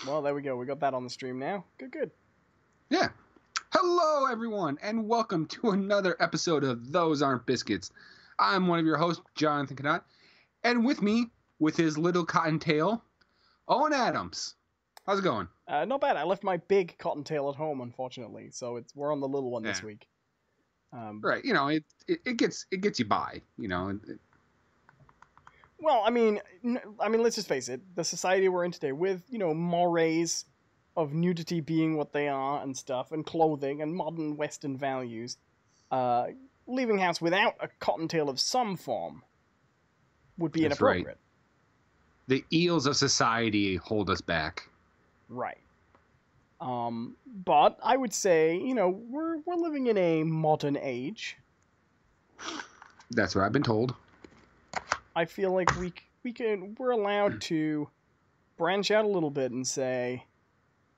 Well, there we go. We got that on the stream now. Good. Yeah. Hello, everyone, and welcome to another episode of Those Aren't Biscuits. I'm one of your hosts, Jonathan Canott, and with me, with his little cottontail, Owen Adams. How's it going? Not bad. I left my big cottontail at home, unfortunately, so we're on the little one this Yeah. week. Right, it gets you by, Well, I mean, let's just face it. The society we're in today, with mores of nudity being what they are and stuff, and clothing and modern Western values, leaving house without a cottontail of some form would be That's inappropriate. Right. The eels of society hold us back. Right. But I would say, we're living in a modern age. That's what I've been told. I feel like we're allowed to branch out a little bit and say,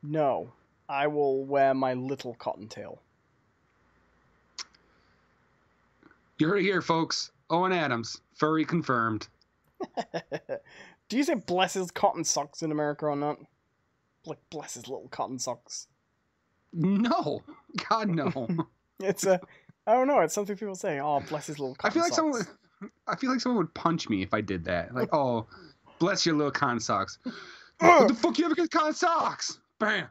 no, I will wear my little cottontail. You heard it here, folks. Owen Adams, furry confirmed. Do you say bless his cotton socks in America or not? Like, bless his little cotton socks. No. God, no. I don't know, it's something people say. Oh, bless his little cotton socks. I feel like someone would punch me if I did that. Like, oh, bless your little cotton socks. What the fuck you have against cotton socks? Bam.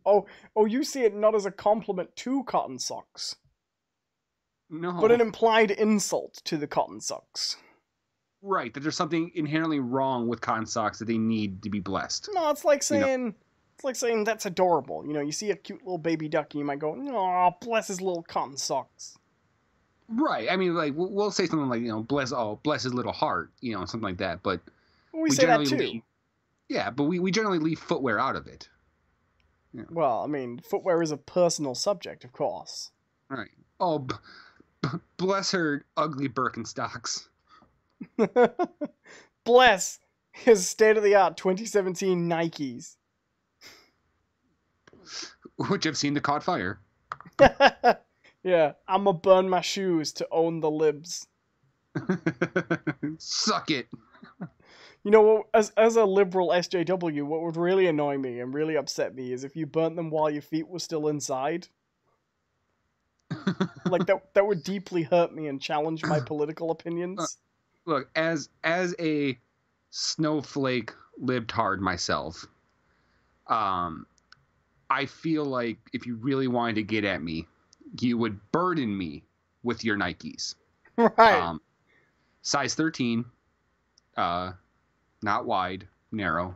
Oh, you see it not as a compliment to cotton socks. No. But an implied insult to the cotton socks. Right, that there's something inherently wrong with cotton socks that they need to be blessed. No, it's like saying that's adorable. You see a cute little baby duck and you might go, "Oh, bless his little cotton socks." Right. I mean, like we'll say something like, bless his little heart, something like that. But we say that too. But we generally leave footwear out of it. Yeah. Well, I mean, footwear is a personal subject, of course. Right. Oh, bless her ugly Birkenstocks. Bless his state-of-the-art 2017 Nikes. Which I've seen that caught fire. Yeah, I'ma burn my shoes to own the libs. Suck it. As a liberal SJW, what would really annoy me and really upset me is if you burnt them while your feet were still inside. Like, that would deeply hurt me and challenge my political opinions. Look, as a snowflake libtard myself, I feel like if you really wanted to get at me, you would burden me with your Nikes. Right. Size 13, not wide, narrow.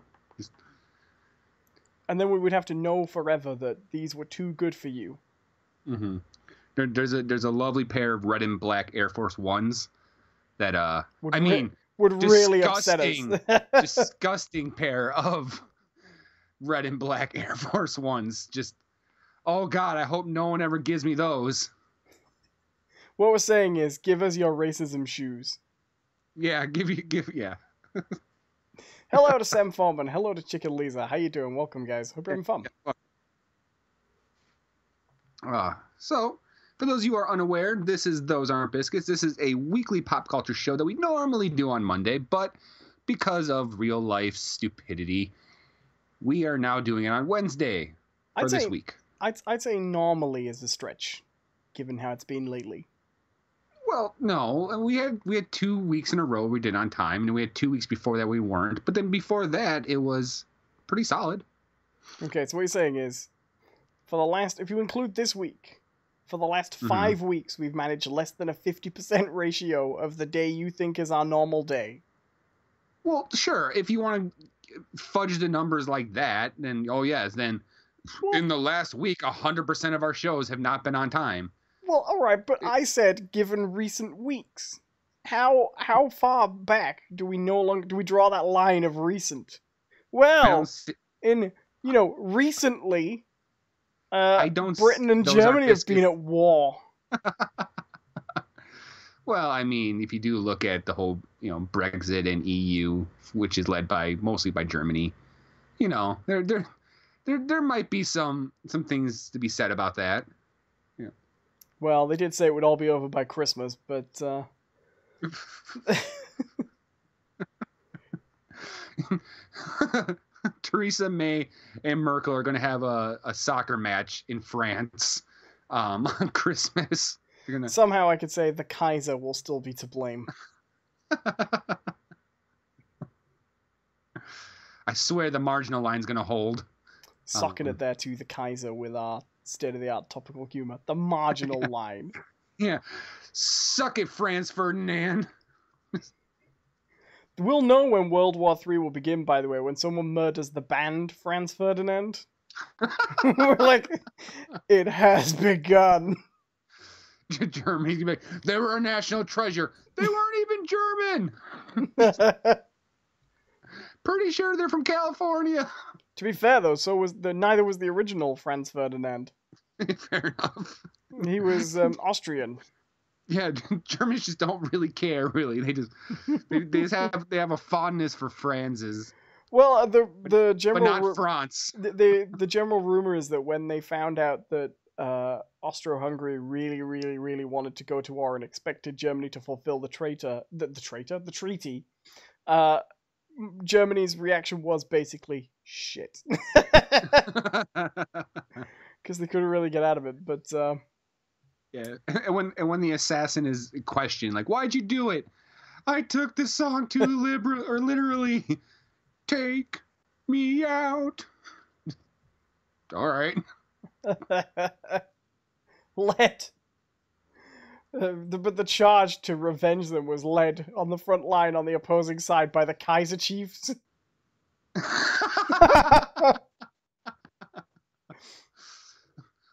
And then we would have to know forever that these were too good for you. Mm-hmm. There's a lovely pair of red and black Air Force Ones that would really upset us. Disgusting pair of red and black Air Force Ones. Just, oh God, I hope no one ever gives me those. What we're saying is, give us your racism shoes. Yeah, yeah. Hello to Sam Foreman. Hello to Chicken Lisa. How you doing? Welcome, guys. Hope you're having fun. So, for those of you who are unaware, this is Those Aren't Biscuits. This is a weekly pop culture show that we normally do on Monday, but because of real life stupidity, we are now doing it on Wednesday this week. I'd say normally is a stretch, given how it's been lately. Well, no, we had 2 weeks in a row we did on time, and we had 2 weeks before that we weren't. But then before that, it was pretty solid. Okay, so what you're saying is, if you include this week, for the last 5 weeks, we've managed less than a 50% ratio of the day you think is our normal day. Well, sure. If you want to fudge the numbers like that, then, in the last week, 100% of our shows have not been on time. Well, all right, but I said given recent weeks. How far back do we draw that line of recent? Well, recently, Britain and Germany have been at war. Well, I mean, if you do look at the whole, Brexit and EU, which is led mostly by Germany, there might be some things to be said about that. Yeah. Well, they did say it would all be over by Christmas, but Theresa May and Merkel are going to have a soccer match in France on Christmas. Somehow I could say the Kaiser will still be to blame. I swear the marginal line's going to hold. Socking it there to the Kaiser with our state-of-the-art topical humor. The marginal line. Yeah. Suck it, Franz Ferdinand. We'll know when World War III will begin, by the way, when someone murders the band Franz Ferdinand. We're like, it has begun. Germany's gonna be like, they were a national treasure. They weren't even German. Pretty sure they're from California. To be fair, though, neither was the original Franz Ferdinand. Fair enough. He was Austrian. Yeah, Germans just don't really care. Really, they have a fondness for Franz's. Well, the general, but not France. The general rumor is that when they found out that Austro-Hungary really, really, really wanted to go to war and expected Germany to fulfill the treaty, Germany's reaction was basically shit, because they couldn't really get out of it. But yeah, and when the assassin is questioned, like, why'd you do it? I took the song too literally. Take me out. All right. But the charge to revenge them was led on the front line on the opposing side by the Kaiser chiefs.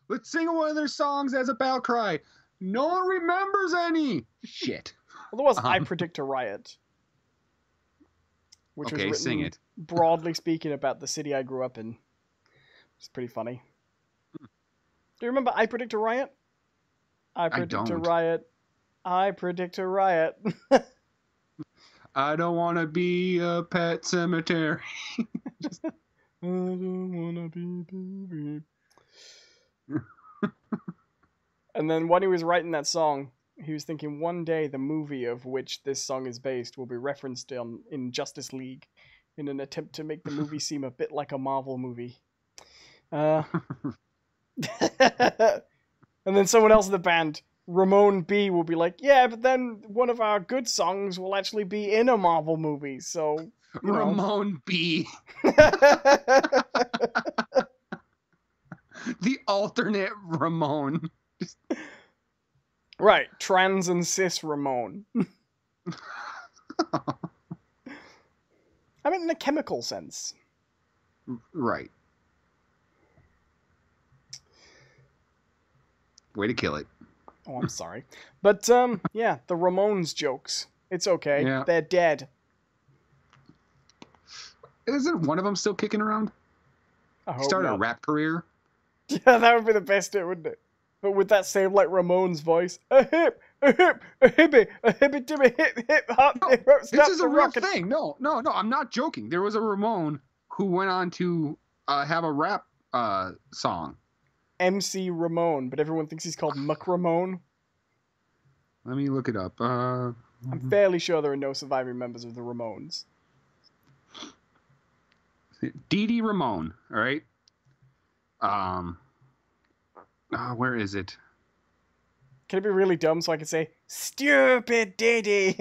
Let's sing one of their songs as a battle cry. No one remembers any. Shit. Otherwise, I Predict a Riot. Which okay, was sing it. Broadly speaking about the city I grew up in. It's pretty funny. Do you remember I Predict a Riot? I predict a riot. I predict a riot. I don't want to be a pet cemetery. I don't want to be baby. And then when he was writing that song, he was thinking one day the movie of which this song is based will be referenced in Justice League in an attempt to make the movie seem a bit like a Marvel movie. And then someone else in the band, Ramon B, will be like, yeah, but then one of our good songs will actually be in a Marvel movie, so... Ramon B. The alternate Ramon. Right, trans and cis Ramon. I mean, in a chemical sense. Right. Way to kill it. Oh, I'm sorry. But, yeah, the Ramones jokes. It's okay. Yeah. They're dead. Isn't one of them still kicking around? I hope Started not. a rap career. Yeah, that would be the best it, wouldn't it? But with that same, like, Ramones voice. A hip, a hippie, a hippie dimmy, hip, hop, hip, hop, This is a real thing. No, I'm not joking. There was a Ramone who went on to have a rap song. MC Ramone, but everyone thinks he's called Muck Ramone. Let me look it up. I'm fairly sure there are no surviving members of the Ramones. Dee Dee Ramone, all right? Where is it? Can it be really dumb so I can say, stupid Dee Dee?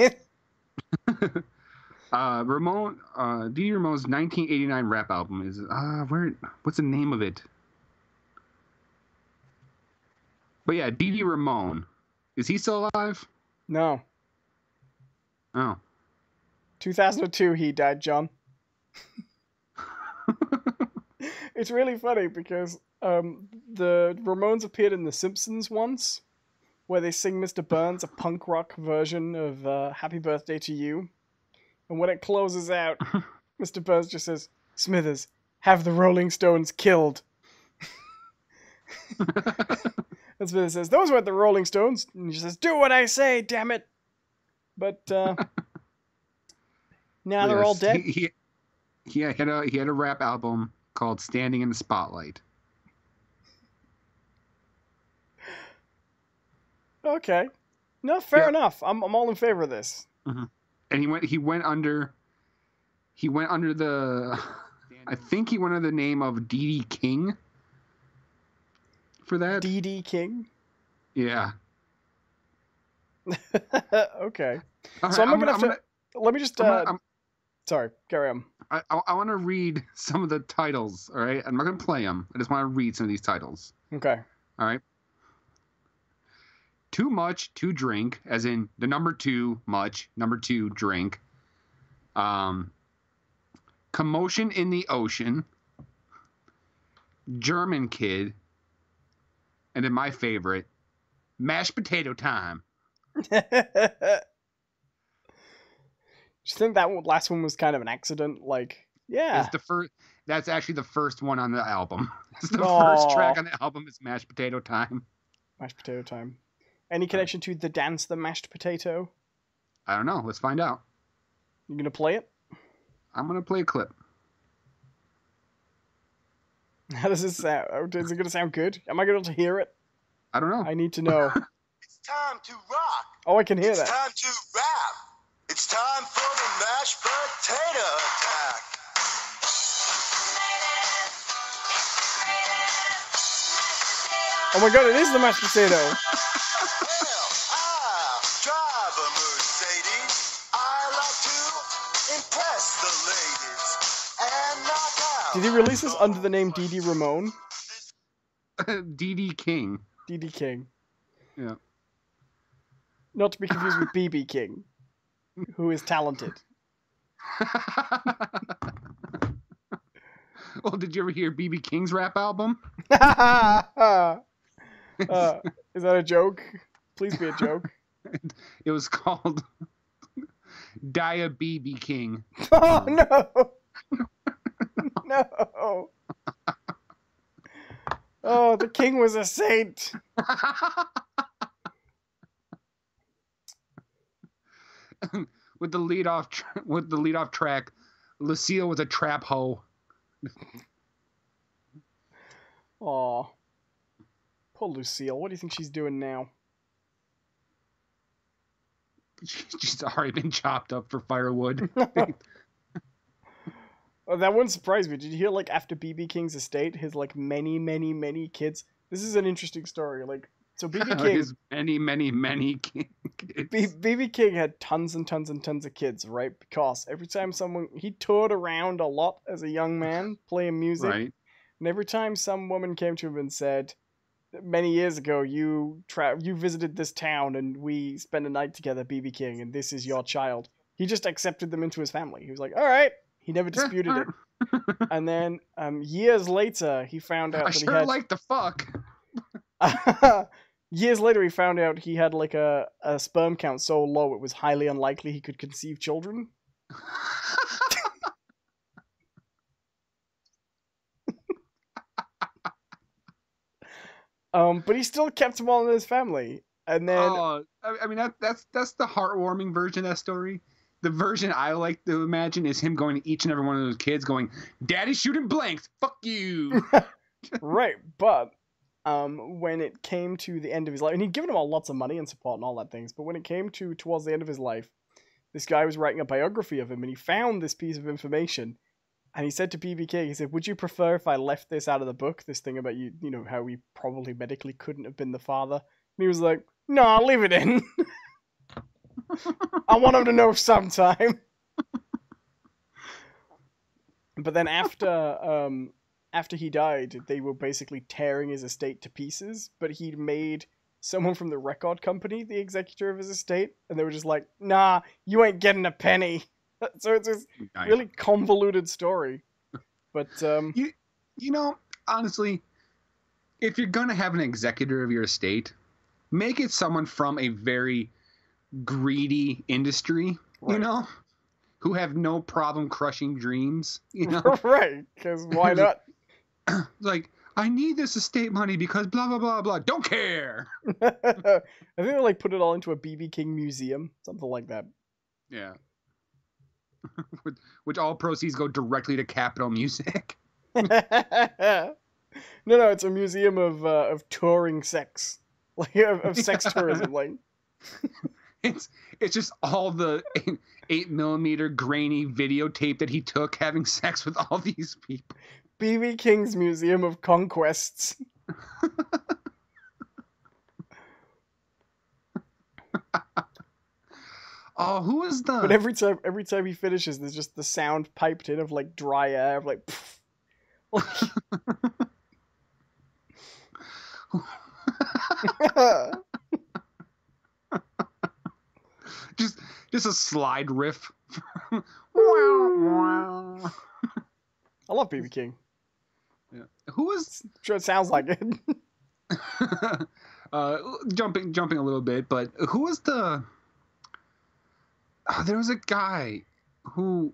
Ramone, Dee Dee Ramone's 1989 rap album is, what's the name of it? But yeah, Dee Dee Ramone. Is he still alive? No. Oh. 2002 he died, John. It's really funny because the Ramones appeared in The Simpsons once, where they sing Mr. Burns, a punk rock version of Happy Birthday to You. And when it closes out, Mr. Burns just says, Smithers, have the Rolling Stones killed. And Smithers says, those weren't the Rolling Stones. And he says, do what I say, damn it. But now they're all dead. He had a rap album called Standing in the Spotlight. Okay. No, fair enough. I'm all in favor of this. Mm-hmm. And he went under the I think he went under the name of D.D. King for that. D.D. King? Yeah. Okay. All So right, I'm gonna have to... Let me just... Sorry, carry on. I want to read some of the titles, all right? I'm not going to play them. I just want to read some of these titles. Okay. All right? Too much to drink, as in the number 2 much, number 2 drink. Commotion in the Ocean. German Kid. And then my favorite, Mashed Potato Time. Do you think that last one was kind of an accident? Like, yeah. It's the first. That's actually the first one on the album. It's the first track on the album is Mashed Potato Time. Mashed Potato Time. Any connection to the dance, the mashed potato? I don't know. Let's find out. You gonna play it? I'm gonna play a clip. How does it sound? Is it gonna sound good? Am I gonna be able to hear it? I don't know. I need to know. It's time to rock. Oh, I can hear that. It's time to rap. It's time for the mashed potato attack. Oh my god, it is the mashed potato. Well, I drive a Mercedes. I like to impress the ladies and knock out. Did he release this under the name D.D. Ramone? D.D. King. D.D. King. Yeah. Not to be confused with B.B. King, who is talented. Well, did you ever hear B.B. King's rap album? Is that a joke? Please be a joke. It was called Dia B.B. King. Oh, no! No! Oh, the king was a saint! With the lead off track, Lucille was a trap hoe. Aw. Poor Lucille. What do you think she's doing now? She's already been chopped up for firewood. Oh, that wouldn't surprise me. Did you hear, like, after B.B. King's estate, his, like, many kids? This is an interesting story. Like, so B.B. King... His many kids. B.B. King had tons and tons and tons of kids, right? Because every time he toured around a lot as a young man, playing music. Right. And every time some woman came to him and said, many years ago, you visited this town and we spent a night together, B.B. King, and this is your child. He just accepted them into his family. He was like, all right. He never disputed it. And then years later, he found out that he had... like the fuck. Years later, he found out he had like a sperm count so low it was highly unlikely he could conceive children. But he still kept them all in his family. And then... Oh, I mean, that's the heartwarming version of that story. The version I like to imagine is him going to each and every one of those kids going, Daddy's shooting blanks, fuck you. Right, but when it came to the end of his life, and he'd given them all lots of money and support and all that things, but when it came towards the end of his life, this guy was writing a biography of him, and he found this piece of information, and he said to B.B. King, he said, would you prefer if I left this out of the book, this thing about you know, how he probably medically couldn't have been the father? And he was like, no, I'll leave it in. I want him to know sometime. But then after he died, they were basically tearing his estate to pieces, but he'd made someone from the record company the executor of his estate, and they were just like, nah, you ain't getting a penny. So it's this really convoluted story. But you know, honestly, if you're gonna have an executor of your estate, make it someone from a very greedy industry, right. You know, who have no problem crushing dreams, you know. Right, because why not? Like, I need this estate money because blah blah blah blah. Don't care. I think they like put it all into a B.B. King museum, something like that. Yeah. Which all proceeds go directly to Capitol Music. No, it's a museum of touring sex, like of sex tourism. Like, It's just all the 8mm grainy videotape that he took having sex with all these people. B.B. King's Museum of Conquests. Oh, who is the? But every time he finishes, there's just the sound piped in of like dry air, of like. just a slide riff. I love B.B. King. Yeah. Who is? I'm sure it sounds like it. Jumping a little bit, but who was the? There was a guy who,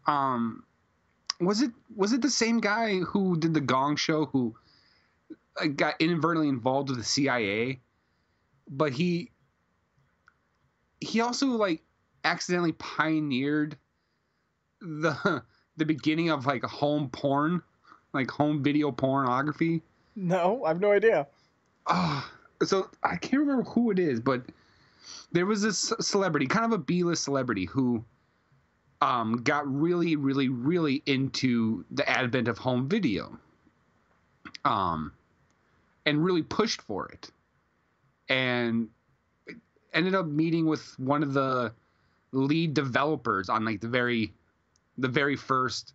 was it the same guy who did the Gong Show who got inadvertently involved with the CIA, but he also like accidentally pioneered the beginning of like home porn, like home video pornography. No, I have no idea. So I can't remember who it is, but there was this celebrity, kind of a B-list celebrity, who got really, really, really into the advent of home video, and really pushed for it, and ended up meeting with one of the lead developers on like the very first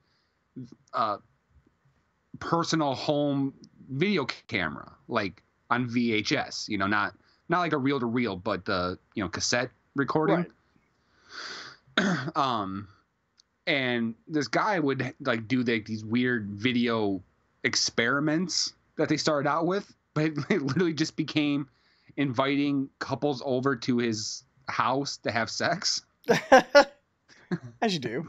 personal home video camera, like on VHS, not like a reel to reel, but the cassette recording. Right. And this guy would like do these weird video experiments that they started out with, but it literally just became inviting couples over to his house to have sex. As you do.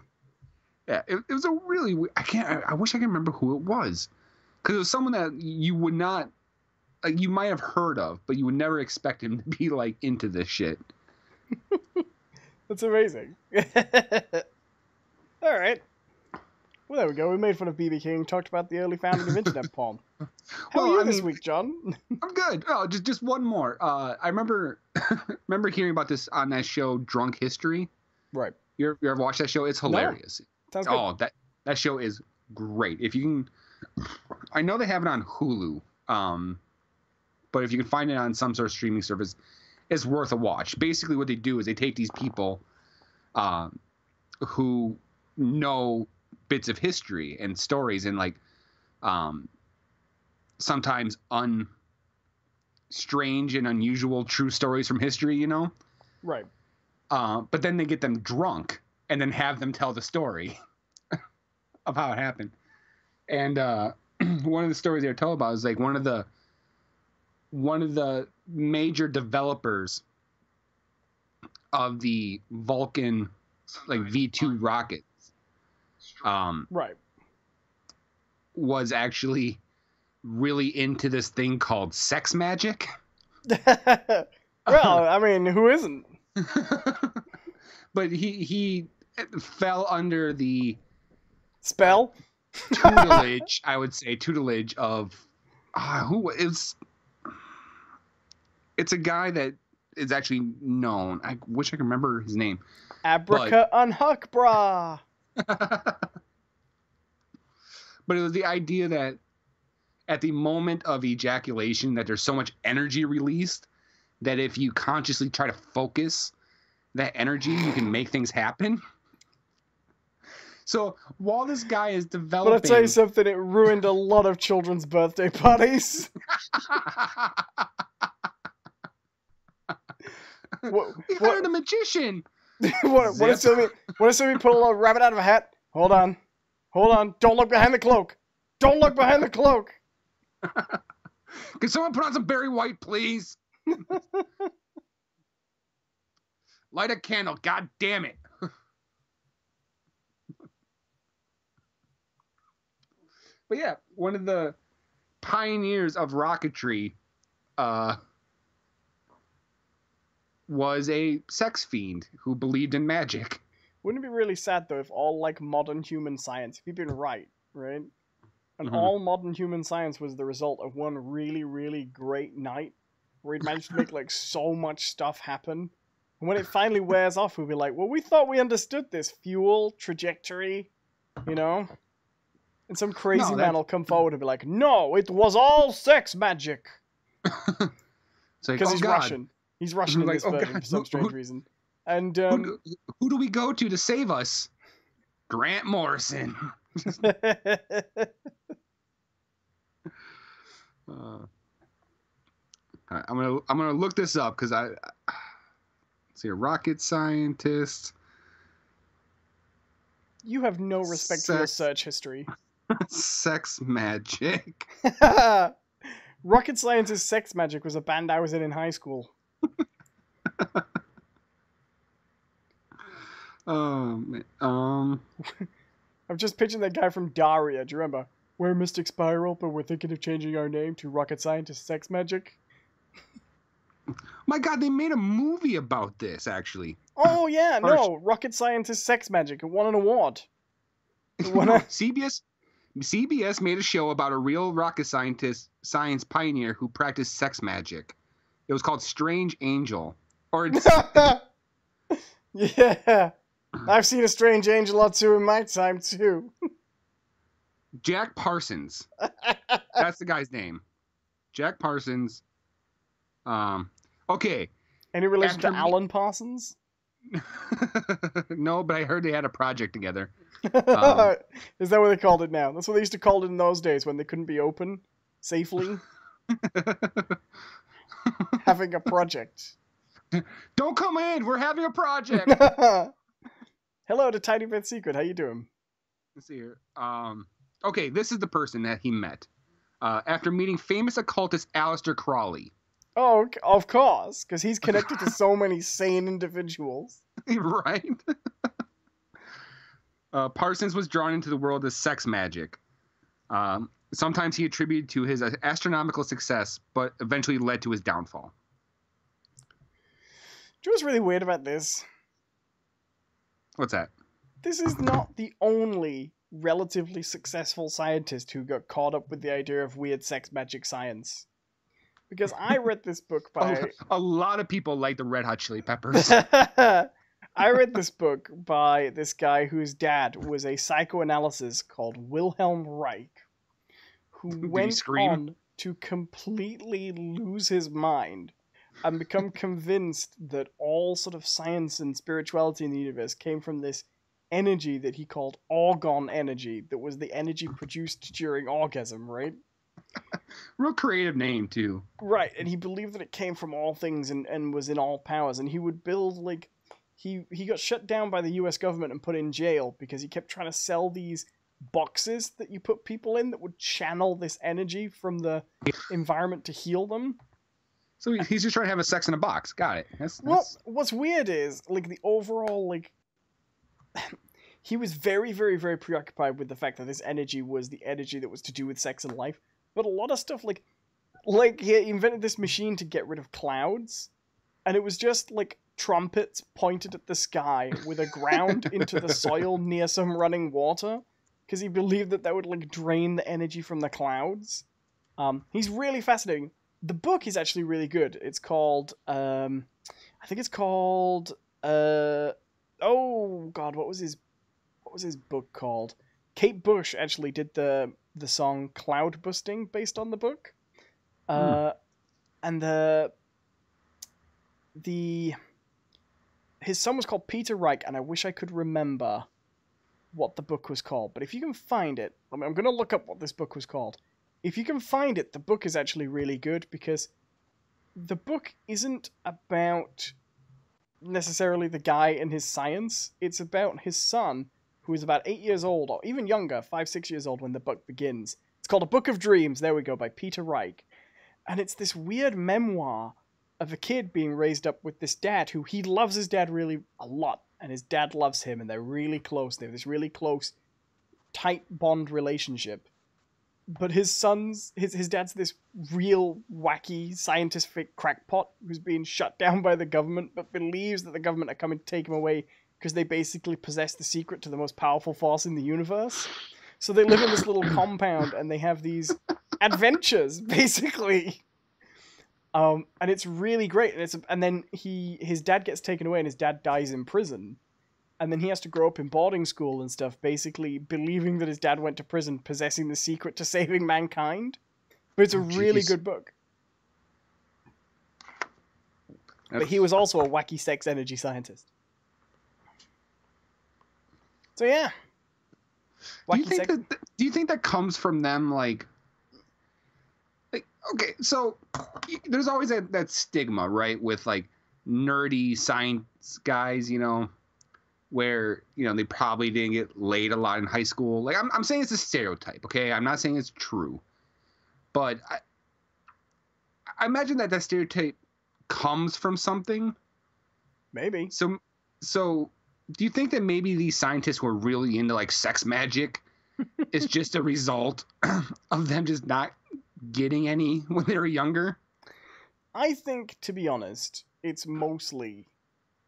Yeah, it was a really I wish I could remember who it was, because it was someone that you would not, like, you might have heard of, but you would never expect him to be like into this shit. That's amazing. All right. Well, there we go. We made fun of B.B. King, talked about the early founding of internet porn. How are you this week, John? I'm good. Oh, just one more. I remember hearing about this on that show, Drunk History. Right. You ever watched that show? It's hilarious. No. Sounds good. Oh, that show is great. If you can, I know they have it on Hulu. But if you can find it on some sort of streaming service, it's worth a watch. Basically, what they do is they take these people, who know bits of history and stories and like, sometimes strange and unusual true stories from history, Right. But then they get them drunk and then have them tell the story of how it happened. And one of the stories they were told about is like one of the major developers of the Vulcan like V2 rockets, right, was actually really into this thing called sex magic. Well, I mean, who isn't? But he fell under the spell tutelage, I would say, of who is. It's a guy that is actually known. I wish I could remember his name. Abraca unhuck bra. But it was the idea that at the moment of ejaculation, that there's so much energy released that if you consciously try to focus that energy, you can make things happen. So while this guy is developing... But I'll tell you something, it ruined a lot of children's birthday parties. We hired a magician. What if somebody pull a rabbit out of a hat? Hold on. Don't look behind the cloak. Can someone put on some Barry White, please? Light a candle. God damn it. But yeah, one of the pioneers of rocketry was a sex fiend who believed in magic. Wouldn't it be really sad, though, if all, like, modern human science, if you've been right? And all modern human science was the result of one really, really great night where he'd managed to make like so much stuff happen. And when it finally wears off, we'll be like, well, we thought we understood this fuel trajectory, you know? And some crazy man will come forward and be like, no, it was all sex magic. Because he's Russian. He's Russian in this version for some strange reason. And who do we go to save us? Grant Morrison. I'm gonna look this up because I see a rocket scientist. You have no respect for your search history. Sex magic. Rocket Scientist Sex Magic was a band I was in high school. I'm just pitching that guy from Daria. Do you remember? We're Mystic Spiral, but we're thinking of changing our name to Rocket Scientist Sex Magic. My God, they made a movie about this, actually. Oh, yeah, no. Rocket Scientist Sex Magic. It won an award. CBS made a show about a real rocket science pioneer who practiced sex magic. It was called Strange Angel. Yeah. I've seen a Strange Angel or two in my time, too. Jack Parsons. That's the guy's name. Jack Parsons. Okay. Any relation to Alan Parsons? No, but I heard they had a project together. Is that what they called it now? That's what they used to call it in those days when they couldn't be open safely. Having a project. Don't come in. We're having a project. Hello to Tiny Bit Secret. How you doing? Let's see here. Okay, this is the person that he met after meeting famous occultist Aleister Crowley. Oh, of course, because he's connected to so many sane individuals. Right? Parsons was drawn into the world of sex magic. Sometimes he attributed to his astronomical success, but eventually led to his downfall. Do you know what's really weird about this? What's that? This is not the only relatively successful scientist who got caught up with the idea of weird sex magic science. Because I read this book by... A lot of people like the Red Hot Chili Peppers. I read this book by this guy whose dad was a psychoanalyst called Wilhelm Reich, who went on to completely lose his mind and become convinced that all sort of science and spirituality in the universe came from this energy that he called orgon energy, that was the energy produced during orgasm, right? Real creative name, too. Right, and he believed that it came from all things and was in all powers, and he would build, like... He got shut down by the US government and put in jail because he kept trying to sell these boxes that you put people in that would channel this energy from the environment to heal them. So he's just trying to have a sex in a box. Got it. Well, what's weird is, like, the overall, like... he was very, very, very preoccupied with the fact that this energy was the energy that was to do with sex and life. But a lot of stuff, like he invented this machine to get rid of clouds, and it was just, like, trumpets pointed at the sky with a ground into the soil near some running water, because he believed that would, like, drain the energy from the clouds. He's really fascinating. The book is actually really good. It's called, I think it's called, oh god, what was his book called? Kate Bush actually did the song Cloud Busting based on the book. And his son was called Peter Reich, and I wish I could remember what the book was called. But if you can find it, I'm going to look up what this book was called. If you can find it, the book is actually really good, because the book isn't about necessarily the guy and his science. It's about his son, who is about 8 years old, or even younger, 5-6 years old when the book begins. It's called A Book of Dreams, there we go, by Peter Reich. And it's this weird memoir of a kid being raised up with this dad who he loves his dad really a lot, and his dad loves him, and they're really close. They have this really close, tight bond relationship. But his dad's this real wacky scientific crackpot who's being shut down by the government, but believes that the government are coming to take him away because they basically possess the secret to the most powerful force in the universe. So they live in this little compound, and they have these adventures, basically. And it's really great. And then his dad gets taken away, and his dad dies in prison. And then he has to grow up in boarding school and stuff, basically believing that his dad went to prison, possessing the secret to saving mankind. But it's a really good book. But he was also a wacky sex energy scientist. So yeah. Do you think that comes from them, like okay, so there's always that stigma, right, with like nerdy science guys, you know, where, you know, they probably didn't get laid a lot in high school. Like I'm saying it's a stereotype, okay? I'm not saying it's true. But I imagine that stereotype comes from something. Maybe. So do you think that maybe these scientists were really into like sex magic? It's just a result of them just not getting any when they were younger? I think, to be honest, it's mostly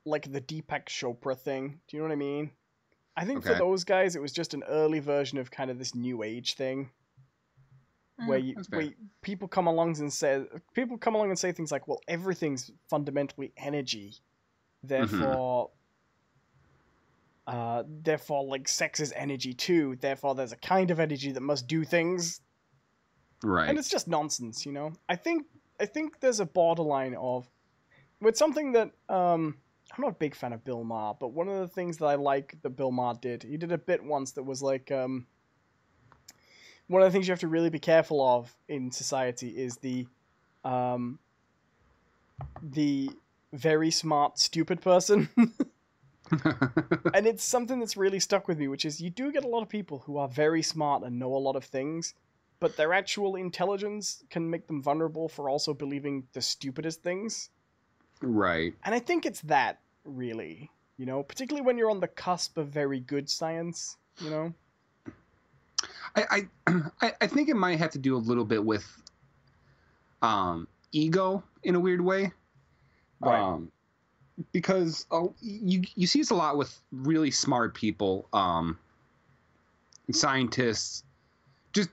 like the Deepak Chopra thing. Do you know what I mean? I think for those guys, it was just an early version of kind of this new age thing. Where people come along and say things like, well, everything's fundamentally energy, therefore like sex is energy too, therefore there's a kind of energy that must do things, right? And it's just nonsense, you know. I think there's a borderline of, with something that I'm not a big fan of Bill Maher, but one of the things that I like that Bill Maher did, he did a bit once that was like one of the things you have to really be careful of in society is the very smart, stupid person. And it's something that's really stuck with me, which is you do get a lot of people who are very smart and know a lot of things, but their actual intelligence can make them vulnerable for also believing the stupidest things. Right. And I think it's that, really, you know, particularly when you're on the cusp of very good science, you know? I think it might have to do a little bit with ego in a weird way. Right. Because you see this a lot with really smart people, scientists, just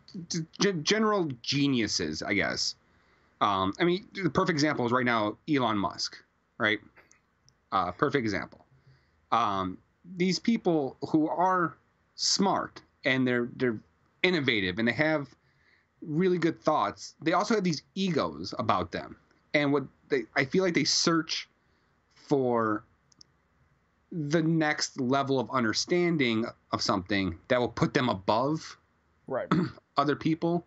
general geniuses, I guess. I mean, the perfect example is right now Elon Musk, right? Perfect example. These people who are smart and they're innovative and they have really good thoughts, they also have these egos about them. And I feel like they search for the next level of understanding of something that will put them above other people.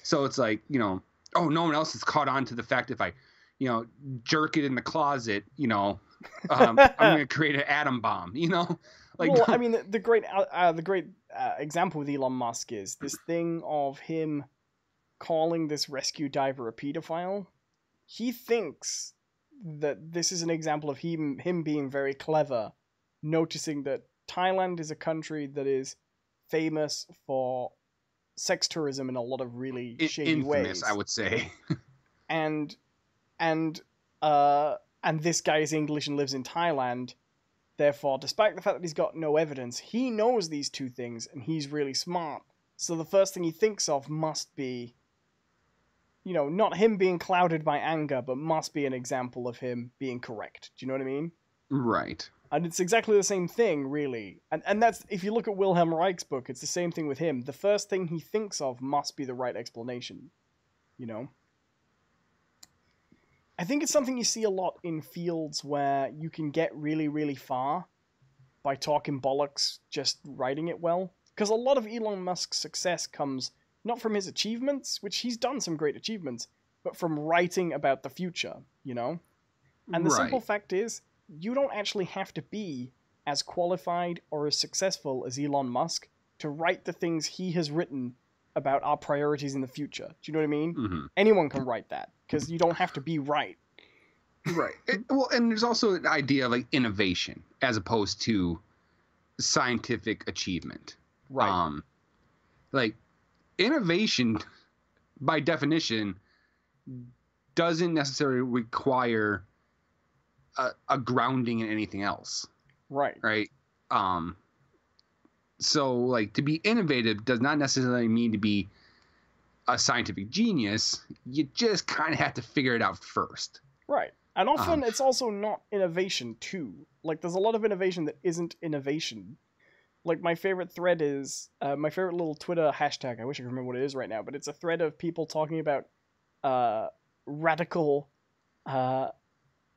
So it's like, you know, oh, no one else has caught on to the fact if I, you know, jerk it in the closet, you know, I'm going to create an atom bomb, you know? Like, well, I mean, the great example with Elon Musk is this thing of him calling this rescue diver a pedophile. He thinks that this is an example of him being very clever, noticing that Thailand is a country that is famous for sex tourism in a lot of really shady ways. I would say. and this guy is English and lives in Thailand. Therefore, despite the fact that he's got no evidence, he knows these two things and he's really smart. So the first thing he thinks of must be, you know, not him being clouded by anger, but must be an example of him being correct. Do you know what I mean? Right. And it's exactly the same thing, really. And that's, if you look at Wilhelm Reich's book, it's the same thing with him. The first thing he thinks of must be the right explanation. You know? I think it's something you see a lot in fields where you can get really, really far by talking bollocks, just writing it well. Because a lot of Elon Musk's success comes not from his achievements, which he's done some great achievements, but from writing about the future, you know? And the simple fact is, you don't actually have to be as qualified or as successful as Elon Musk to write the things he has written about our priorities in the future. Do you know what I mean? Mm-hmm. Anyone can write that, because you don't have to be right. Right. Well, and there's also an idea of like innovation as opposed to scientific achievement. Right. Like innovation, by definition, doesn't necessarily require a grounding in anything else. Right. Right. So like to be innovative does not necessarily mean to be a scientific genius. You just kind of have to figure it out first. Right. And often it's also not innovation too. Like there's a lot of innovation that isn't innovation. Like my favorite thread is my favorite little Twitter hashtag. I wish I could remember what it is right now, but it's a thread of people talking about radical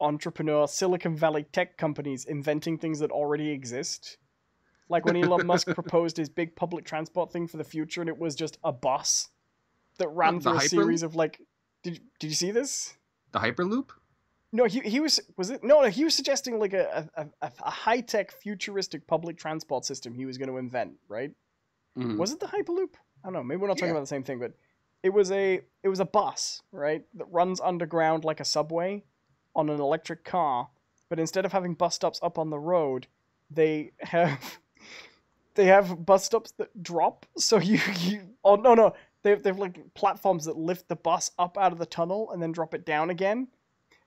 entrepreneur Silicon Valley tech companies inventing things that already exist. Like when Elon Musk proposed his big public transport thing for the future, and it was just a bus that ran through a series of like. Did you see this? The Hyperloop? No, he was it? No, he was suggesting like a high tech futuristic public transport system he was going to invent, right? Mm-hmm. Was it the Hyperloop? I don't know. Maybe we're not talking about the same thing, but it was a bus, right, that runs underground like a subway on an electric car. But instead of having bus stops up on the road, they have bus stops that drop. So they have like platforms that lift the bus up out of the tunnel and then drop it down again.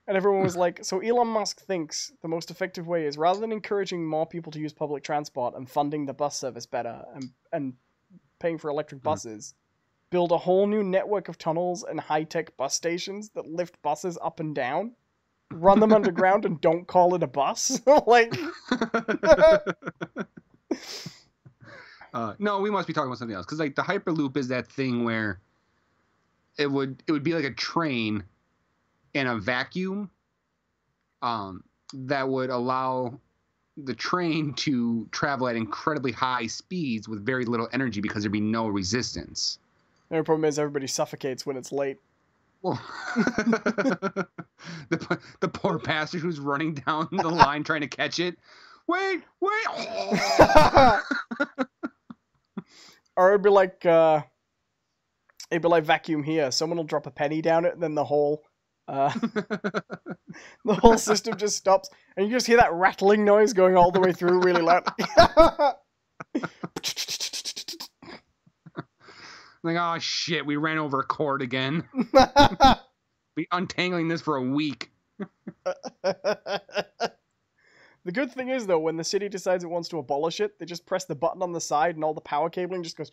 And everyone was like, so Elon Musk thinks the most effective way is, rather than encouraging more people to use public transport and funding the bus service better and paying for electric buses, build a whole new network of tunnels and high-tech bus stations that lift buses up and down, run them underground, and don't call it a bus. Like... No, we must be talking about something else. Because like the Hyperloop is that thing where it would be like a train in a vacuum that would allow the train to travel at incredibly high speeds with very little energy because there'd be no resistance. The only problem is everybody suffocates when it's late. Well, the poor bastard who's running down the line trying to catch it. Wait! Or it'd be like vacuum here. Someone will drop a penny down it, and then the whole system just stops, and you just hear that rattling noise going all the way through really loud. Like, oh shit, we ran over a cord again. Be untangling this for a week. The good thing is, though, when the city decides it wants to abolish it, they just press the button on the side and all the power cabling just goes...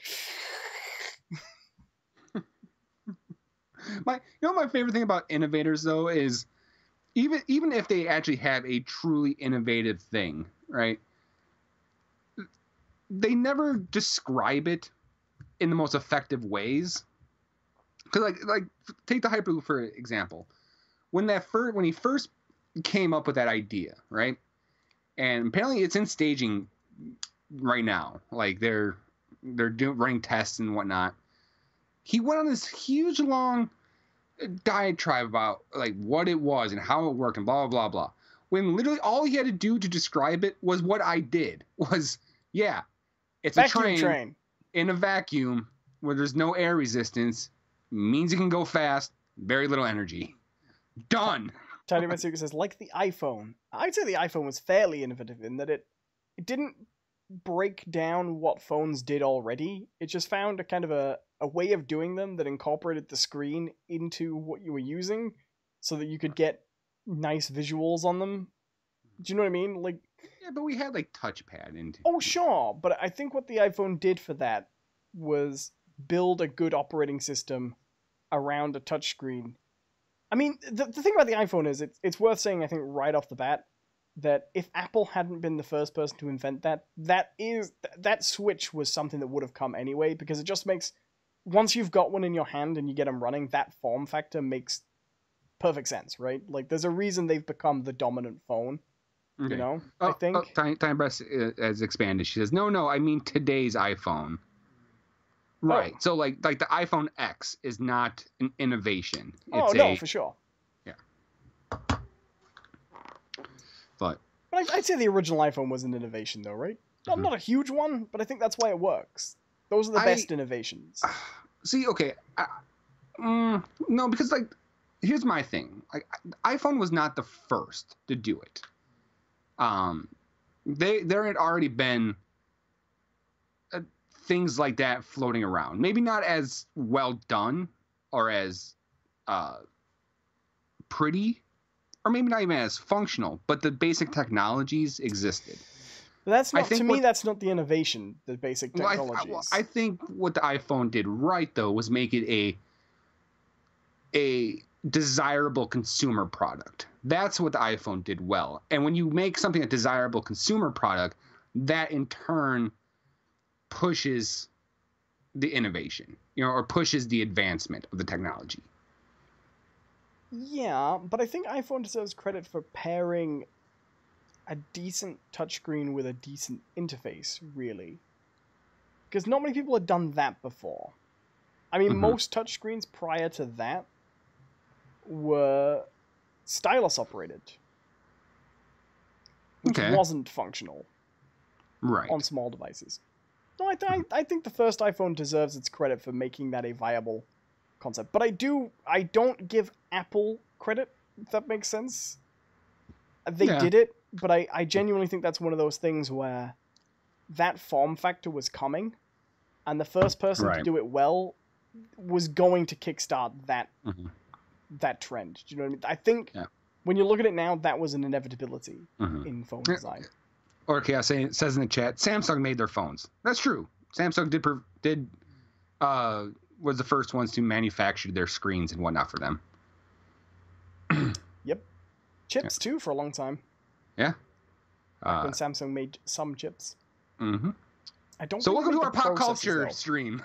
My favorite thing about innovators, though, is even if they actually have a truly innovative thing, right? They never describe it in the most effective ways. Because like take the Hyperloop for example. When he first came up with that idea, right? And apparently it's in staging right now. Like they're running tests and whatnot. He went on this huge long diatribe about like what it was and how it worked and blah blah blah blah. When literally all he had to do to describe it was what I did. Was it's vacuum a train in a vacuum where there's no air resistance, means it can go fast, very little energy. Done. Tiny Matsuka says, like the iPhone. I'd say the iPhone was fairly innovative in that it didn't break down what phones did already. It just found a kind of a way of doing them that incorporated the screen into what you were using so that you could get nice visuals on them. Do you know what I mean? Like, yeah, but we had like touchpad into. Oh, sure, but I think what the iPhone did for that was build a good operating system around a touchscreen. I mean, the thing about the iPhone is it's worth saying, I think, right off the bat, that if Apple hadn't been the first person to invent that switch was something that would have come anyway, because it just makes, once you've got one in your hand and you get them running, that form factor makes perfect sense, right? Like, there's a reason they've become the dominant phone, okay. You know, I think. Time Breast has expanded. She says, no, I mean today's iPhone. Right. So like the iPhone X is not an innovation. It's for sure. Yeah. But I'd say the original iPhone was an innovation, though, right? Mm-hmm. Not a huge one, but I think that's why it works. Those are the best innovations. See, okay. No, because like, here's my thing. Like, iPhone was not the first to do it. There had already been things like that floating around. Maybe not as well done or as pretty, or maybe not even as functional, but the basic technologies existed. That's I not, think to me, what- that's not the innovation, the basic Well, technologies. I think what the iPhone did right, though, was make it a desirable consumer product. That's what the iPhone did well. And when you make something a desirable consumer product, that in turn pushes the innovation, or pushes the advancement of the technology. Yeah, but I think iPhone deserves credit for pairing a decent touchscreen with a decent interface, really. Because not many people had done that before. I mean, most touchscreens prior to that were stylus operated, which wasn't functional on small devices. No, I think the first iPhone deserves its credit for making that a viable concept. But I don't give Apple credit, if that makes sense. They did it, but I genuinely think that's one of those things where that form factor was coming, and the first person to do it well was going to kickstart that trend. Do you know what I mean? I think when you look at it now, that was an inevitability in phone design. Or Chaos says in the chat, Samsung made their phones. That's true. Samsung was the first ones to manufacture their screens and whatnot for them. Yep. Chips too for a long time. Yeah. When Samsung made some chips. Mm-hmm. I don't. So welcome to our pop culture though. stream.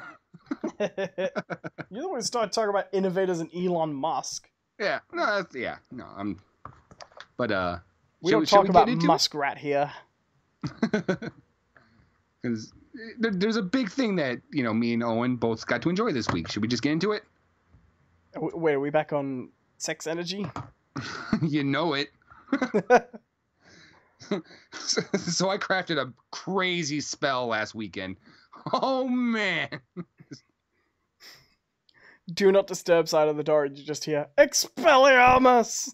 You're the one who started talking about innovators and Elon Musk. Yeah. No. But we don't talk about Muskrat here. Because there's a big thing that me and Owen both got to enjoy this week. Should we just get into it? Wait, are we back on sex energy? You know it. So I crafted a crazy spell last weekend. Oh man! Do not disturb side of the door. You just hear Expelliarmus.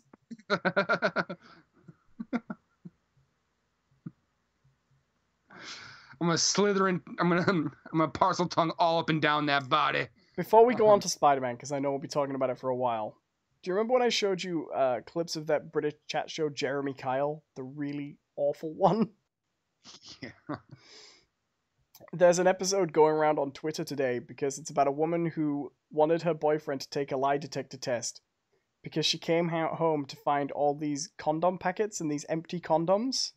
I'm gonna slither in. I'm gonna parcel tongue all up and down that body. Before we go on to Spider-Man, because I know we'll be talking about it for a while. Do you remember when I showed you clips of that British chat show, Jeremy Kyle, the really awful one? Yeah. There's an episode going around on Twitter today because it's about a woman who wanted her boyfriend to take a lie detector test because she came home to find all these condom packets and these empty condoms.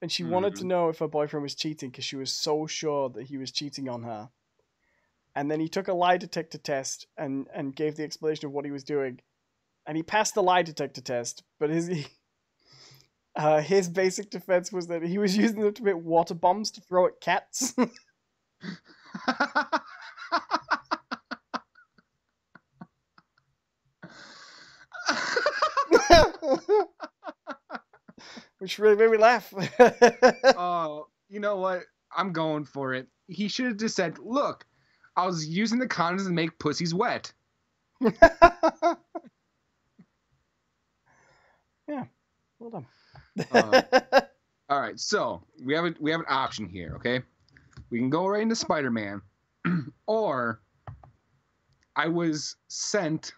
And she wanted to know if her boyfriend was cheating because she was so sure that he was cheating on her. And then he took a lie detector test and gave the explanation of what he was doing. And he passed the lie detector test, but his basic defense was that he was using them to make water bombs to throw at cats. Which really made me laugh. Oh, you know what? I'm going for it. He should have just said, look, I was using the condoms to make pussies wet. Yeah, well done. All right, so we have an option here, okay? We can go right into Spider-Man, or I was sent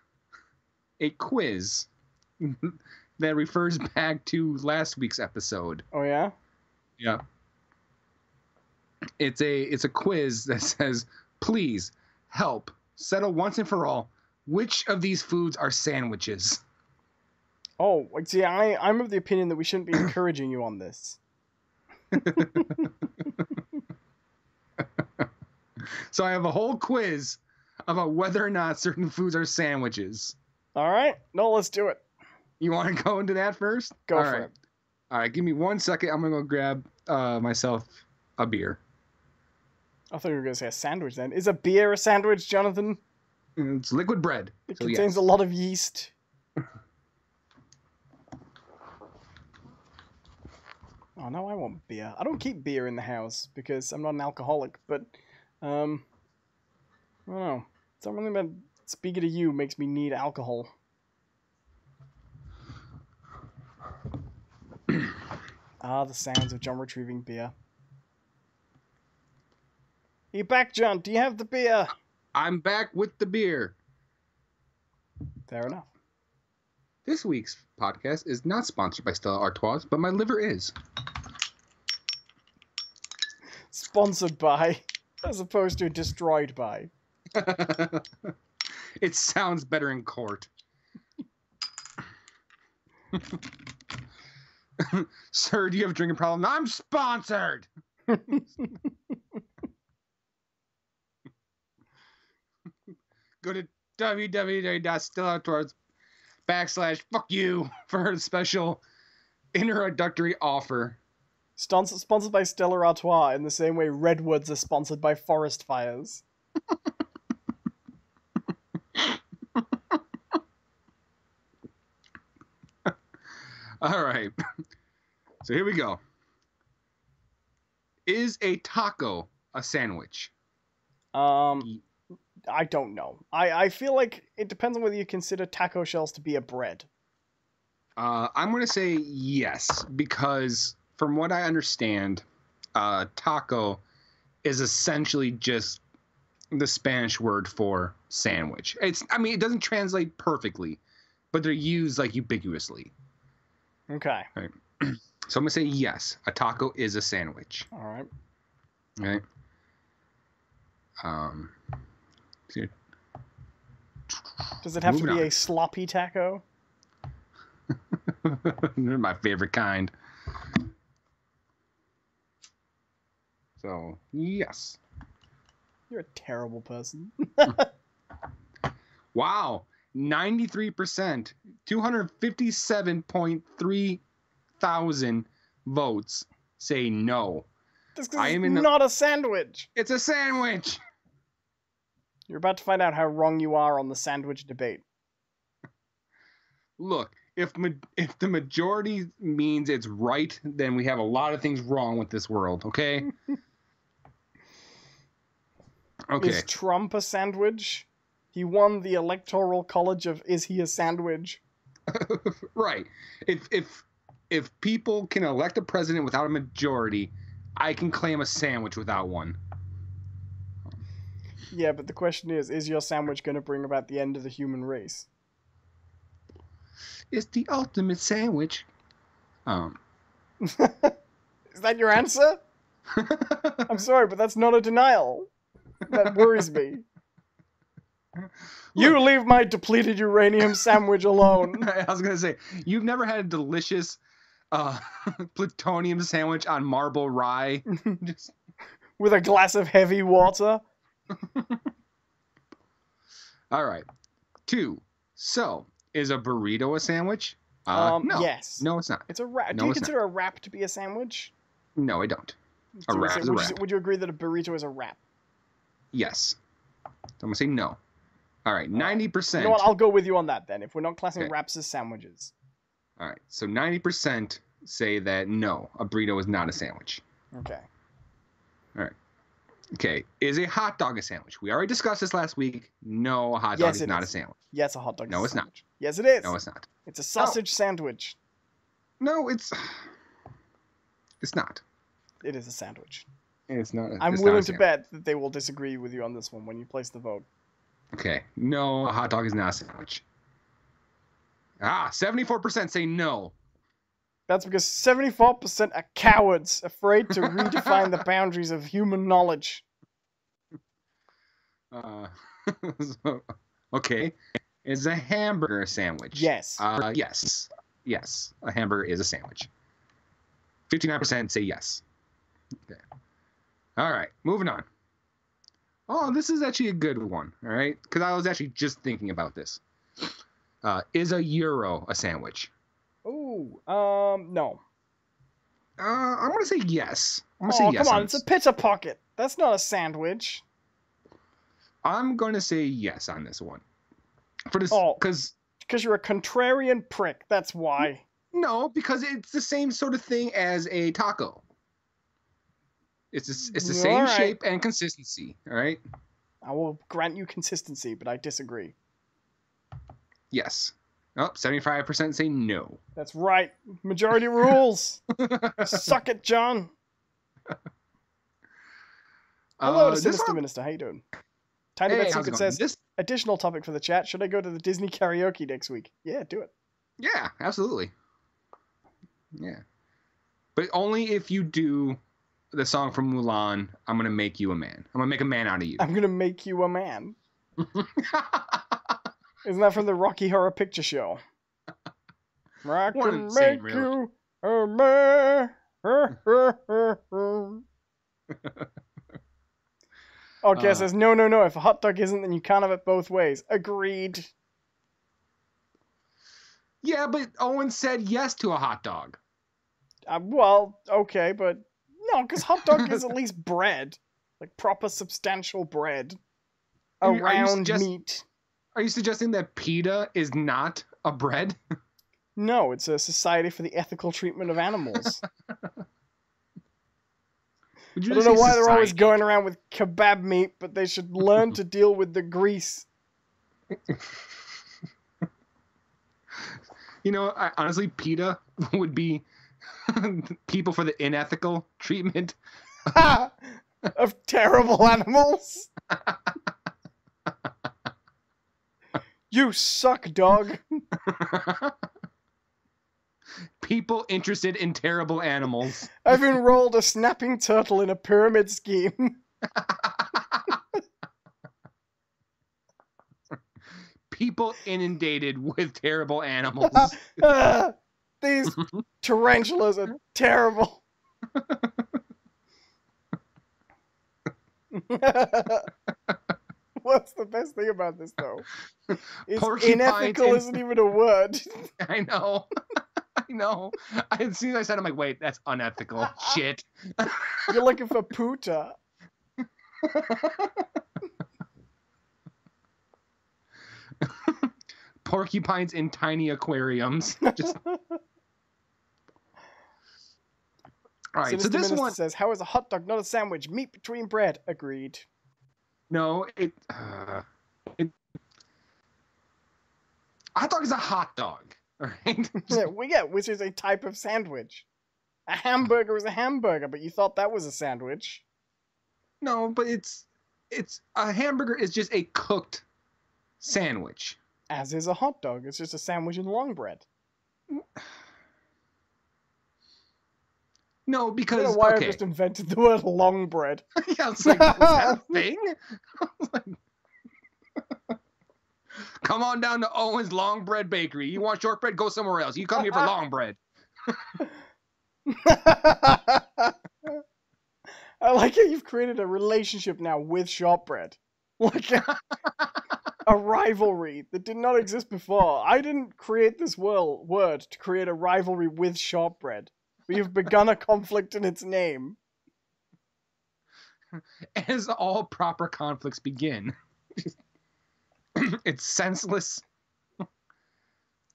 a quiz that refers back to last week's episode. Oh yeah? Yeah. It's a quiz that says, please help settle once and for all, which of these foods are sandwiches? Oh, see, I'm of the opinion that we shouldn't be encouraging you on this. So I have a whole quiz about whether or not certain foods are sandwiches. All right. No, let's do it. You want to go into that first? Go for it. All right, give me 1 second. I'm going to go grab myself a beer. I thought you were going to say a sandwich then. Is a beer a sandwich, Jonathan? It's liquid bread. It contains a lot of yeast. Oh, now I want beer. I don't keep beer in the house because I'm not an alcoholic, but, I don't know. Something about speaking to you makes me need alcohol. The sounds of John retrieving beer. Are you back, John? Do you have the beer? I'm back with the beer. Fair enough. This week's podcast is not sponsored by Stella Artois, but my liver is. Sponsored by, as opposed to destroyed by. It sounds better in court. Sir, do you have a drinking problem? I'm sponsored. Go to www.stilloutdoors.com/fuck-you for a special introductory offer. Sponsored by Stella Artois in the same way redwoods are sponsored by forest fires. All right. So here we go. Is a taco a sandwich? I don't know. I feel like it depends on whether you consider taco shells to be a bread. I'm going to say yes, because from what I understand, taco is essentially just the Spanish word for sandwich. It doesn't translate perfectly, but they're used like ubiquitously. Okay. Right. So I'm going to say yes, a taco is a sandwich. All right. Right. Does it have to Moving be on. a sloppy taco? They're my favorite kind. So, yes. You're a terrible person. Wow. 93%. 257.3 thousand votes say no. That's because it's not a sandwich. It's a sandwich. You're about to find out how wrong you are on the sandwich debate. Look, if the majority means it's right, then we have a lot of things wrong with this world, okay? Okay. Is Trump a sandwich? He won the Electoral College of Is He a Sandwich? Right. If people can elect a president without a majority, I can claim a sandwich without one. Yeah, but the question is your sandwich going to bring about the end of the human race? It's the ultimate sandwich. Is that your answer? I'm sorry, but that's not a denial. That worries me. You leave my depleted uranium sandwich alone. I was going to say, you've never had a delicious plutonium sandwich on marble rye? Just... With a glass of heavy water? All right. 2. So, is a burrito a sandwich? No. Yes. No, it's not. It's a wrap. No, Do you it's consider a wrap to be a sandwich? No, I don't. A wrap is a wrap. Would you agree that a burrito is a wrap? Yes. I'm going to say no. All right. 90%. You know what? I'll go with you on that then, if we're not classing Okay. wraps as sandwiches. All right. So 90% say that no, a burrito is not a sandwich. Okay. All right. Okay. Is a hot dog a sandwich? We already discussed this last week. No, a hot dog is not a sandwich. Yes, a hot dog is No, a it's not. sandwich. Yes, it is. No, it's not. It's a sausage sandwich. No, it's not. It is a sandwich. It's not. I'm it's willing not a to sandwich. bet that they will disagree with you on this one when you place the vote. Okay. No, a hot dog is not a sandwich. 74% say no. That's because 74% are cowards, afraid to redefine the boundaries of human knowledge. Okay. Is a hamburger a sandwich? Yes. Yes. Yes. A hamburger is a sandwich. 59% say yes. Okay. All right. Moving on. Oh, this is actually a good one. All right. Because I was actually just thinking about this. Is a gyro a sandwich? Ooh, no. I'm going to say yes. I'm going to say Oh, yes. come on. It's a pizza pocket. That's not a sandwich. I'm going to say yes on this one. For this, because you're a contrarian prick. That's why. No, because it's the same sort of thing as a taco. It's the same shape and consistency. All right. I will grant you consistency, but I disagree. Yes. Oh, 75% say no. That's right. Majority rules. Suck it, John. Hello, Sinister Minister. How you doing? Tiny Bit Secret says, additional topic for the chat. Should I go to the Disney karaoke next week? Yeah, do it. Yeah, absolutely. Yeah. But only if you do the song from Mulan, I'm gonna make you a man. I'm gonna make a man out of you. I'm gonna make you a man. Isn't that from the Rocky Horror Picture Show? I One can and the same, make really. you a man. Okay, says no. If a hot dog isn't, then you can't have it both ways. Agreed. Yeah, but Owen said yes to a hot dog. Well, okay, but no, because hot dog is at least bread, like proper substantial bread, a Are you round meat. Are you suggesting that pita is not a bread? No, it's a society for the ethical treatment of animals. I don't know why they're always going around with kebab meat, but they should learn to deal with the grease. You know, honestly, PETA would be people for the unethical treatment of terrible animals. You suck, dog. People interested in terrible animals. I've enrolled a snapping turtle in a pyramid scheme. People inundated with terrible animals. These tarantulas are terrible. What's the best thing about this, though? Unethical isn't even a word. I know. I know. As soon as I said, I'm like, wait, that's unethical. Shit. You're looking for puta. Porcupines in tiny aquariums. Just... All right, so this one says, "How is a hot dog not a sandwich? Meat between bread." Agreed. No, hot dog is a hot dog, all right? Yeah, which is a type of sandwich. A hamburger is a hamburger, but you thought that was a sandwich. No, but it's a hamburger is just a cooked sandwich. As is a hot dog. It's just a sandwich in long bread. No, because I don't know why I just invented the word long bread. Yeah, I was like, is that a thing? I was like, come on down to Owen's Long Bread Bakery. You want shortbread? Go somewhere else. You come here for long bread. I like how you've created a relationship now with shortbread. Like a rivalry that did not exist before. I didn't create this word to create a rivalry with shortbread. But you've begun a conflict in its name. As all proper conflicts begin. It's senseless.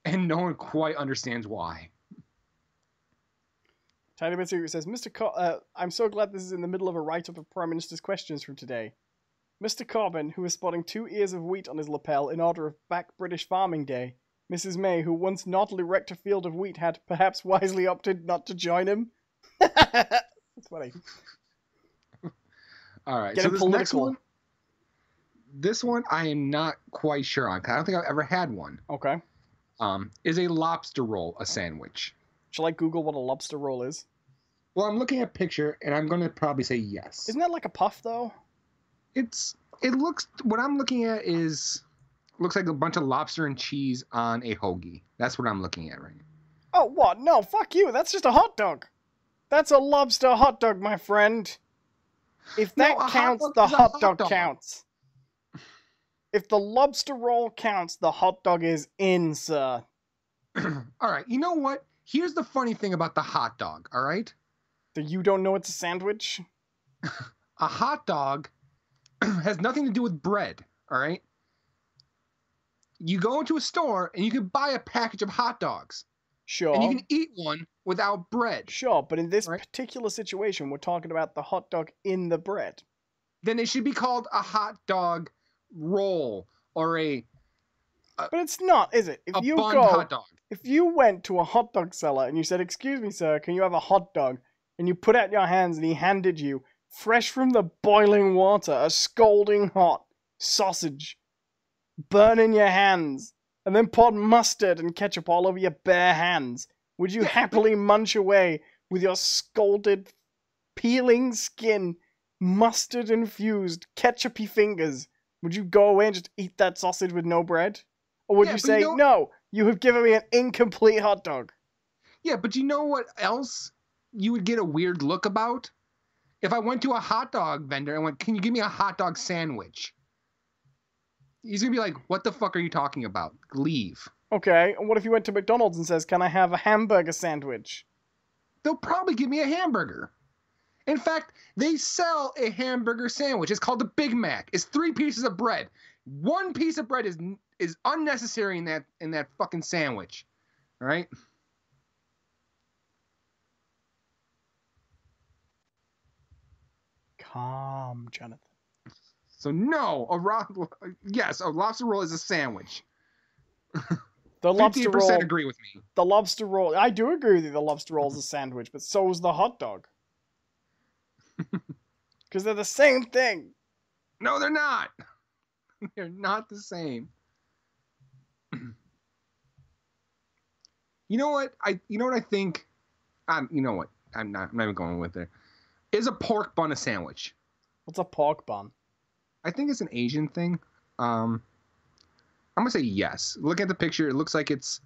And no one quite understands why. Tiny Bit Secret says, I'm so glad this is in the middle of a write-up of Prime Minister's questions from today. Mr. Corbyn, who is spotting 2 ears of wheat on his lapel in honor of Back British Farming Day. Mrs. May, who once naughtily wrecked a field of wheat, had perhaps wisely opted not to join him. That's funny. All right, Getting so political. This one I am not quite sure on, because I don't think I've ever had one. Okay. Is a lobster roll a sandwich? Shall I Google what a lobster roll is? Well, I'm looking at a picture, and I'm going to probably say yes. Isn't that like a puff, though? What I'm looking at looks like a bunch of lobster and cheese on a hoagie. That's what I'm looking at right now. Oh, what? No, fuck you. That's just a hot dog. That's a lobster hot dog, my friend. If that counts, the hot dog counts. If the lobster roll counts, the hot dog is in, sir. All right, you know what? Here's the funny thing about the hot dog, all right? So you don't know it's a sandwich? A hot dog has nothing to do with bread, all right? You go into a store and you can buy a package of hot dogs. Sure. And you can eat one without bread. Sure, but in this particular situation, we're talking about the hot dog in the bread. Then it should be called a hot dog roll or but it's not, is it? If you went to a hot dog seller and you said, "Excuse me, sir, can you have a hot dog?" and you put out your hands and he handed you, fresh from the boiling water, a scalding hot sausage, burning your hands, and then poured mustard and ketchup all over your bare hands, would you happily munch away with your scalded peeling skin, mustard infused, ketchupy fingers, would you go away and just eat that sausage with no bread? Or would Yeah, you but say, you know- no, you have given me an incomplete hot dog? Yeah, but you know what else you would get a weird look about? If I went to a hot dog vendor and went, can you give me a hot dog sandwich? He's going to be like, what the fuck are you talking about? Leave. Okay, and what if you went to McDonald's and says, can I have a hamburger sandwich? They'll probably give me a hamburger. In fact, they sell a hamburger sandwich. It's called the Big Mac. It's 3 pieces of bread. 1 piece of bread is unnecessary in that fucking sandwich. All right? Calm, Jonathan. So no, yes, a lobster roll is a sandwich. The lobster 50% roll. agree with me. The lobster roll. I do agree with you. The lobster roll is a sandwich, but so is the hot dog. Because they're the same thing. No, they're not. They're not the same. You know what? I think. You know what? I'm not even going with it. Is a pork bun a sandwich? What's a pork bun? I think it's an Asian thing. I'm gonna say yes. Look at the picture. It looks like it's.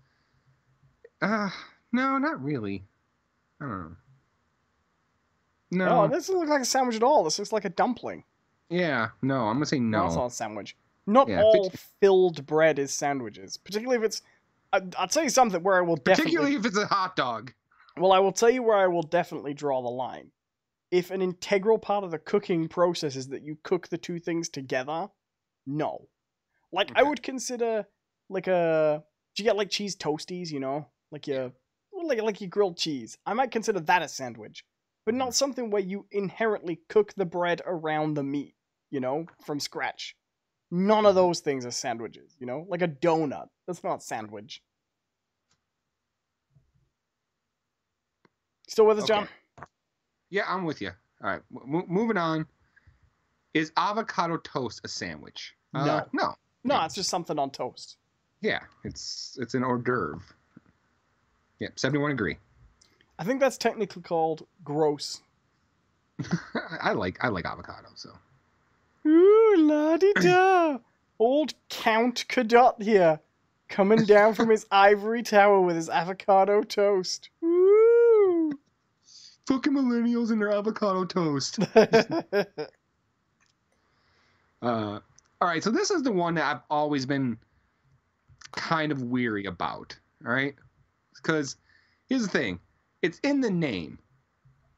No, not really. I don't know. No. Oh, this doesn't look like a sandwich at all. This looks like a dumpling. Yeah. No. I'm gonna say no. No, it's not a sandwich. Not Yeah, all filled bread is sandwiches. Particularly if it's... I'll tell you something where I will definitely... Particularly if it's a hot dog. Well, I will tell you where I will definitely draw the line. If an integral part of the cooking process is that you cook the two things together, no. Like, I Okay. would consider, like a... Do you get, like, cheese toasties, you know? Like your... Like your grilled cheese. I might consider that a sandwich. But not something where you inherently cook the bread around the meat, you know? From scratch. None of those things are sandwiches, you know? Like a donut. That's not a sandwich. Still with us, John? Okay. Yeah, I'm with you. All right, moving on. Is avocado toast a sandwich? No. No. No, it's just something on toast. Yeah, it's an hors d'oeuvre. Yeah, 71 agree. I think that's technically called gross. I like avocado, so. Ooh, la-di-da! Old Count Cadot here, coming down from his ivory tower with his avocado toast. Ooh! Fucking millennials and their avocado toast. All right, so this is the one that I've always been kind of weary about. All right, because here's the thing: it's in the name,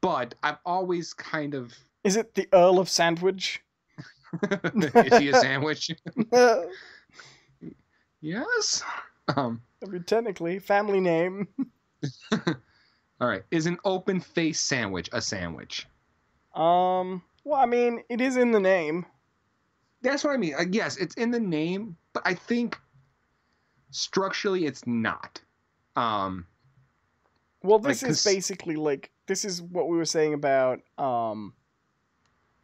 but I've always kind of. Is it the Earl of Sandwich? Is he a sandwich? Yes. I mean, technically, family name. All right, is an open face sandwich a sandwich? Well, I mean, it is in the name. That's what I mean. Yes, it's in the name, but I think structurally it's not. Well, this Like, is 'cause- basically like this is what we were saying about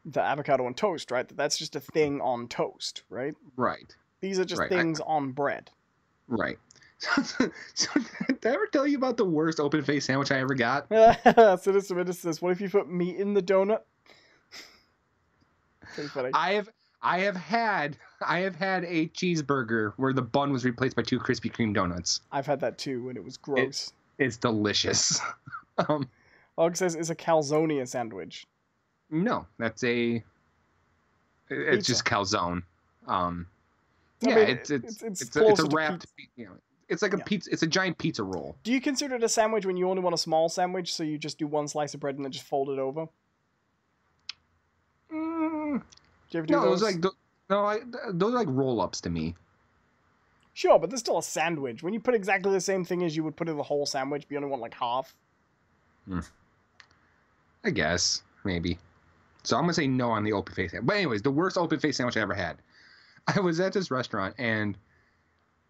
the avocado on toast, right? That's just a thing on toast, right? Right, These are just Right, things on bread. right. So did I ever tell you about the worst open face sandwich I ever got? Sinister Ministers, what if you put meat in the donut? Pretty funny. I have had a cheeseburger where the bun was replaced by 2 Krispy Kreme donuts. I've had that too, and it was gross. It's delicious. Og says, is a calzone a sandwich? No, that's it's Pizza. just calzone. Yeah, mean, it's it's a closer to wrapped, you know, it's like a pizza. It's a giant pizza roll. Do you consider it a sandwich when you only want a small sandwich, so you just do one slice of bread and then just fold it over? Do you ever do No, those? those are like roll-ups to me. Sure, but there's still a sandwich. When you put exactly the same thing as you would put in the whole sandwich, but you only want like half. I guess maybe. So I'm gonna say no on the open face sandwich. But anyways, the worst open face sandwich I ever had. I was at this restaurant and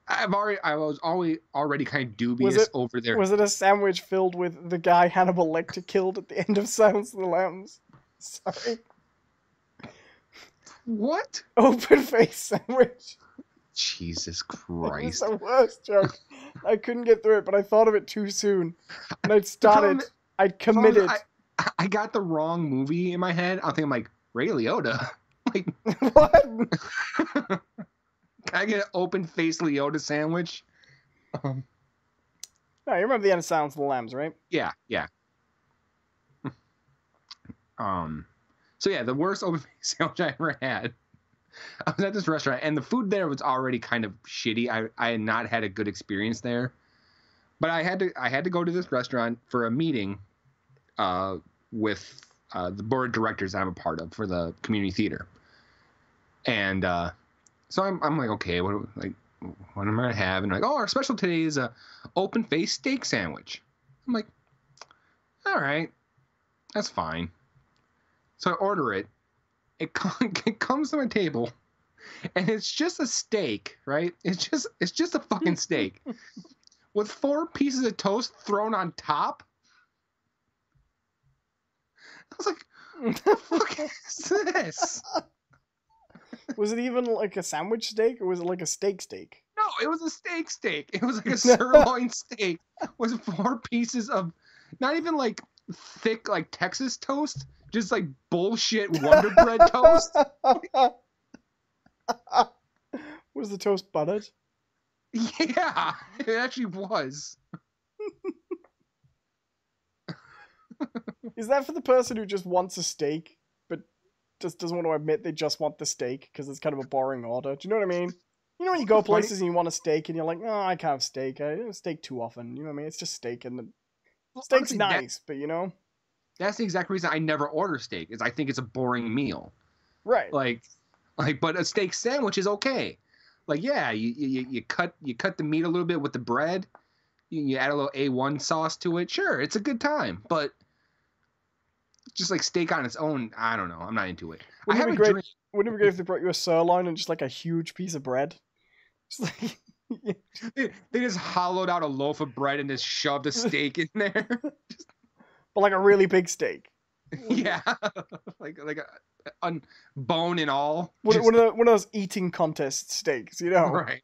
I was already kind of dubious over there. Was it a sandwich filled with the guy Hannibal Lecter killed at the end of Silence of the Lambs? Sorry. What? Open face sandwich. Jesus It was Christ. the worst joke. I couldn't get through it, but I thought of it too soon. And I'd started. I'd committed. I got the wrong movie in my head. I'm like, Ray Liotta. Like, What? can I get an open-faced Liotta sandwich? No, you remember the end of Silence of the Lambs, right? Yeah. So yeah, the worst open-faced sandwich I ever had. I was at this restaurant, and the food there was already kind of shitty. I had not had a good experience there, but I had to go to this restaurant for a meeting, with the board of directors I'm a part of for the community theater, and so I'm like, okay, what am I gonna have? And like, oh, our special today is a open-faced steak sandwich. I'm like, all right, that's fine. So I order it. It comes to my table, and it's just a steak, right? It's just a fucking steak with 4 pieces of toast thrown on top. I was like, what the fuck is this? Was it even like a sandwich steak, or was it like a steak steak? No, it was a steak. It was like a sirloin steak with 4 pieces of, not even like thick like Texas toast, just like bullshit Wonder Bread toast. Was the toast buttered? Yeah, it actually was. Is that for the person who just wants a steak, but just doesn't want to admit they just want the steak because it's kind of a boring order? Do you know what I mean? You know when you go places and you want a steak and you're like, oh, I can't have steak. I don't steak too often. You know what I mean? It's just steak, and steak's honestly, nice, but you know. That's the exact reason I never order steak. Is I think it's a boring meal. Right. Like, but a steak sandwich is okay. Like, yeah, you cut the meat a little bit with the bread. You add a little A1 sauce to it. Sure, it's a good time. But just like steak on its own, I don't know. I'm not into it. Wouldn't it be great if they brought you a sirloin and just like a huge piece of bread? Just like, they just hollowed out a loaf of bread and just shoved a steak in there. But like a really big steak. Yeah, like a bone and all. One of those eating contest steaks, you know? Right.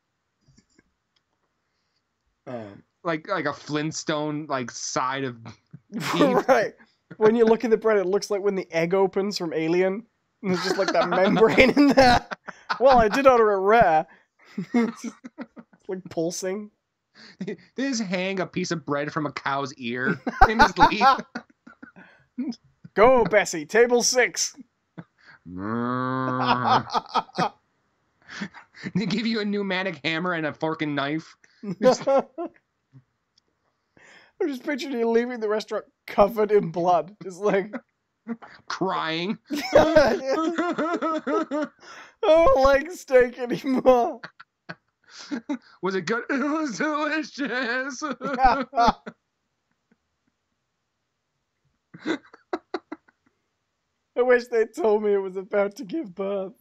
Like a Flintstone like side of beef. Right. When you look at the bread, it looks like when the egg opens from Alien, and there's just like that membrane in there. Well, I did order it rare. It's like pulsing. They just hang a piece of bread from a cow's ear and just leave. Go, Bessie. Table 6. They give you a pneumatic hammer and a fork and knife. I'm just picturing you leaving the restaurant covered in blood. Just like... crying. I don't like steak anymore. Was it good? It was delicious. I wish they told me it was about to give birth.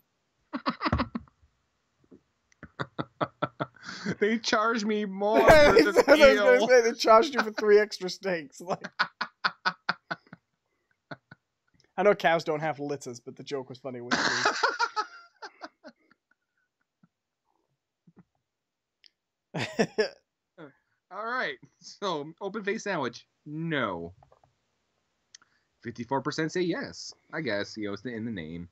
They charged me more for the I was meal. gonna say, they charged you for 3 extra steaks. Like, I know cows don't have litters, but the joke was funny with 3. All right. So, open face sandwich. No. 54% say yes. I guess, it's in the name.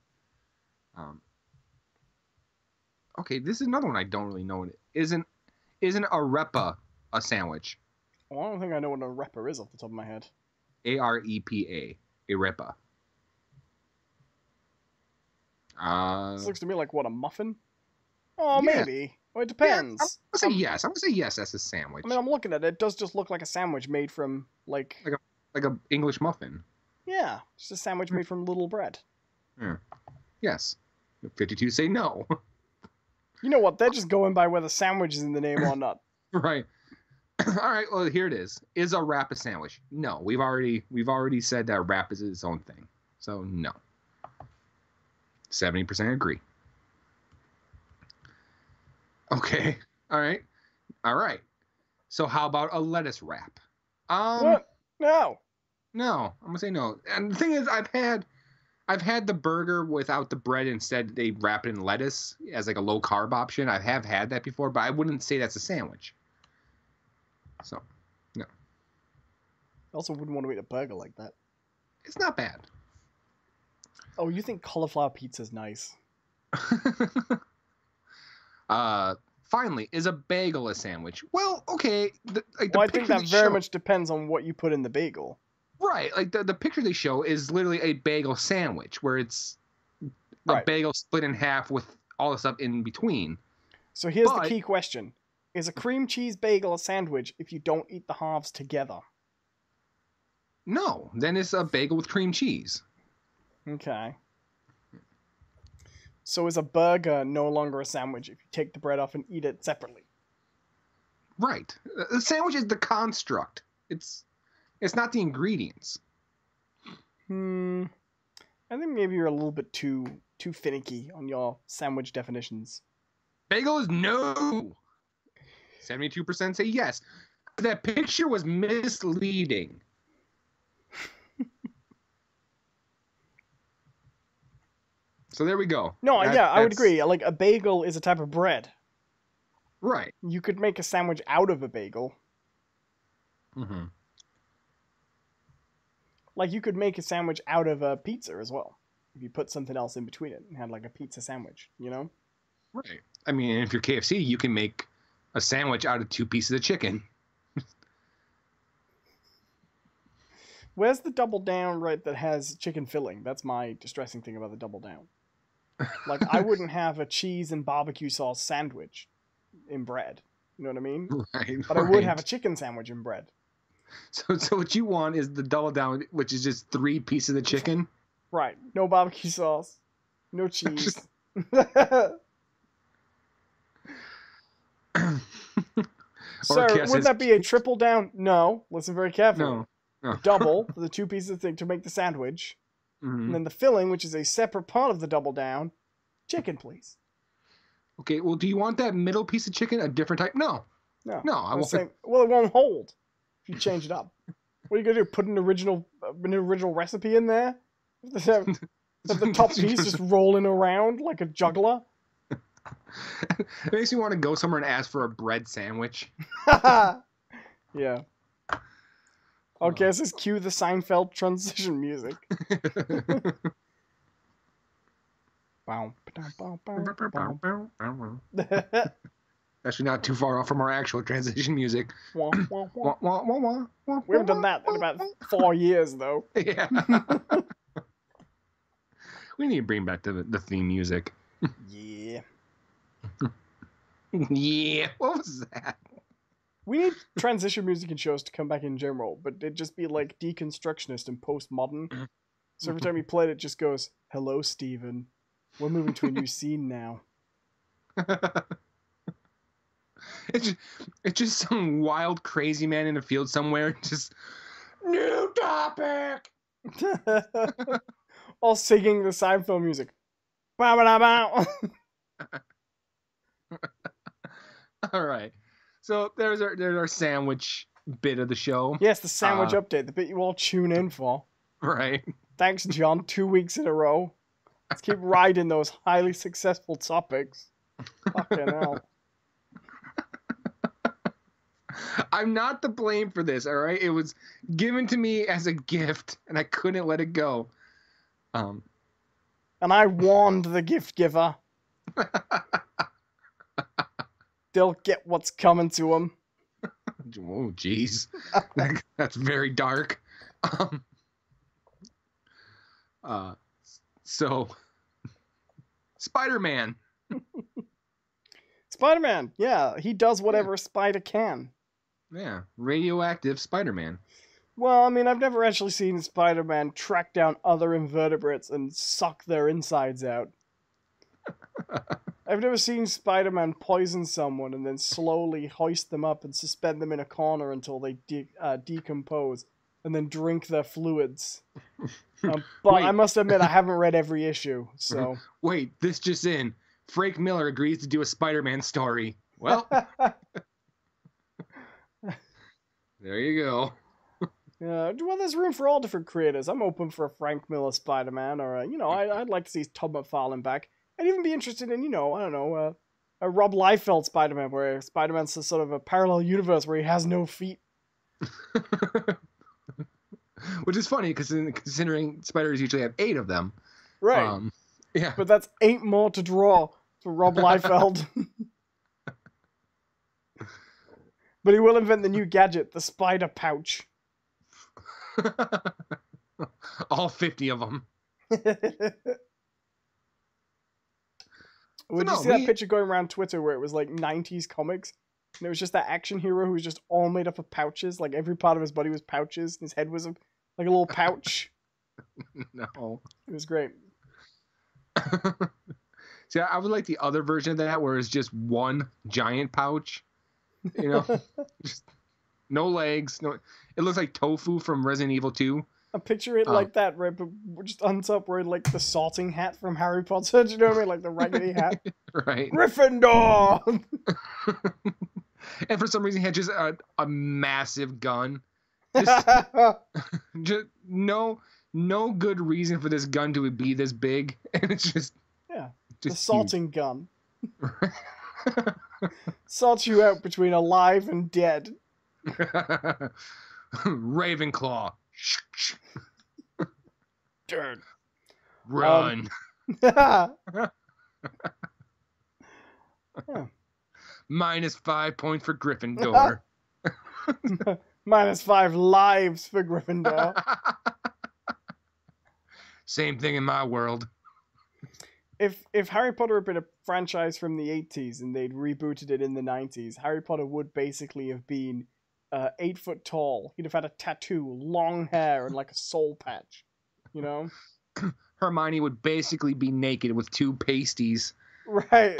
Okay, this is another one I don't really know what it isn't arepa a sandwich? Well, I don't think I know what a arepa is off the top of my head. Arepa. Arepa. This looks to me like, what, a muffin? Oh, yeah. Maybe. Well, it depends. Yeah, I'm gonna say yes. I'm gonna say yes. That's a sandwich. I mean, I'm looking at it. It does just look like a sandwich made from, like a English muffin. Yeah, just a sandwich made from little bread. Yeah. Yes. 52 say no. You know what? They're just going by whether sandwich is in the name or not. Right. All right. Well, here it is. Is a wrap a sandwich? No. We've already said that wrap is its own thing. So no. 70% agree. Okay. All right. So how about a lettuce wrap? What? No. No. I'm gonna say no. And the thing is, I've had the burger without the bread. Instead, they wrap it in lettuce as like a low carb option. I have had that before, but I wouldn't say that's a sandwich. So, no. I also wouldn't want to eat a burger like that. It's not bad. Oh, you think cauliflower pizza's nice? Finally, is a bagel a sandwich? Well, okay. I think that very much depends on what you put in the bagel. Right. Like the picture they show is literally a bagel sandwich where it's a bagel split in half with all the stuff in between. So here's the key question. Is a cream cheese bagel a sandwich if you don't eat the halves together? No. Then it's a bagel with cream cheese. Okay. So is a burger no longer a sandwich if you take the bread off and eat it separately? Right. The sandwich is the construct. It's not the ingredients. I think maybe you're a little bit too finicky on your sandwich definitions. Bagel is no. 72% say yes. That picture was misleading. So there we go. No, I would agree. Like, a bagel is a type of bread. Right. You could make a sandwich out of a bagel. Mm-hmm. Like, you could make a sandwich out of a pizza as well. If you put something else in between it and had, like, a pizza sandwich, you know? Right. I mean, if you're KFC, you can make a sandwich out of 2 pieces of chicken. Where's the double down, right, that has chicken filling? That's my distressing thing about the double down. Like, I wouldn't have a cheese and barbecue sauce sandwich in bread. You know what I mean? Right. But I would have a chicken sandwich in bread. So what you want is the double down, which is just 3 pieces of chicken? Right. No barbecue sauce. No cheese. Sir, wouldn't that be a triple down? No. Listen very carefully. No. Double for the 2 pieces of thing to make the sandwich. Mm-hmm. And then the filling, which is a separate part of the double down. Chicken, please. Okay, well, do you want that middle piece of chicken a different type? No. No. I won't. Well, it won't hold if you change it up. What are you going to do? Put an original recipe in there? Have the top piece just rolling around like a juggler? It makes me want to go somewhere and ask for a bread sandwich. Yeah. Okay, this is cue the Seinfeld transition music. Actually, not too far off from our actual transition music. We haven't done that in about 4 years, though. Yeah. We need to bring back the theme music. Yeah. Yeah. What was that? We need transition music in shows to come back in general, but it'd just be like deconstructionist and postmodern. So every time you play it, it just goes, "Hello, Steven. We're moving to a new scene now." It's just some wild, crazy man in a field somewhere. Just new topic. All singing the Seinfeld music. Bow, bow, bow. All right. So there's our sandwich bit of the show. Yes, the sandwich update, the bit you all tune in for. Right. Thanks, John. 2 weeks in a row. Let's keep riding those highly successful topics. Fucking hell. I'm not to blame for this, all right? It was given to me as a gift, and I couldn't let it go. And I warned the gift giver. They'll get what's coming to them. Oh, jeez. That's very dark. So, Spider-Man. Spider-Man, yeah, he does whatever a spider can. Yeah, radioactive Spider-Man. Well, I mean, I've never actually seen Spider-Man track down other invertebrates and suck their insides out. I've never seen Spider-Man poison someone and then slowly hoist them up and suspend them in a corner until they decompose and then drink their fluids. But wait. I must admit, I haven't read every issue, so... Wait, this just in. Frank Miller agrees to do a Spider-Man story. Well... There you go. Well, there's room for all different creators. I'm open for a Frank Miller Spider-Man, or, I'd like to see Todd McFarlane back. I'd even be interested in, a Rob Liefeld Spider-Man, where Spider-Man's sort of a parallel universe where he has no feet. Which is funny because considering spiders usually have 8 of them. Right. Yeah. But that's 8 more to draw for Rob Liefeld. But he will invent the new gadget, the spider pouch. All 50 of them. Did you see that picture going around Twitter where it was like 90s comics? And it was just that action hero who was just all made up of pouches. Like every part of his body was pouches. And his head was like a little pouch. No. It was great. See, I would like the other version of that where it's just one giant pouch. You know? Just no legs. No. It looks like Tofu from Resident Evil 2. I picture it like that, right? But just on top wearing like the sorting hat from Harry Potter. Do you know what I mean? Like the raggedy hat. Right. Gryffindor! And for some reason he had just a massive gun. Just no good reason for this gun to be this big. And it's just... Yeah. Just the sorting gun. Sorts you out between alive and dead. Ravenclaw. Dirt. Run. Yeah. Minus 5 points for Gryffindor. Minus 5 lives for Gryffindor. Same thing in my world. If Harry Potter had been a franchise from the 80s and they'd rebooted it in the 90s, Harry Potter would basically have been 8 foot tall. He'd have had a tattoo, long hair, and like a soul patch. You know? Hermione would basically be naked with 2 pasties. Right.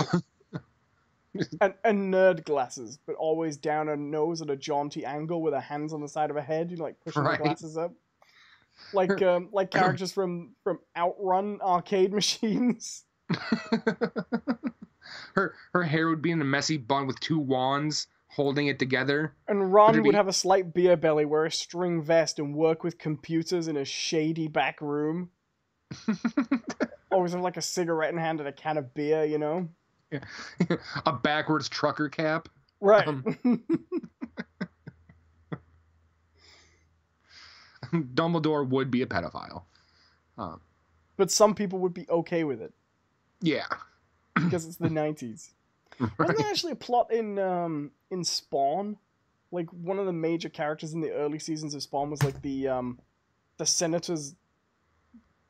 and nerd glasses, but always down her nose at a jaunty angle with her hands on the side of her head, you know, like pushing the glasses up. Like characters from Outrun arcade machines. Her hair would be in a messy bun with 2 wands holding it together. And Ron would have a slight beer belly, wear a string vest, and work with computers in a shady back room. Always have like a cigarette in hand and a can of beer, you know? Yeah. A backwards trucker cap. Right. Dumbledore would be a pedophile. But some people would be okay with it. Yeah. Because it's the 90s. Right. Wasn't there actually a plot in Spawn? Like, one of the major characters in the early seasons of Spawn was like the senator's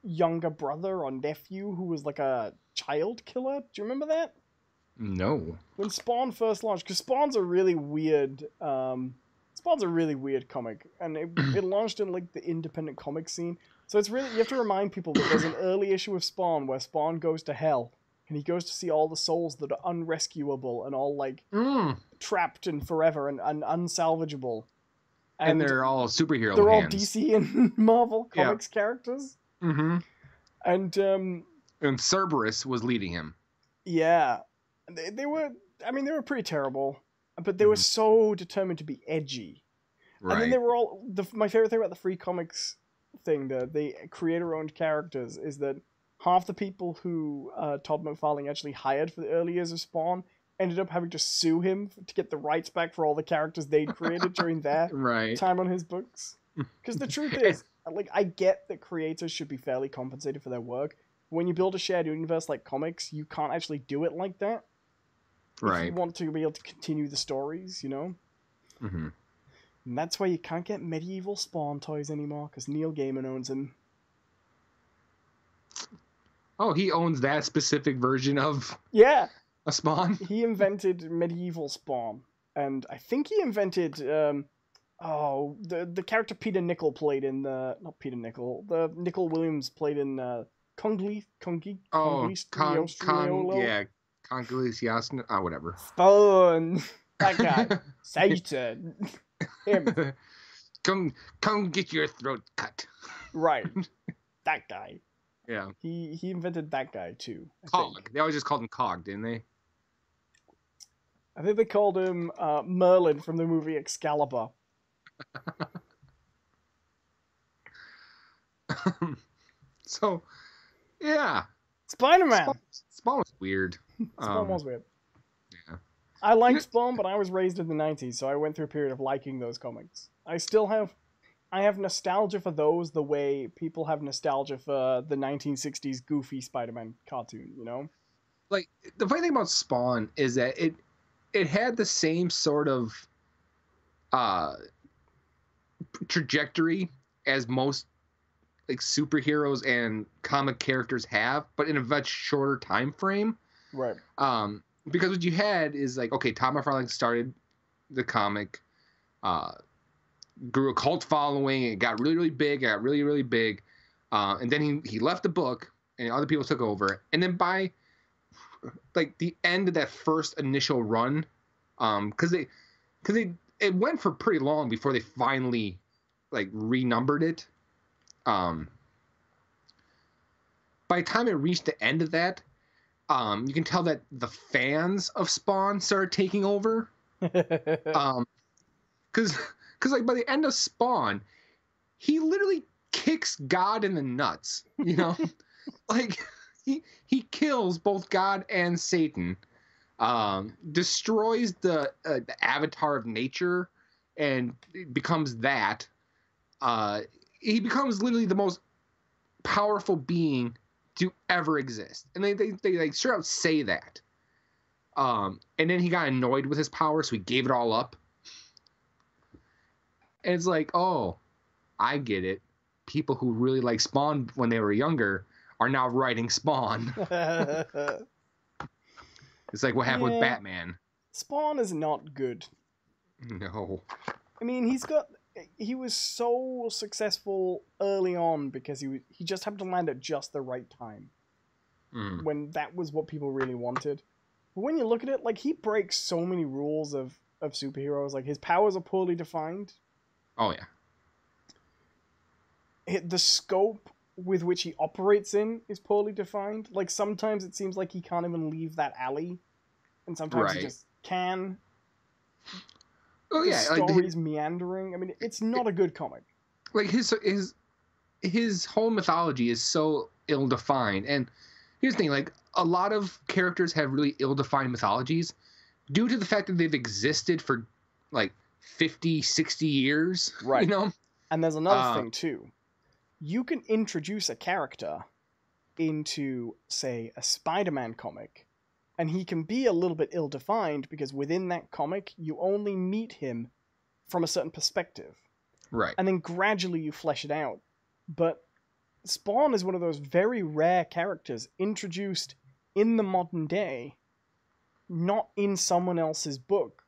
younger brother or nephew who was like a child killer. Do you remember that? No. When Spawn first launched, because Spawn's a really weird comic, and it launched in like the independent comic scene. So it's really, you have to remind people that there's an early issue of Spawn where Spawn goes to hell, and he goes to see all the souls that are unrescuable and all like trapped and forever and unsalvageable. And they're all superhero They're hands. all DC and Marvel Comics characters. Mm-hmm. And Cerberus was leading him. Yeah. They were pretty terrible, but they were so determined to be edgy. Right. And then they were all, my favorite thing about the Free Comics thing, the creator-owned characters, is that half the people who Todd McFarlane actually hired for the early years of Spawn ended up having to sue him to get the rights back for all the characters they'd created during their time on his books. Because the truth is, like, I get that creators should be fairly compensated for their work. When you build a shared universe like comics, you can't actually do it like that. Right. If you want to be able to continue the stories, you know? Mm-hmm. And that's why you can't get medieval Spawn toys anymore, because Neil Gaiman owns them. Oh, he owns that specific version of a Spawn? He invented medieval Spawn. And I think he invented, the character Peter Nichol played in the... Not Peter Nichol. The Nichol Williams played in Conglisias, whatever. Spawn. That guy. Satan. Him. Come get your throat cut. Right. That guy. Yeah. He invented that guy too. Cog. They always just called him Cog, didn't they? I think they called him Merlin from the movie Excalibur. So, yeah. Spider-Man. Spawn was weird. Spawn was weird. Yeah. I liked Spawn, but I was raised in the 90s, so I went through a period of liking those comics. I still have I have nostalgia for those the way people have nostalgia for the 1960s goofy Spider-Man cartoon, you know? Like, the funny thing about Spawn is that it had the same sort of uh trajectory as most like superheroes and comic characters have, but in a much shorter time frame. Right. Because what you had is like, okay, Todd McFarlane started the comic, grew a cult following, it got really, really big, and then he left the book, and other people took over, and then by like the end of that first initial run, because it went for pretty long before they finally like renumbered it. By the time it reached the end of that, you can tell that the fans of Spawn started taking over. Because like by the end of Spawn, he literally kicks God in the nuts. You know, like he kills both God and Satan, destroys the avatar of nature, and becomes that. He becomes literally the most powerful being to ever exist, and they like straight out say that. And then he got annoyed with his power, so he gave it all up. And it's like, oh, I get it. People who really like Spawn when they were younger are now writing Spawn. It's like what happened with Batman. Spawn is not good. No. I mean, he was so successful early on because he just happened to land at just the right time. When that was what people really wanted. But when you look at it, like, he breaks so many rules of superheroes. Like, his powers are poorly defined. Oh, yeah. The scope with which he operates in is poorly defined. Like, sometimes it seems like he can't even leave that alley. And sometimes he just can. Oh, yeah. The story's meandering. I mean, it's not a good comic. Like, his whole mythology is so ill-defined. And here's the thing, like, a lot of characters have really ill-defined mythologies due to the fact that they've existed for, like, 50, 60 years. Right. You know? And there's another thing, too. You can introduce a character into, say, a Spider-Man comic, and he can be a little bit ill-defined because within that comic, you only meet him from a certain perspective. Right. And then gradually you flesh it out. But Spawn is one of those very rare characters introduced in the modern day, not in someone else's book.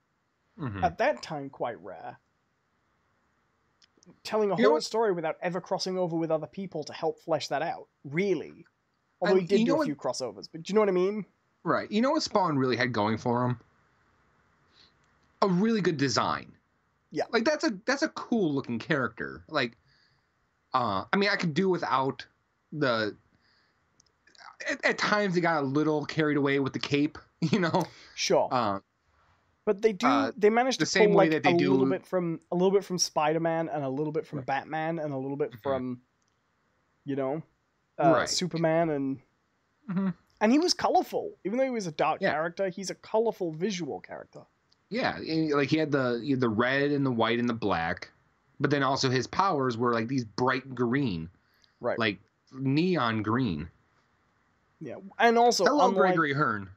At that time, quite rare. Telling a whole story without ever crossing over with other people to help flesh that out, really. Although he did do a few crossovers, but do you know what I mean? Right. You know what Spawn really had going for him? A really good design. Yeah. Like, that's a cool looking character. Like, I mean, I could do without the... At times, they got a little carried away with the cape, you know? Sure. But they do. They managed to pull like a little bit from Spider-Man and a little bit from Batman and a little bit from, you know, Superman and he was colorful. Even though he was a dark character, he's a colorful visual character. Yeah, like he had the red and the white and the black, but then also his powers were like these bright green, right? Like neon green. Yeah, and also hello, Gregory Hearn.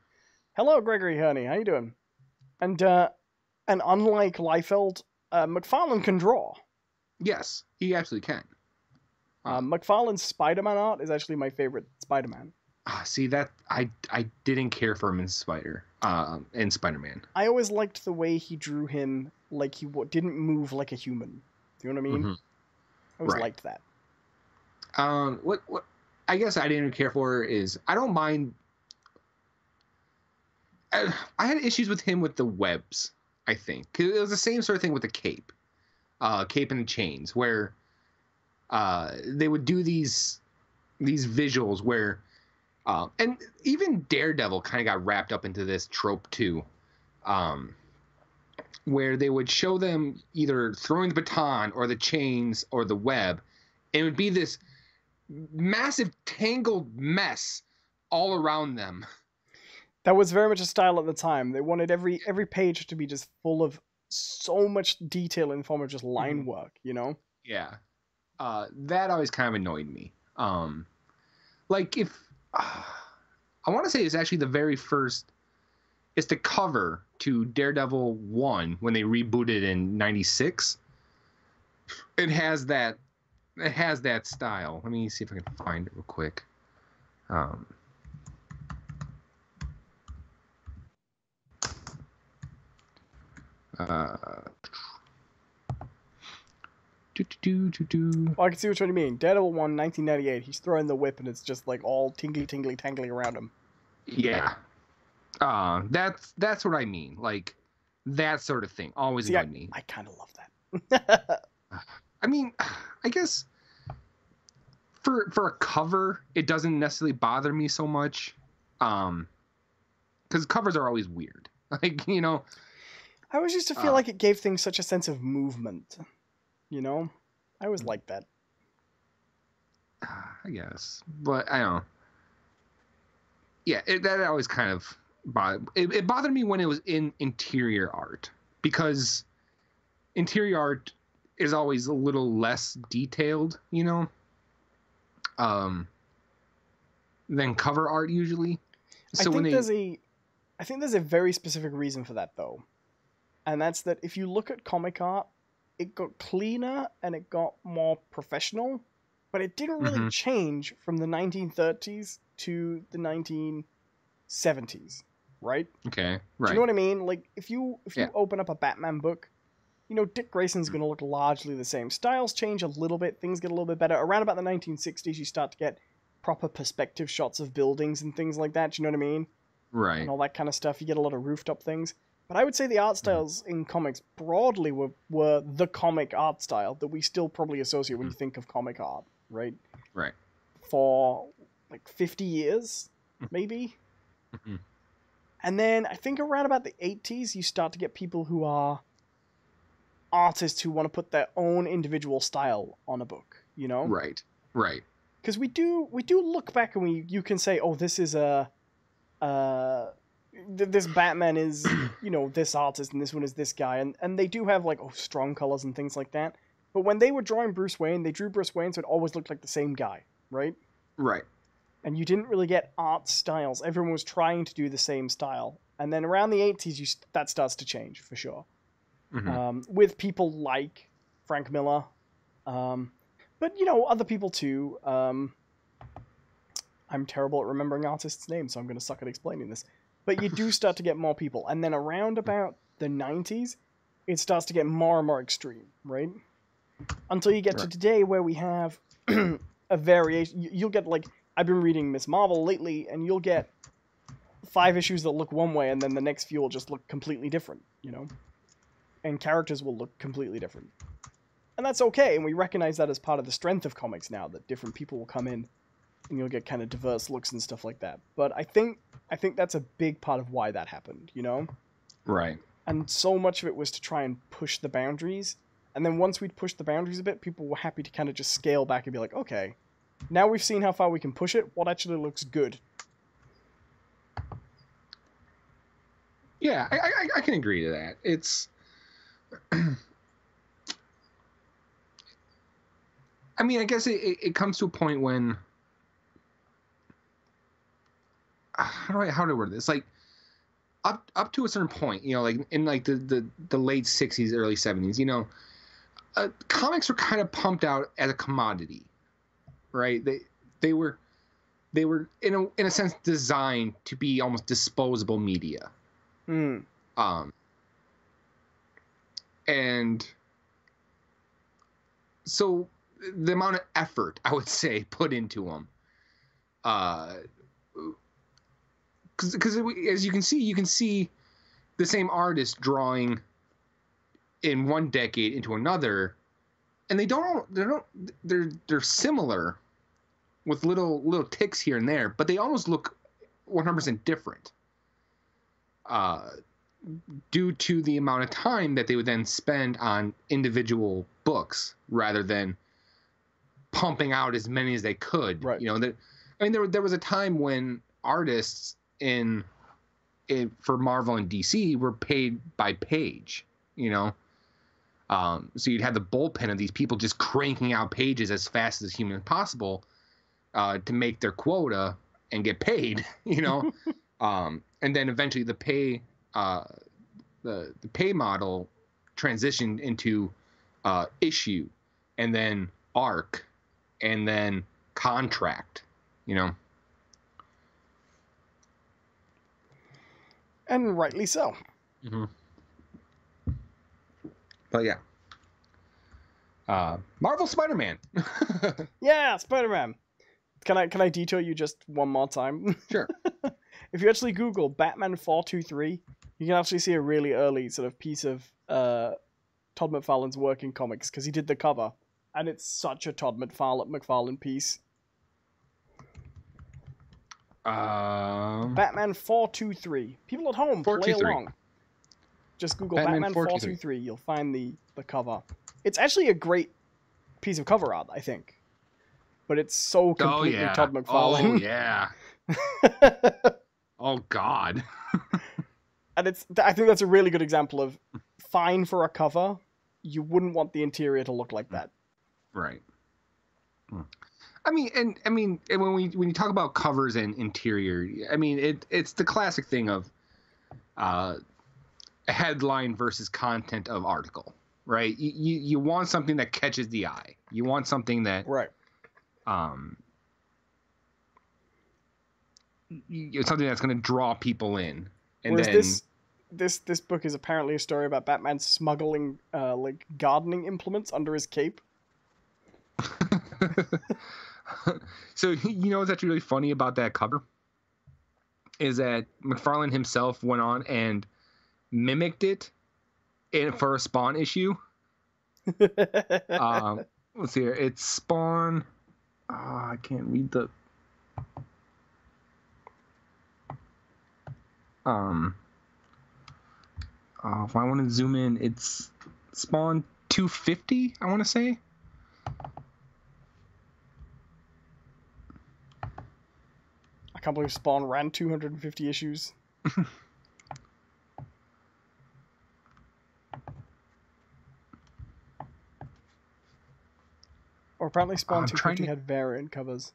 Hello, Gregory Hearn. How you doing? And unlike Liefeld, McFarlane can draw. Yes, he absolutely can. McFarlane's Spider-Man art is actually my favorite Spider-Man. See, that I didn't care for him in Spider-Man. I always liked the way he drew him, like he didn't move like a human. Do you know what I mean? I always liked that. What I guess I didn't care for is I don't mind. I had issues with him with the webs, I think. 'Cause it was the same sort of thing with the cape. Cape and the chains, where they would do these visuals where... and even Daredevil kind of got wrapped up into this trope, too. Where they would show them either throwing the baton or the chains or the web. And it would be this massive tangled mess all around them. That was very much a style at the time. They wanted every page to be just full of so much detail in the form of just line work, you know? Yeah. That always kind of annoyed me. Like if I want to say it's actually the very first. It's the cover to Daredevil 1 when they rebooted in '96. It has that. It has that style. Let me see if I can find it real quick. Um, uh, Well, I can see what you mean. Daredevil 1, 1998. He's throwing the whip and it's just like all tingly, tangly around him. Yeah. That's what I mean. Like that sort of thing always annoyed me. I kind of love that. I mean, I guess for a cover, it doesn't necessarily bother me so much. Because covers are always weird. Like, you know. I always used to feel like it gave things such a sense of movement. You know? I always liked that. I guess. But I don't know. Yeah, that always kind of bothered. It bothered me when it was in interior art. Because interior art is always a little less detailed, you know? Than cover art usually. So I think there's a very specific reason for that though. And that's that if you look at comic art, it got cleaner and it got more professional, but it didn't really change from the 1930s to the 1970s, right? Okay, right. Do you know what I mean? Like if you open up a Batman book, you know, Dick Grayson's going to look largely the same. Styles change a little bit, things get a little bit better. Around about the 1960s, you start to get proper perspective shots of buildings and things like that. Do you know what I mean? Right. And all that kind of stuff. You get a lot of rooftop things. But I would say the art styles in comics broadly were the comic art style that we still probably associate when you think of comic art, right? Right. For like 50 years, maybe. And then I think around about the 80s, you start to get people who are artists who want to put their own individual style on a book, you know? Right. Because we do look back and you can say, oh, this is this Batman is, you know, this artist and this one is this guy, and they do have like strong colors and things like that. But when they were drawing Bruce Wayne, they drew Bruce Wayne so it always looked like the same guy, right? Right. And you didn't really get art styles. Everyone was trying to do the same style. And then around the 80s, that starts to change for sure. With people like Frank Miller, but you know, other people too. I'm terrible at remembering artists' names, so I'm going to suck at explaining this. But you do start to get more people, and then around about the 90s, it starts to get more and more extreme, right? Until you get to today, where we have a variation. You'll get like, I've been reading Miss Marvel lately, and you'll get 5 issues that look one way, and then the next few will just look completely different, you know? And characters will look completely different. And that's okay, and we recognize that as part of the strength of comics now, that different people will come in, and you'll get kind of diverse looks and stuff like that. But I think that's a big part of why that happened, you know? Right. And so much of it was to try and push the boundaries. And then once we'd pushed the boundaries a bit, people were happy to kind of just scale back and be like, okay, now we've seen how far we can push it, what actually looks good? Yeah, I can agree to that. It's... I mean, I guess it comes to a point when... How do I word this? Like, up to a certain point, you know, like in like the late 60s, early 70s, you know, comics were kind of pumped out as a commodity, right? They were in a sense designed to be almost disposable media. And so the amount of effort, I would say, put into them, because as you can see the same artist drawing in one decade into another, and they're similar with little ticks here and there, but they almost look 100% different. Due to the amount of time that they would then spend on individual books rather than pumping out as many as they could. Right. You know, there was a time when artists for Marvel and DC were paid by page, you know, So you'd have the bullpen of these people just cranking out pages as fast as humanly possible to make their quota and get paid, you know. And then eventually the pay model transitioned into issue, and then arc, and then contract, you know. And rightly so. Mm-hmm. But yeah. Marvel Spider-Man. Yeah, Spider-Man. Can I detail you just one more time? Sure. If you actually Google Batman 423, you can actually see a really early sort of piece of Todd McFarlane's work in comics, because he did the cover, and it's such a Todd McFarlane piece. Batman 423. People at home, play along. Just Google Batman 423. You'll find the cover. It's actually a great piece of cover art, I think. But it's so completely Todd McFarlane. Oh, yeah. Oh, God. And I think that's a really good example of fine for a cover. You wouldn't want the interior to look like that. Right. I mean, when you talk about covers and interior, I mean, it's the classic thing of headline versus content of article, right? You want something that catches the eye. You want something that something that's going to draw people in. And whereas this book is apparently a story about Batman smuggling like gardening implements under his cape. So you know what's actually really funny about that cover is that McFarlane himself went on and mimicked it for a Spawn issue. Let's see here. It's Spawn. I can't read the. If I want to zoom in, it's Spawn 250. I want to say. I can't believe Spawn ran 250 issues. Or apparently Spawn 250 had variant covers.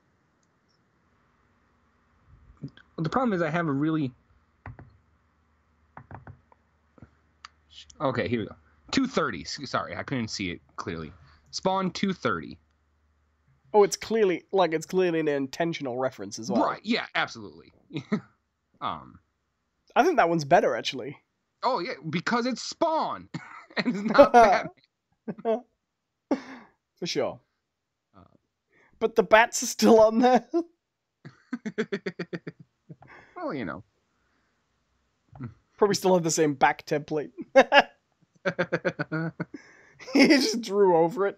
The problem is I have a really... Okay, here we go. 230. Sorry, I couldn't see it clearly. Spawn 230. Oh, it's clearly an intentional reference as well. Right, yeah, absolutely. I think that one's better, actually. Oh, yeah, because it's Spawn. And it's not Batman. For sure. But the bats are still on there. Well, you know. Probably still have the same back template. He just drew over it.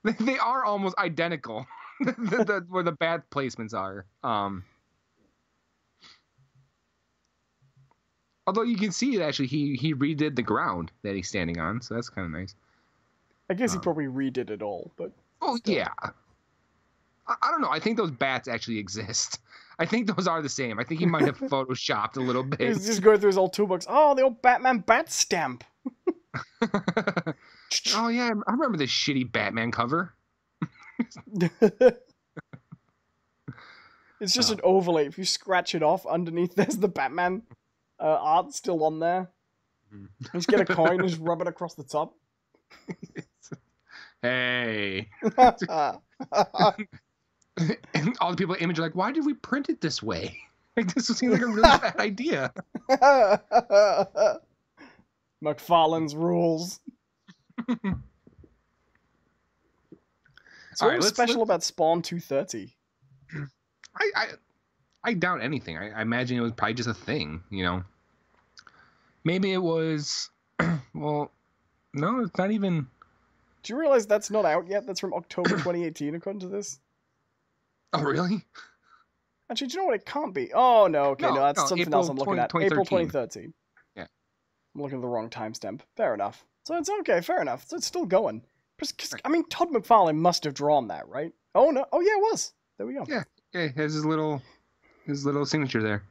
They are almost identical. Where the bat placements are. Although you can see that actually he redid the ground that he's standing on, so that's kind of nice. I guess he probably redid it all, but... Oh, still. Yeah. I don't know. I think those bats actually exist. I think those are the same. I think he might have photoshopped a little bit. He's just going through his old toolbox. Oh, the old Batman bat stamp. Oh, yeah. I remember this shitty Batman cover. It's just an overlay. If you scratch it off, underneath there's the Batman art still on there. You just get a coin and just rub it across the top. Hey. And all the people in the image are like, why did we print it this way? Like, this seems like a really bad idea. McFarlane's rules. So what's special about Spawn 230? I doubt anything. I imagine it was probably just a thing, you know. Maybe it was... Well, no, it's not even... Do you realize that's not out yet? That's from October 2018, according to this. Oh, really? Actually, do you know what? It can't be. Oh, no. Okay, no, that's something else I'm looking at. April 2013. Yeah. I'm looking at the wrong timestamp. Fair enough. So it's okay, fair enough. So it's still going. I mean, Todd McFarlane must have drawn that, right? Oh, no. Oh, yeah, it was. There we go. Yeah. Yeah, he has his little signature there.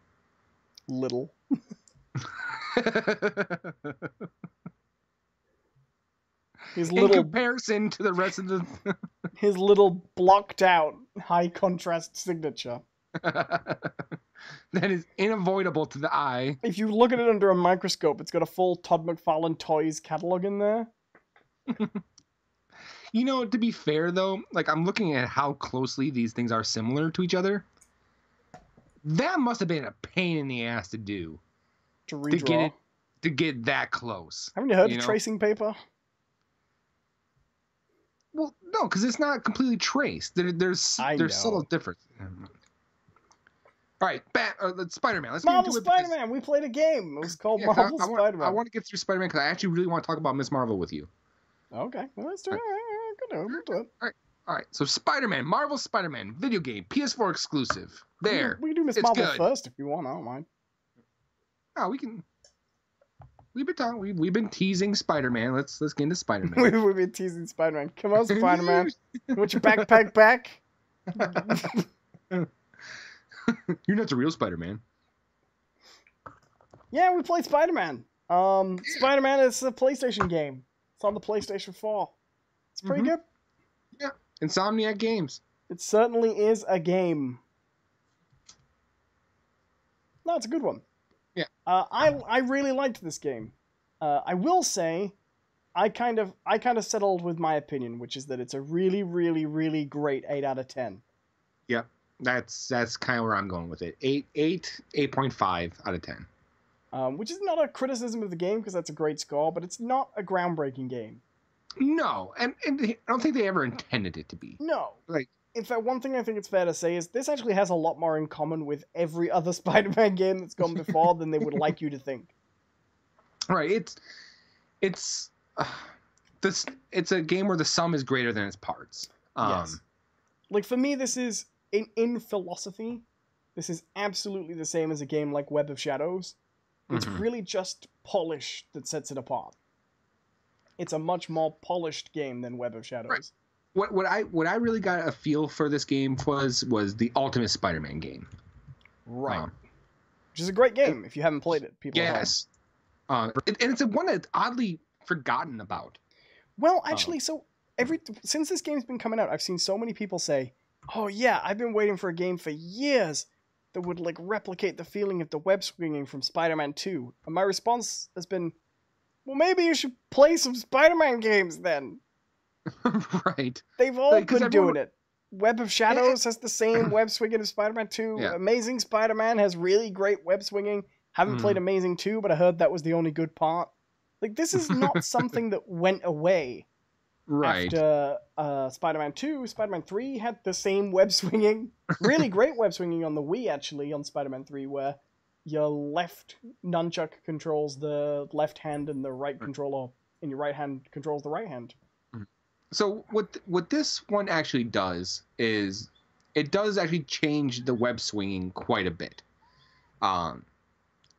Little. His in little comparison to the rest of the. his little blocked out high contrast signature. That is unavoidable to the eye. If you look at it under a microscope, it's got a full Todd McFarlane Toys catalog in there. You know, to be fair though, like I'm looking at how closely these things are similar to each other. That must have been a pain in the ass to do. To redraw. To get that close. Haven't you heard of know? tracing paper? Well, no, because it's not completely traced. There's subtle difference. All right, Spider-Man. Let's Marvel get into Spider-Man. We played a game. It was called Marvel Spider-Man. I want to get through Spider-Man because I actually really want to talk about Miss Marvel with you. Okay, well, let's do it. We'll do it. All right. So Spider-Man, Marvel Spider-Man, video game, PS4 exclusive. There. We can do Miss Marvel first if you want. I don't mind. Oh, we can. We've been talking. We've been teasing Spider-Man. Let's get into Spider-Man. We've been teasing Spider-Man. Come on, Spider-Man. You want your backpack back? You're not the real Spider-Man. Yeah, we played Spider-Man. Spider-Man is a PlayStation game. It's on the PlayStation 4. It's pretty good. Yeah, Insomniac Games. It certainly is a game. No, it's a good one. Yeah. I really liked this game. I will say, I kind of settled with my opinion, which is that it's a really, really, really great 8 out of 10. Yep, that's kind of where I'm going with it. 8.5 out of 10. Which is not a criticism of the game because that's a great score, but it's not a groundbreaking game. No, and I don't think they ever intended it to be. No. Like, in fact, one thing I think it's fair to say is this actually has a lot more in common with every other Spider-Man game that's gone before than they would like you to think. Right. It's a game where the sum is greater than its parts. Yes. Like for me, this is in philosophy. This is absolutely the same as a game like Web of Shadows. It's really just polish that sets it apart. It's a much more polished game than Web of Shadows. Right. What I really got a feel for this game was the Ultimate Spider-Man game. Right. Which is a great game if you haven't played it. People. Yes. And it's one that's oddly forgotten about. Well, actually, since this game's been coming out, I've seen so many people say, "Oh yeah, I've been waiting for a game for years that would like replicate the feeling of the web swinging from Spider-Man 2." And my response has been, "Well, maybe you should play some Spider-Man games then." Right. They've all been doing it. Web of Shadows has the same web swinging as Spider-Man 2. Yeah. Amazing Spider-Man has really great web swinging. Haven't played Amazing 2, but I heard that was the only good part. Like, this is not something that went away. Right. After Spider-Man 2, Spider-Man 3 had the same web swinging. Really great web swinging on the Wii, actually, on Spider-Man 3, where your left nunchuck controls the left hand and the right controller, and your right hand controls the right hand. So what this one actually does is it does actually change the web swinging quite a bit.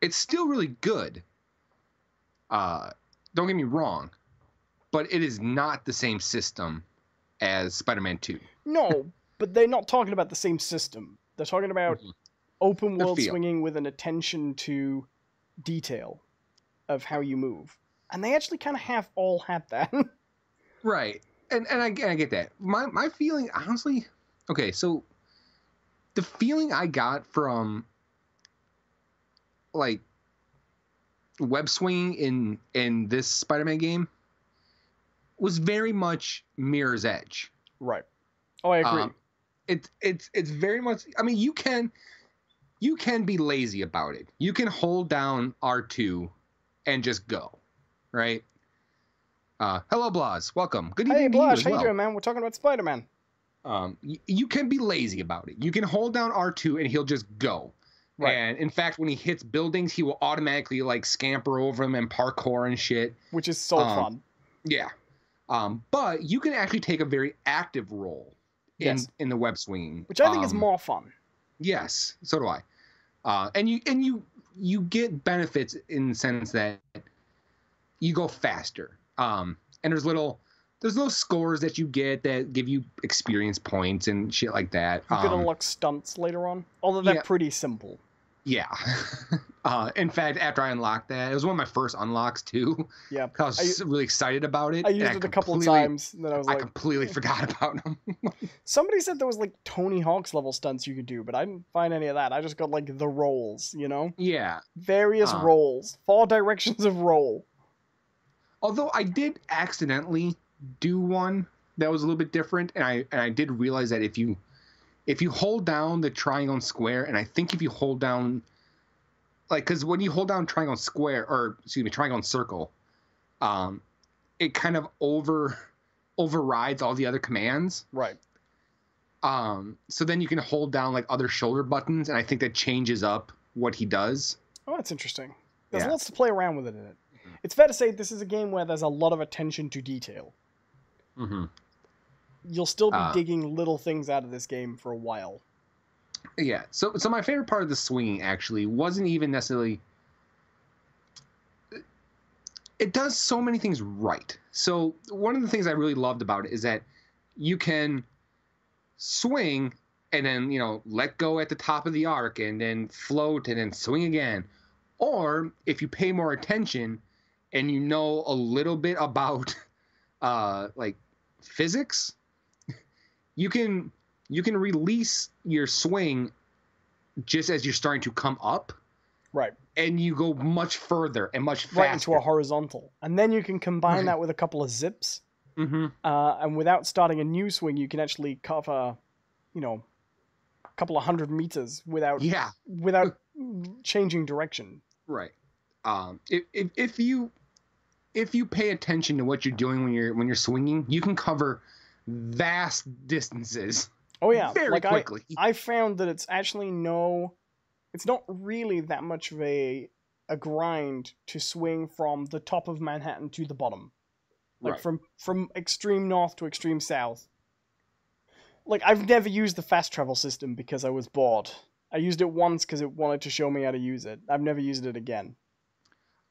It's still really good. Don't get me wrong, but it is not the same system as Spider-Man 2. No, but they're not talking about the same system. They're talking about open world swinging with an attention to detail of how you move. And they actually kind of have all had that. Right. And I get that. My feeling, honestly, okay, so the feeling I got from like web swinging in this Spider-Man game was very much Mirror's Edge. Right. Oh, I agree. It's very much. I mean, you can be lazy about it. You can hold down R2 and just go, right? Hello, Blas. Welcome. Good evening. Hey, Blas. How you doing, man? We're talking about Spider-Man. You can be lazy about it. You can hold down R2 and he'll just go. Right. And in fact, when he hits buildings, he will automatically like scamper over them and parkour and shit. Which is so fun. Yeah. But you can actually take a very active role in the web swinging, which I think is more fun. Yes, so do I. And you get benefits in the sense that you go faster. And there's little scores that you get that give you experience points and shit like that. You can unlock stunts later on, although they're pretty simple. Yeah. In fact, after I unlocked that, it was one of my first unlocks too. Yeah. I was really excited about it. I used it a couple of times, and then I was like, completely forgot about them. Somebody said there was like Tony Hawk's level stunts you could do, but I didn't find any of that. I just got like the rolls, you know? Yeah. Various rolls. 4 directions of roll. Although I did accidentally do one that was a little bit different, and I did realize that if you hold down the triangle and square, and I think if you hold down, like, because when you hold down triangle and square, or excuse me, triangle and circle, it kind of overrides all the other commands. Right. So then you can hold down like other shoulder buttons, and I think that changes up what he does. Oh, that's interesting. There's lots to play around with it in it. It's fair to say this is a game where there's a lot of attention to detail. Mm-hmm. You'll still be digging little things out of this game for a while. Yeah. So my favorite part of the swinging actually wasn't even necessarily. It does so many things right. So one of the things I really loved about it is that you can swing and then, you know, let go at the top of the arc and then float and then swing again. Or if you pay more attention and you know a little bit about like physics, you can release your swing just as you're starting to come up. Right. And you go much further and much faster. Right into a horizontal. And then you can combine that with a couple of zips. Mm-hmm. And without starting a new swing, you can actually cover, you know, a couple of 100 meters without changing direction. Right. If you pay attention to what you're doing when you're swinging, you can cover vast distances. Oh yeah, very quickly. I found that it's actually it's not really that much of a grind to swing from the top of Manhattan to the bottom. Like from extreme north to extreme south. Like, I've never used the fast travel system because I was bored. I used it once because it wanted to show me how to use it. I've never used it again.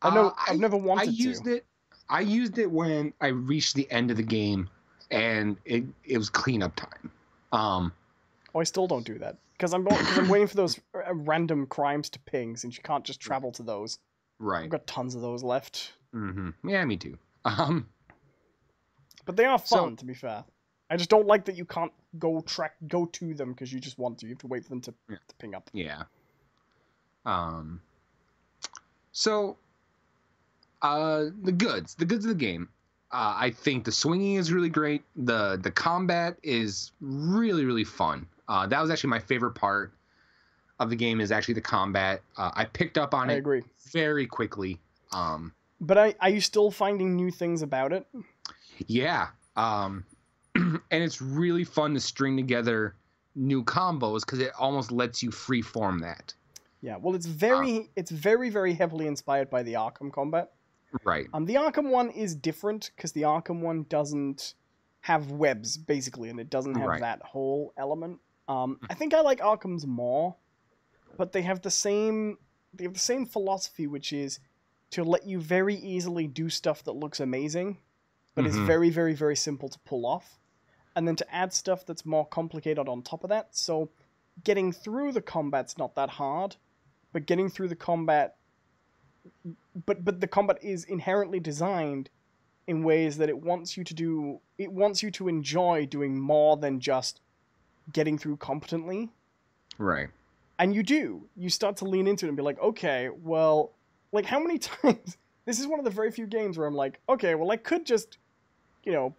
I've never wanted to. I used it when I reached the end of the game, and it was cleanup time. I still don't do that because I'm waiting for those random crimes to ping, since you can't just travel to those. Right. I've got tons of those left. Mm-hmm. Yeah, me too. But they are fun, to be fair. I just don't like that you can't go to them because you just want to. You have to wait for them to ping up. Yeah. So, the goods of the game. I think the swinging is really great. The combat is really, really fun. That was actually my favorite part of the game, is actually the combat. I picked up on it very quickly. But are you still finding new things about it? Yeah. And it's really fun to string together new combos because it almost lets you freeform that. Yeah, well, it's very, very heavily inspired by the Arkham combat. Right. The Arkham one is different because the Arkham one doesn't have webs, basically, and it doesn't have that whole element. I think I like Arkham's more, but they have the same philosophy, which is to let you very easily do stuff that looks amazing, but is very, very, very simple to pull off. And then to add stuff that's more complicated on top of that. So getting through the combat's not that hard, but getting through the combat... But the combat is inherently designed in ways that it wants you to enjoy doing more than just getting through competently. Right. And you do. You start to lean into it and be like, okay, well, like, how many times... This is one of the very few games where I'm like, okay, well, I could just, you know,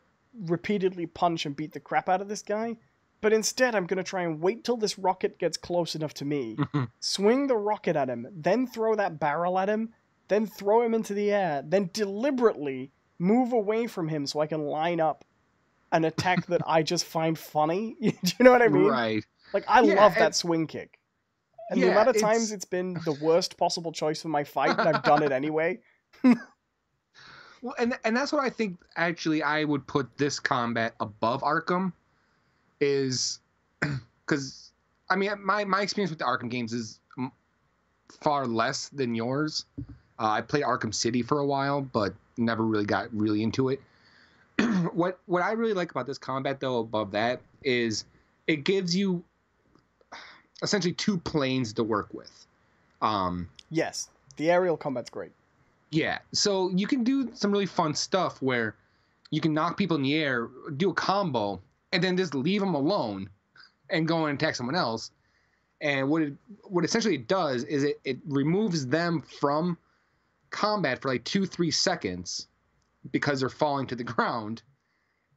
repeatedly punch and beat the crap out of this guy, but instead I'm going to try and wait till this rocket gets close enough to me, swing the rocket at him, then throw that barrel at him, then throw him into the air, then deliberately move away from him so I can line up an attack that I just find funny. Do you know what I mean? Right. Like, I love that swing kick. And the amount of times it's been the worst possible choice for my fight, and I've done it anyway. Well, and that's what I think, actually, I would put this combat above Arkham, is because, I mean, my experience with the Arkham games is far less than yours. I played Arkham City for a while, but never really got really into it. What I really like about this combat, though, above that, is it gives you essentially 2 planes to work with. Yes, the aerial combat's great. Yeah, so you can do some really fun stuff where you can knock people in the air, do a combo, and then just leave them alone and go and attack someone else. And what essentially it does is it removes them from combat for like 2-3 seconds because they're falling to the ground,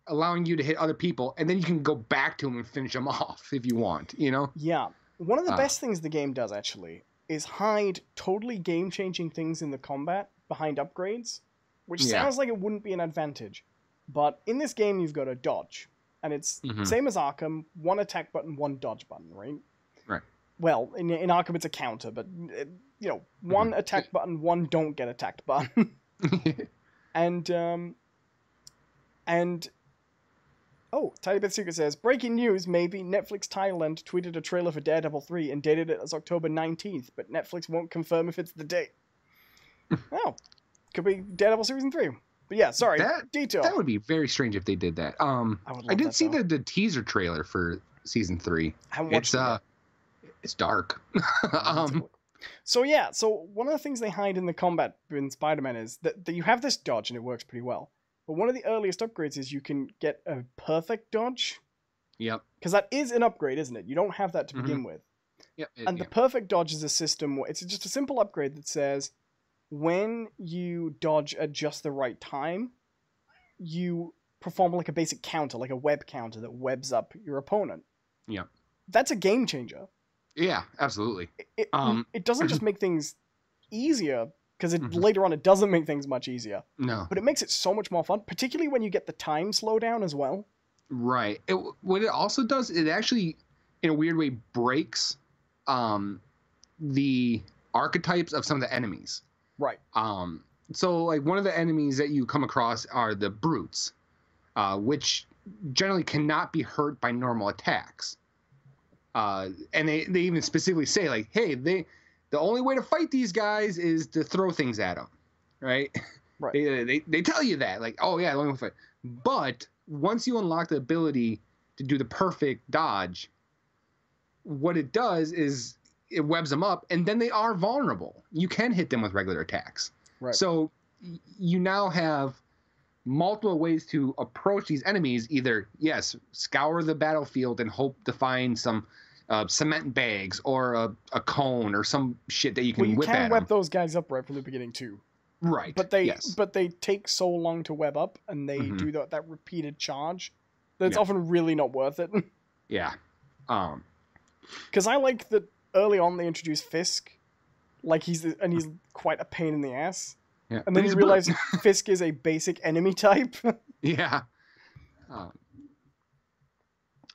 allowing you to hit other people, and then you can go back to them and finish them off if you want, you know? Yeah. One of the best things the game does, actually, is hide totally game-changing things in the combat behind upgrades, which sounds like it wouldn't be an advantage. But in this game, you've got a dodge, and it's same as Arkham, one attack button, one dodge button, right? Right. Well, in Arkham, it's a counter, but, one attack button, one don't get attacked button. Oh, Tiny Bit Secret says, breaking news, maybe Netflix Thailand tweeted a trailer for Daredevil 3 and dated it as October 19th, but Netflix won't confirm if it's the date. Oh, could be Daredevil Season 3. But yeah, sorry, detour. That would be very strange if they did that. I did see the teaser trailer for Season 3. I haven't watched it. It's dark. So one of the things they hide in the combat in Spider-Man is that you have this dodge and it works pretty well. But one of the earliest upgrades is you can get a perfect dodge. Yep. Because that is an upgrade, isn't it? You don't have that to begin with. Yep. The perfect dodge is a system where it's just a simple upgrade that says when you dodge at just the right time, you perform like a basic counter, like a web counter that webs up your opponent. Yep. That's a game changer. Yeah, absolutely. It doesn't just make things easier, because later on it doesn't make things much easier. No. But it makes it so much more fun, particularly when you get the time slowdown as well. Right. What it also does, it actually, in a weird way, breaks the archetypes of some of the enemies. Right. So, like, one of the enemies that you come across are the brutes, which generally cannot be hurt by normal attacks. And they even specifically say, like, hey, the only way to fight these guys is to throw things at them, right? Right. They tell you that, like, oh yeah, the only way to fight. But once you unlock the ability to do the perfect dodge, what it does is it webs them up, and then they are vulnerable. You can hit them with regular attacks. Right. So you now have multiple ways to approach these enemies. Either, yes, scour the battlefield and hope to find some cement bags or a cone or some shit that you can whip at them. You can web those guys up right from the beginning too. Right. But they take so long to web up, and they do that repeated charge that it's often really not worth it. Yeah. Because I like that early on they introduced Fisk, like he's quite a pain in the ass. Yeah. And then you realize Fisk is a basic enemy type. Yeah.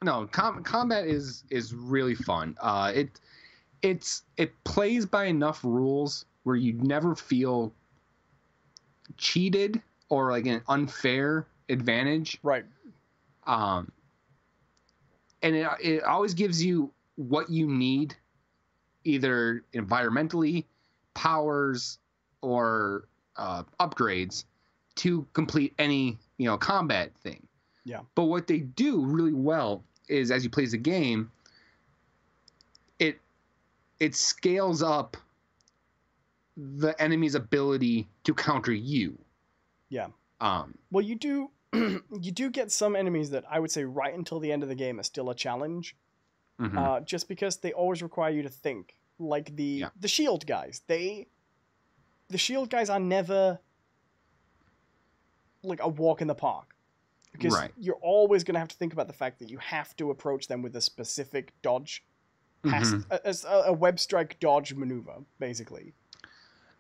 No, combat is really fun. It plays by enough rules where you never feel cheated or like an unfair advantage. Right. And it always gives you what you need, either environmentally, powers, or upgrades to complete any combat thing. Yeah. But what they do really well is, as you play the game, it scales up the enemy's ability to counter you. Yeah. Well, you do get some enemies that I would say right until the end of the game are still a challenge. Just because they always require you to think. Like the shield guys. The shield guys are never like a walk in the park. Because you're always going to have to think about the fact that you have to approach them with a specific dodge. A web strike dodge maneuver, basically.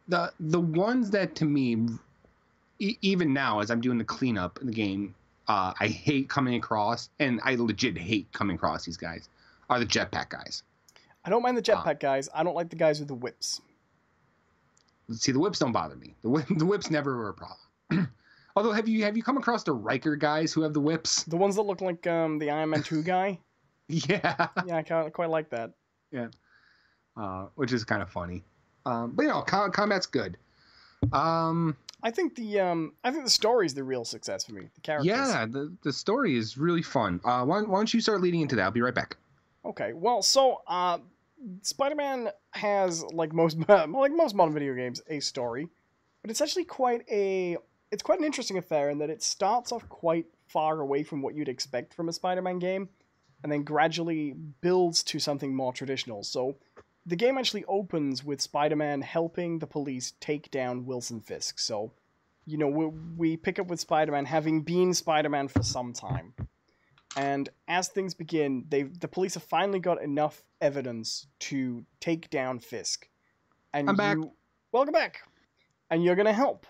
The ones that, to me, even now, as I'm doing the cleanup in the game, I hate coming across, and I legit hate coming across these guys, are the jetpack guys. I don't mind the jetpack guys. I don't like the guys with the whips. See, the whips don't bother me. The whips never were a problem. Although, have you come across the Riker guys who have the whips? The ones that look like the Iron Man 2 guy? Yeah. Yeah, I quite like that. Yeah. Which is kind of funny. But combat's good. I think the story's the real success for me. The characters. Yeah, the story is really fun. Why don't you start leading into that? I'll be right back. Okay. Well, so Spider-Man has, like most modern video games, a story, but it's actually quite an interesting affair in that it starts off quite far away from what you'd expect from a Spider-Man game, and then gradually builds to something more traditional. So the game actually opens with Spider-Man helping the police take down Wilson Fisk. So, we pick up with Spider-Man having been Spider-Man for some time. And as things begin, the police have finally got enough evidence to take down Fisk. And I'm back. Welcome back. And you're going to help.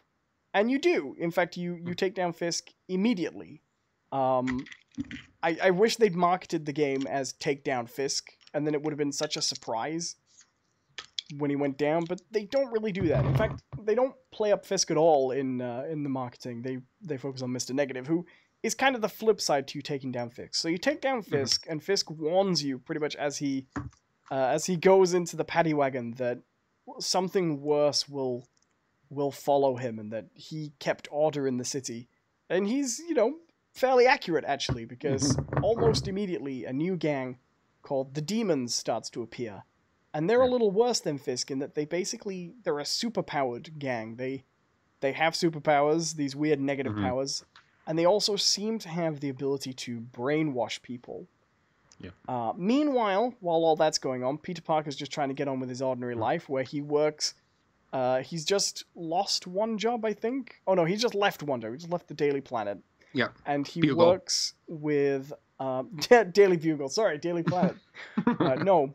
And you do. In fact, you take down Fisk immediately. I wish they'd marketed the game as Take Down Fisk, and then it would have been such a surprise when he went down, but they don't really do that. In fact, they don't play up Fisk at all in the marketing. They focus on Mr. Negative, who is kind of the flip side to you taking down Fisk. So you take down Fisk, and Fisk warns you pretty much as he goes into the paddy wagon that something worse will follow him, and that he kept order in the city. And he's, fairly accurate, actually, because almost immediately a new gang called the Demons starts to appear. And they're a little worse than Fisk in that they're a superpowered gang. They have superpowers, these weird negative powers, and they also seem to have the ability to brainwash people. Yeah. Meanwhile, while all that's going on, Peter Parker's just trying to get on with his ordinary life, where he works. He's just lost one job, I think. Oh no, he just left one job. He just left the Daily Planet. Yeah. And he Bugle. works with Daily Bugle. Sorry, Daily Planet. No,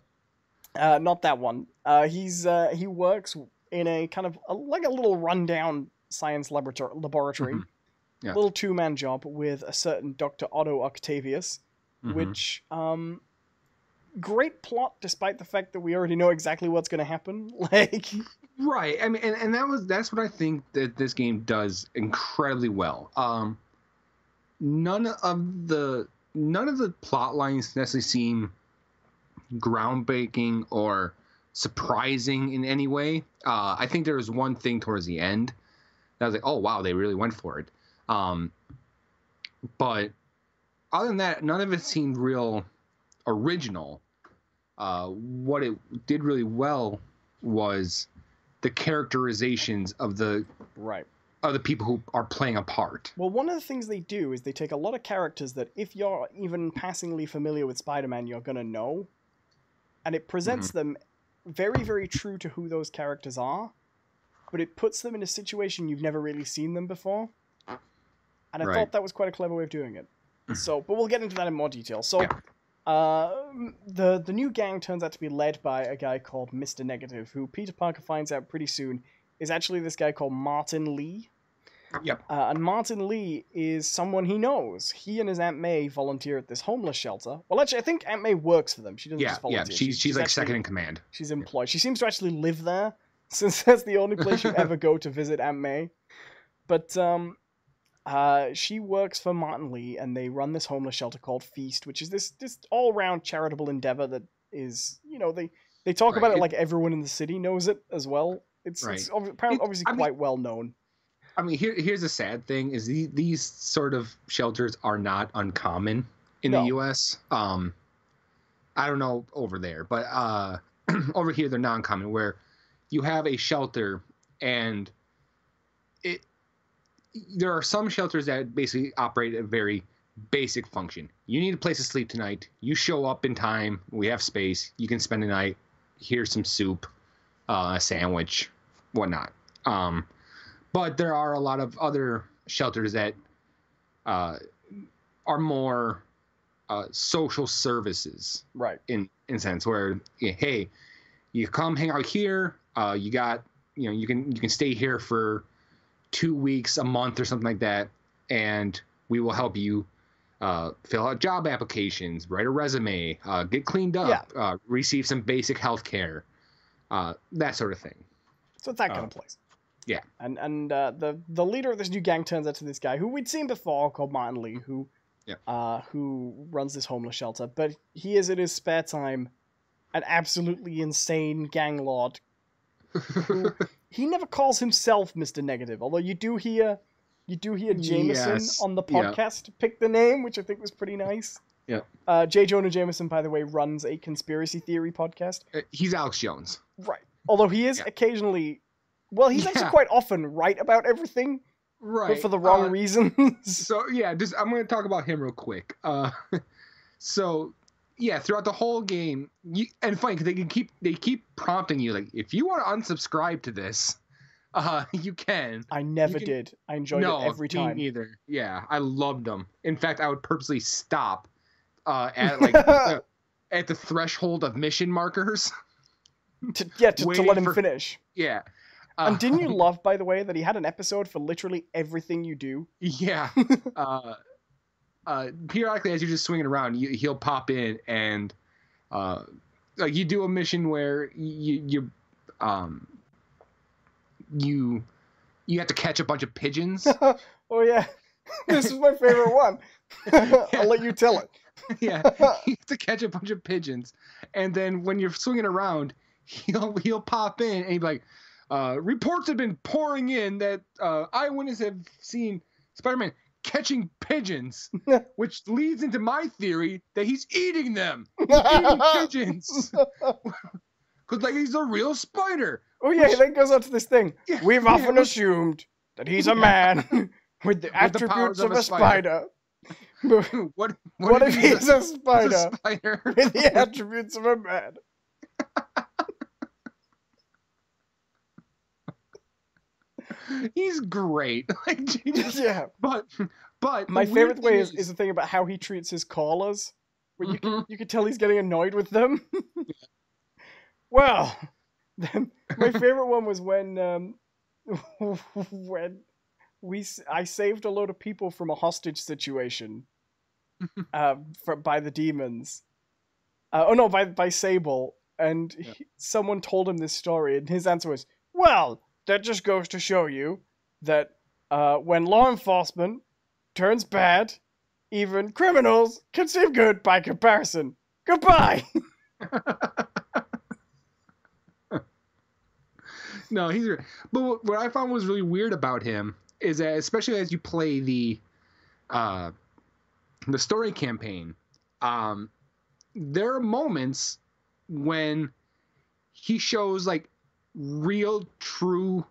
not that one. He works in a kind of like a little rundown science laboratory. Yeah. Little two-man job with a certain Dr. Otto Octavius, which great plot despite the fact that we already know exactly what's going to happen. Like, right. I mean, and that's what I think that this game does incredibly well. None of the plot lines necessarily seem groundbreaking or surprising in any way. I think there was one thing towards the end that I was like, oh wow, they really went for it. But other than that, none of it seemed real original. What it did really well was the characterizations of the people who are playing a part. Well, one of the things they do is they take a lot of characters that if you're even passingly familiar with Spider-Man, you're going to know. And it presents them very, very true to who those characters are. But it puts them in a situation you've never really seen them before. And I thought that was quite a clever way of doing it. So, but we'll get into that in more detail. So, the new gang turns out to be led by a guy called Mr. Negative, who Peter Parker finds out pretty soon is actually this guy called Martin Lee. Yep. And Martin Lee is someone he knows. He and his Aunt May volunteer at this homeless shelter. Well, actually, I think Aunt May works for them. She doesn't just volunteer. Yeah, she's like actually second in command. She's employed. She seems to actually live there, since that's the only place you ever go to visit Aunt May. But she works for Martin Lee, and they run this homeless shelter called Feast, which is this all-round charitable endeavor that is, they talk about it like everyone in the city knows it as well. It's obviously quite well known. I mean, here's the sad thing: is these sort of shelters are not uncommon in the U.S. I don't know over there, but over here they're not uncommon. Where you have a shelter, and there are some shelters that basically operate a very basic function. You need a place to sleep tonight. You show up in time. We have space. You can spend the night. Here's some soup, a sandwich, whatnot. But there are a lot of other shelters that are more social services, right? In a sense, where hey, you come hang out here. You can stay here for 2 weeks, a month, or something like that, and we will help you fill out job applications, write a resume, get cleaned up, receive some basic health care, that sort of thing. So it's that kind of place. Yeah. And the leader of this new gang turns out to this guy who we'd seen before called Martin Lee, who runs this homeless shelter, but he is in his spare time an absolutely insane gang lord. He never calls himself Mr. Negative, although you do hear Jameson on the podcast pick the name, which I think was pretty nice. Yeah. J. Jonah Jameson, by the way, runs a conspiracy theory podcast. He's Alex Jones. Right. Although he is occasionally, well, he's actually quite often right about everything, right? but for the wrong reasons. So yeah, I'm going to talk about him real quick. So yeah, throughout the whole game, and funny because they keep prompting you, like, if you want to unsubscribe to this, you can. I never did. I enjoyed it every time. Me either. Yeah, I loved them. In fact, I would purposely stop at like at the threshold of mission markers. to let him finish. Yeah. And didn't you love, by the way, that he had an episode for literally everything you do? Yeah. Periodically, as you're just swinging around, he'll pop in and like you do a mission where you have to catch a bunch of pigeons. Oh yeah, this is my favorite one. I'll let you tell it. Yeah, you have to catch a bunch of pigeons, and then when you're swinging around, he'll pop in and he'll be like, reports have been pouring in that eyewitnesses have seen Spider-Man catching pigeons, which leads into my theory that he's eating them. He's eating pigeons. Because like he's a real spider. Oh yeah, he then goes on to this thing. Yeah, We've often assumed that he's a man with the attributes of a spider. What if he's a spider, with the with attributes of a man? He's great. Like, yeah. But my favorite way is the thing about how he treats his callers, where you can tell he's getting annoyed with them. Well, my favorite one was when I saved a load of people from a hostage situation by the demons. By Sable, and someone told him this story, and his answer was, "Well, that just goes to show you that when law enforcement turns bad, even criminals can seem good by comparison. Goodbye." No, he's. But what I found was really weird about him is that, especially as you play the story campaign, there are moments when he shows like real, true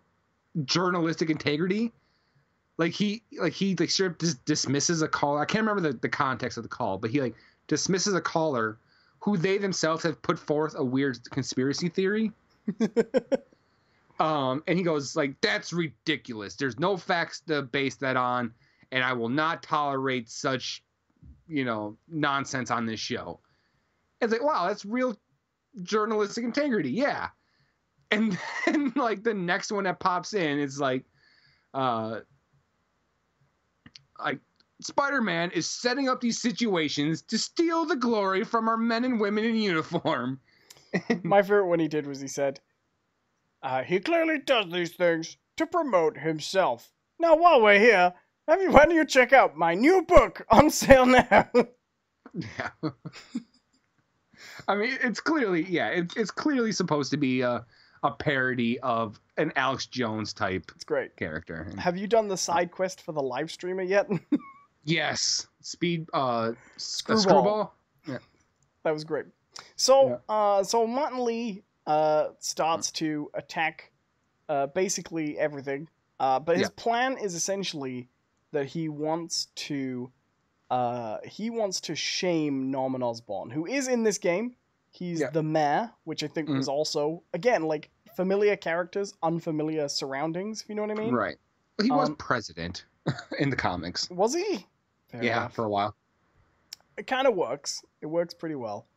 journalistic integrity. Like he sort of just dismisses a caller. I can't remember the context of the call, but he like dismisses a caller who they themselves have put forth a weird conspiracy theory. And he goes like, "That's ridiculous. There's no facts to base that on, and I will not tolerate such, nonsense on this show." It's like, wow, that's real journalistic integrity. Yeah. And then like the next one that pops in is like Spider-Man is setting up these situations to steal the glory from our men and women in uniform. My favorite one he did was he said, he clearly does these things to promote himself. Now, while we're here, why don't you check out my new book on sale now? Yeah. I mean, it's clearly, it's clearly supposed to be a parody of an Alex Jones type. It's great character. Have you done the side quest for the live streamer yet? Yes. Screwball. Yeah. That was great. So, so Martin Lee starts to attack basically everything. But his plan is essentially that he wants to shame Norman Osborn, who is in this game. He's the mayor, which I think was also, again, like familiar characters, unfamiliar surroundings, if you know what I mean. Right. But he was president in the comics. Was he? Fair enough. For a while. It kind of works. It works pretty well.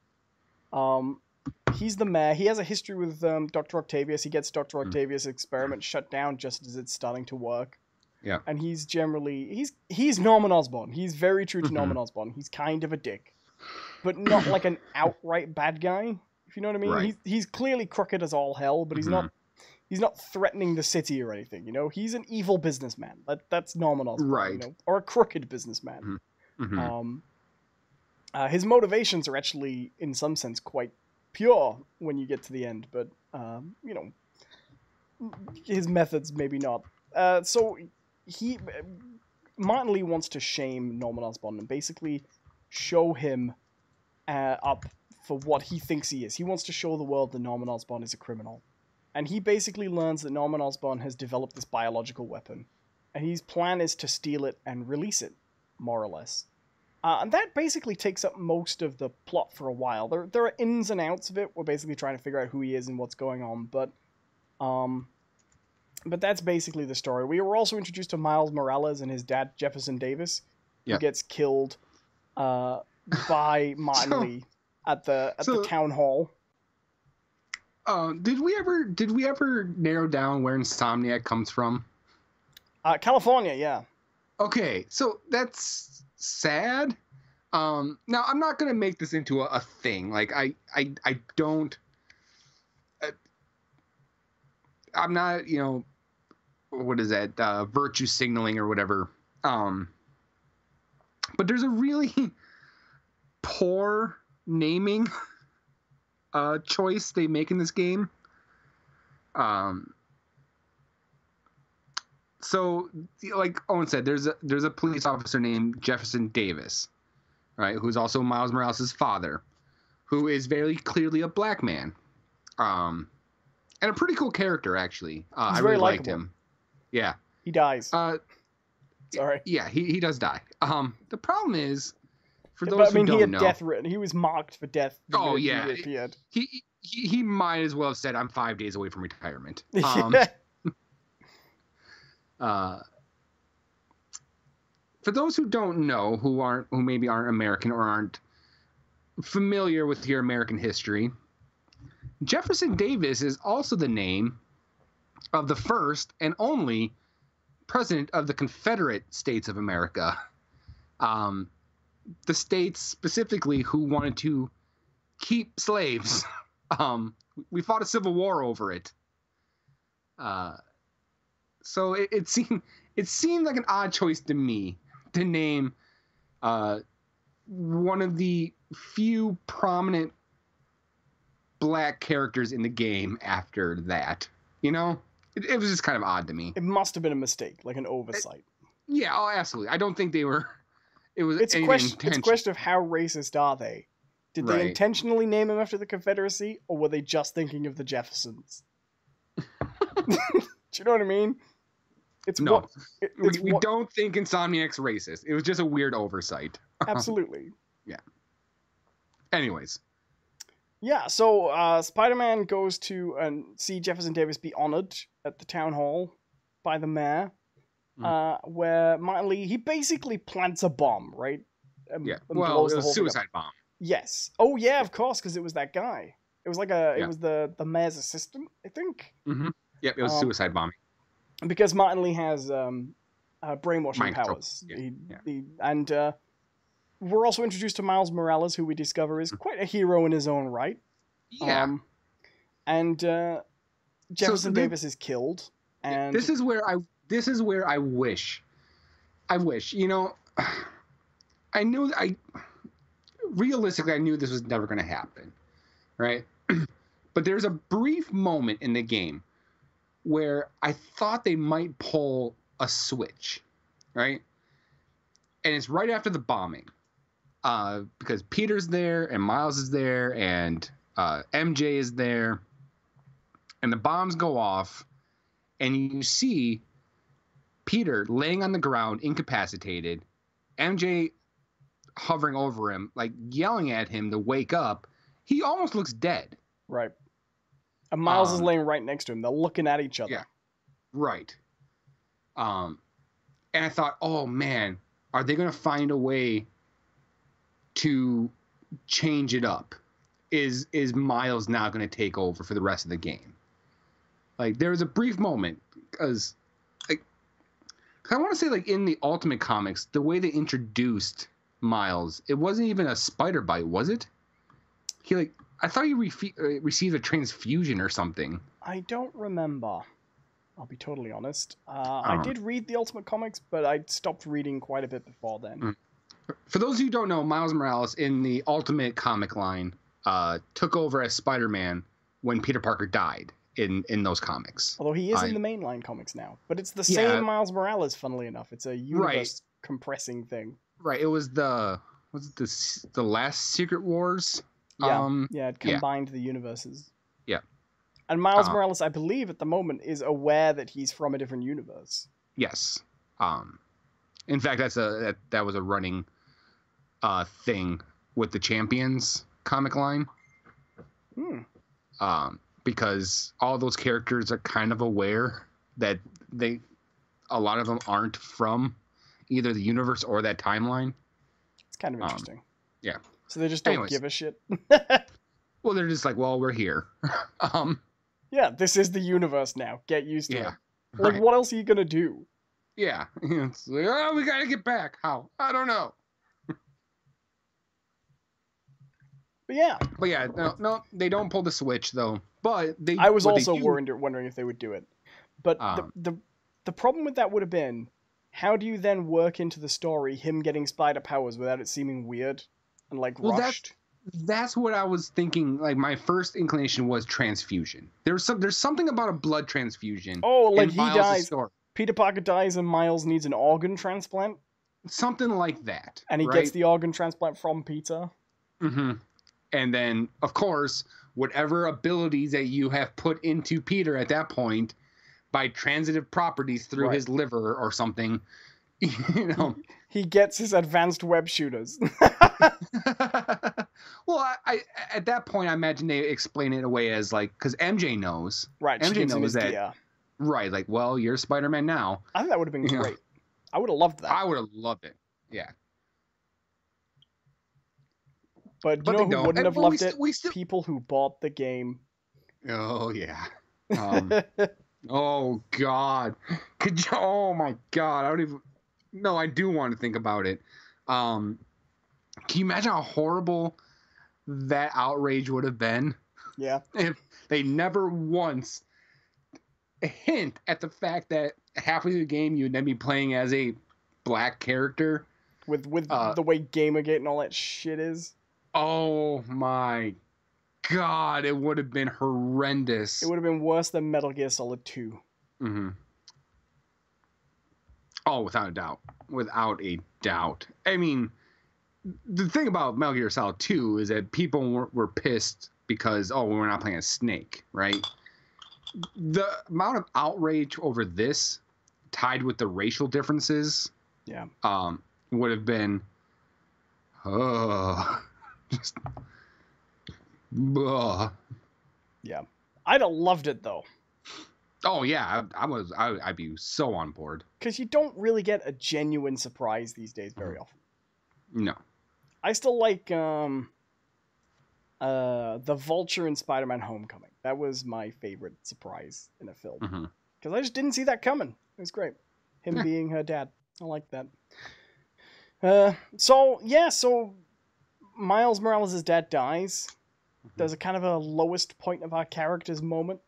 He's the mayor. He has a history with Dr. Octavius. He gets Dr. Octavius' experiment shut down just as it's starting to work. Yeah. And he's generally... He's Norman Osborn. He's very true to Norman Osborn. He's kind of a dick. But not like an outright bad guy, if you know what I mean. Right. He's clearly crooked as all hell, but he's not threatening the city or anything, you know? He's an evil businessman. That's Norman Osborn, right. You know? Or a crooked businessman. Mm-hmm. His motivations are actually, in some sense, quite pure when you get to the end, but, his methods maybe not. So Martin Lee wants to shame Norman Osborn and basically show him up for what he thinks he is. He wants to show the world that Norman Osborn is a criminal. And he basically learns that Norman Osborn has developed this biological weapon. And his plan is to steal it and release it, more or less. And that basically takes up most of the plot for a while. There are ins and outs of it. We're basically trying to figure out who he is and what's going on. But that's basically the story. We were also introduced to Miles Morales and his dad, Jefferson Davis, who gets killed by Martin Lee at the town hall. Did we ever narrow down where Insomniac comes from? California, yeah. Okay, so that's sad. Now I'm not gonna make this into a thing. Like I don't. I'm not, what is that? Virtue signaling or whatever. But there's a really poor naming choice they make in this game. So, like Owen said, there's a police officer named Jefferson Davis, right, who's also Miles Morales' father, who is very clearly a black man, and a pretty cool character, actually. I really liked him. Yeah. He dies. Sorry. Yeah, he does die. The problem is, for those who don't know, death written. He was marked for death. Oh yeah, he appeared. He might as well have said, "I'm 5 days away from retirement." For those who don't know, who maybe aren't American or aren't familiar with your American history, Jefferson Davis is also the name of the first and only president of the Confederate States of America. The states specifically who wanted to keep slaves. We fought a civil war over it. So it seemed like an odd choice to me to name one of the few prominent black characters in the game after that. It was just kind of odd to me. It must have been a mistake, like an oversight. Absolutely. I don't think they were. It's a question of how racist are they? Did they intentionally name him after the Confederacy, or were they just thinking of the Jeffersons? Do you know what I mean? We don't think Insomniac's racist. It was just a weird oversight. Absolutely. Yeah. Anyways. Yeah, so Spider-Man goes to see Jefferson Davis be honored at the town hall by the mayor, where Martin Lee, he basically plants a bomb, right? It was a suicide bomb. Yes. Oh, yeah, of course, because it was that guy. It was it was the mayor's assistant, I think. Mm-hmm. Yep, it was suicide bombing. Because Martin Lee has brainwashing powers. And we're also introduced to Miles Morales, who we discover is quite a hero in his own right. Yeah. And Jefferson Davis is killed. And this is where I wish, realistically, I knew this was never going to happen, right? But there's a brief moment in the game where I thought they might pull a switch, right? And it's right after the bombing, because Peter's there and Miles is there and MJ is there, and the bombs go off, and you see Peter laying on the ground, incapacitated, MJ hovering over him, like yelling at him to wake up. He almost looks dead. Right. And Miles is laying right next to him. They're looking at each other. Yeah. Right. And I thought, oh man, are they going to find a way to change it up? Is Miles now going to take over for the rest of the game? Like, there was a brief moment, because I want to say, like, in the Ultimate Comics, the way they introduced Miles, it wasn't even a spider bite, was it? I thought he received a transfusion or something. I don't remember. I'll be totally honest. I did read the Ultimate Comics, but I stopped reading quite a bit before then. For those who don't know, Miles Morales in the Ultimate comic line took over as Spider-Man when Peter Parker died in those comics. Although he is in the mainline comics now. But it's the same Miles Morales, funnily enough. It's a universe compressing thing. Right. It was the was it the last Secret Wars? Yeah, it combined the universes. Yeah. And Miles Morales, I believe, at the moment, is aware that he's from a different universe. Yes. In fact, that was a running thing with the Champions comic line. Because all those characters are kind of aware that a lot of them aren't from either the universe or that timeline. It's kind of interesting. Yeah. So they just don't give a shit. Well, they're just like, well, we're here. Yeah, this is the universe now. Get used to it. Like, right. what else are you gonna do? Yeah. It's like, oh, we gotta get back. How? I don't know. But yeah. No, they don't pull the switch though. But I was also wondering if they would do it. But the problem with that would have been, how do you then work into the story him getting spider powers without it seeming weird and like rushed? That's what I was thinking. Like my first inclination was transfusion. There's something about a blood transfusion. Oh, like he dies. Peter Parker dies and Miles needs an organ transplant. Something like that. And he gets the organ transplant from Peter. Mm-hmm. And then, of course, whatever abilities that you have put into Peter at that point, by transitive properties through his liver or something, you know, he gets his advanced web shooters. Well, I at that point, I imagine they explain it away as like, because MJ knows, right? MJ knows that, right? Like, well, you're Spider-Man now. I think that would have been great. I would have loved that. I would have loved it. Yeah. But you know who wouldn't have loved it? People who bought the game. Oh yeah. Oh God. Oh my God. I don't even. No, I do want to think about it. Can you imagine how horrible that outrage would have been? Yeah. If they never once hint at the fact that halfway through the game you would then be playing as a black character with the way Gamergate and all that shit is. Oh my God, it would have been horrendous. It would have been worse than Metal Gear Solid 2. Mm-hmm. Oh, without a doubt. Without a doubt. I mean, the thing about Metal Gear Solid 2 is that people were pissed because, we're not playing as Snake, right? The amount of outrage over this, tied with the racial differences, would have been, just, yeah. I'd have loved it though. Oh yeah, I'd be so on board. Because you don't really get a genuine surprise these days very often. No. I still like the Vulture in Spider-Man Homecoming. That was my favorite surprise in a film. Because I just didn't see that coming. It was great. Him being her dad. I like that. So Miles Morales' dad dies. There's a kind of a lowest point of our character's moment.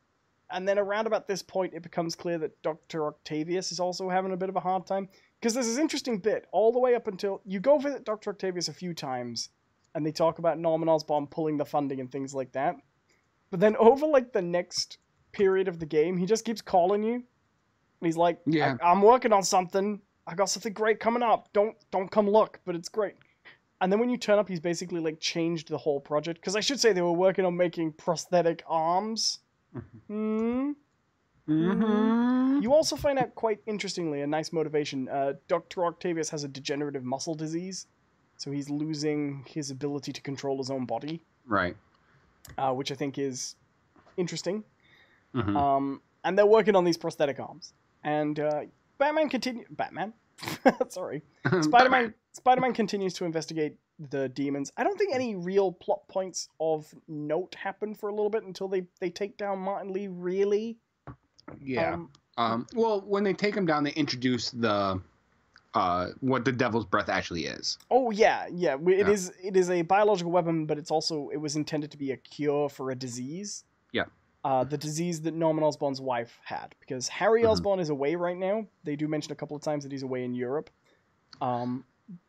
And then around about this point, it becomes clear that Dr. Octavius is also having a bit of a hard time. Because there's this interesting bit, all the way up until... You go visit Dr. Octavius a few times, and they talk about Norman Osborn pulling the funding and things like that. But then over, like, the next period of the game, he just keeps calling you. And he's like, I'm working on something. I got something great coming up. Don't come look, but it's great. And then when you turn up, he's basically, like, changed the whole project. Because I should say they were working on making prosthetic arms. You also find out, quite interestingly, a nice motivation. Dr. Octavius has a degenerative muscle disease. So he's losing his ability to control his own body. Right. Which I think is interesting. And they're working on these prosthetic arms. And Spider-Man continues to investigate the demons. I don't think any real plot points of note happen for a little bit until they take down Martin Lee, really. Yeah. Well, when they take him down, they introduce the what the Devil's Breath actually is. Oh yeah. It is a biological weapon, but it was intended to be a cure for a disease. Yeah. The disease that Norman Osborn's wife had, because Harry Osborn is away right now. They do mention a couple of times that he's away in Europe.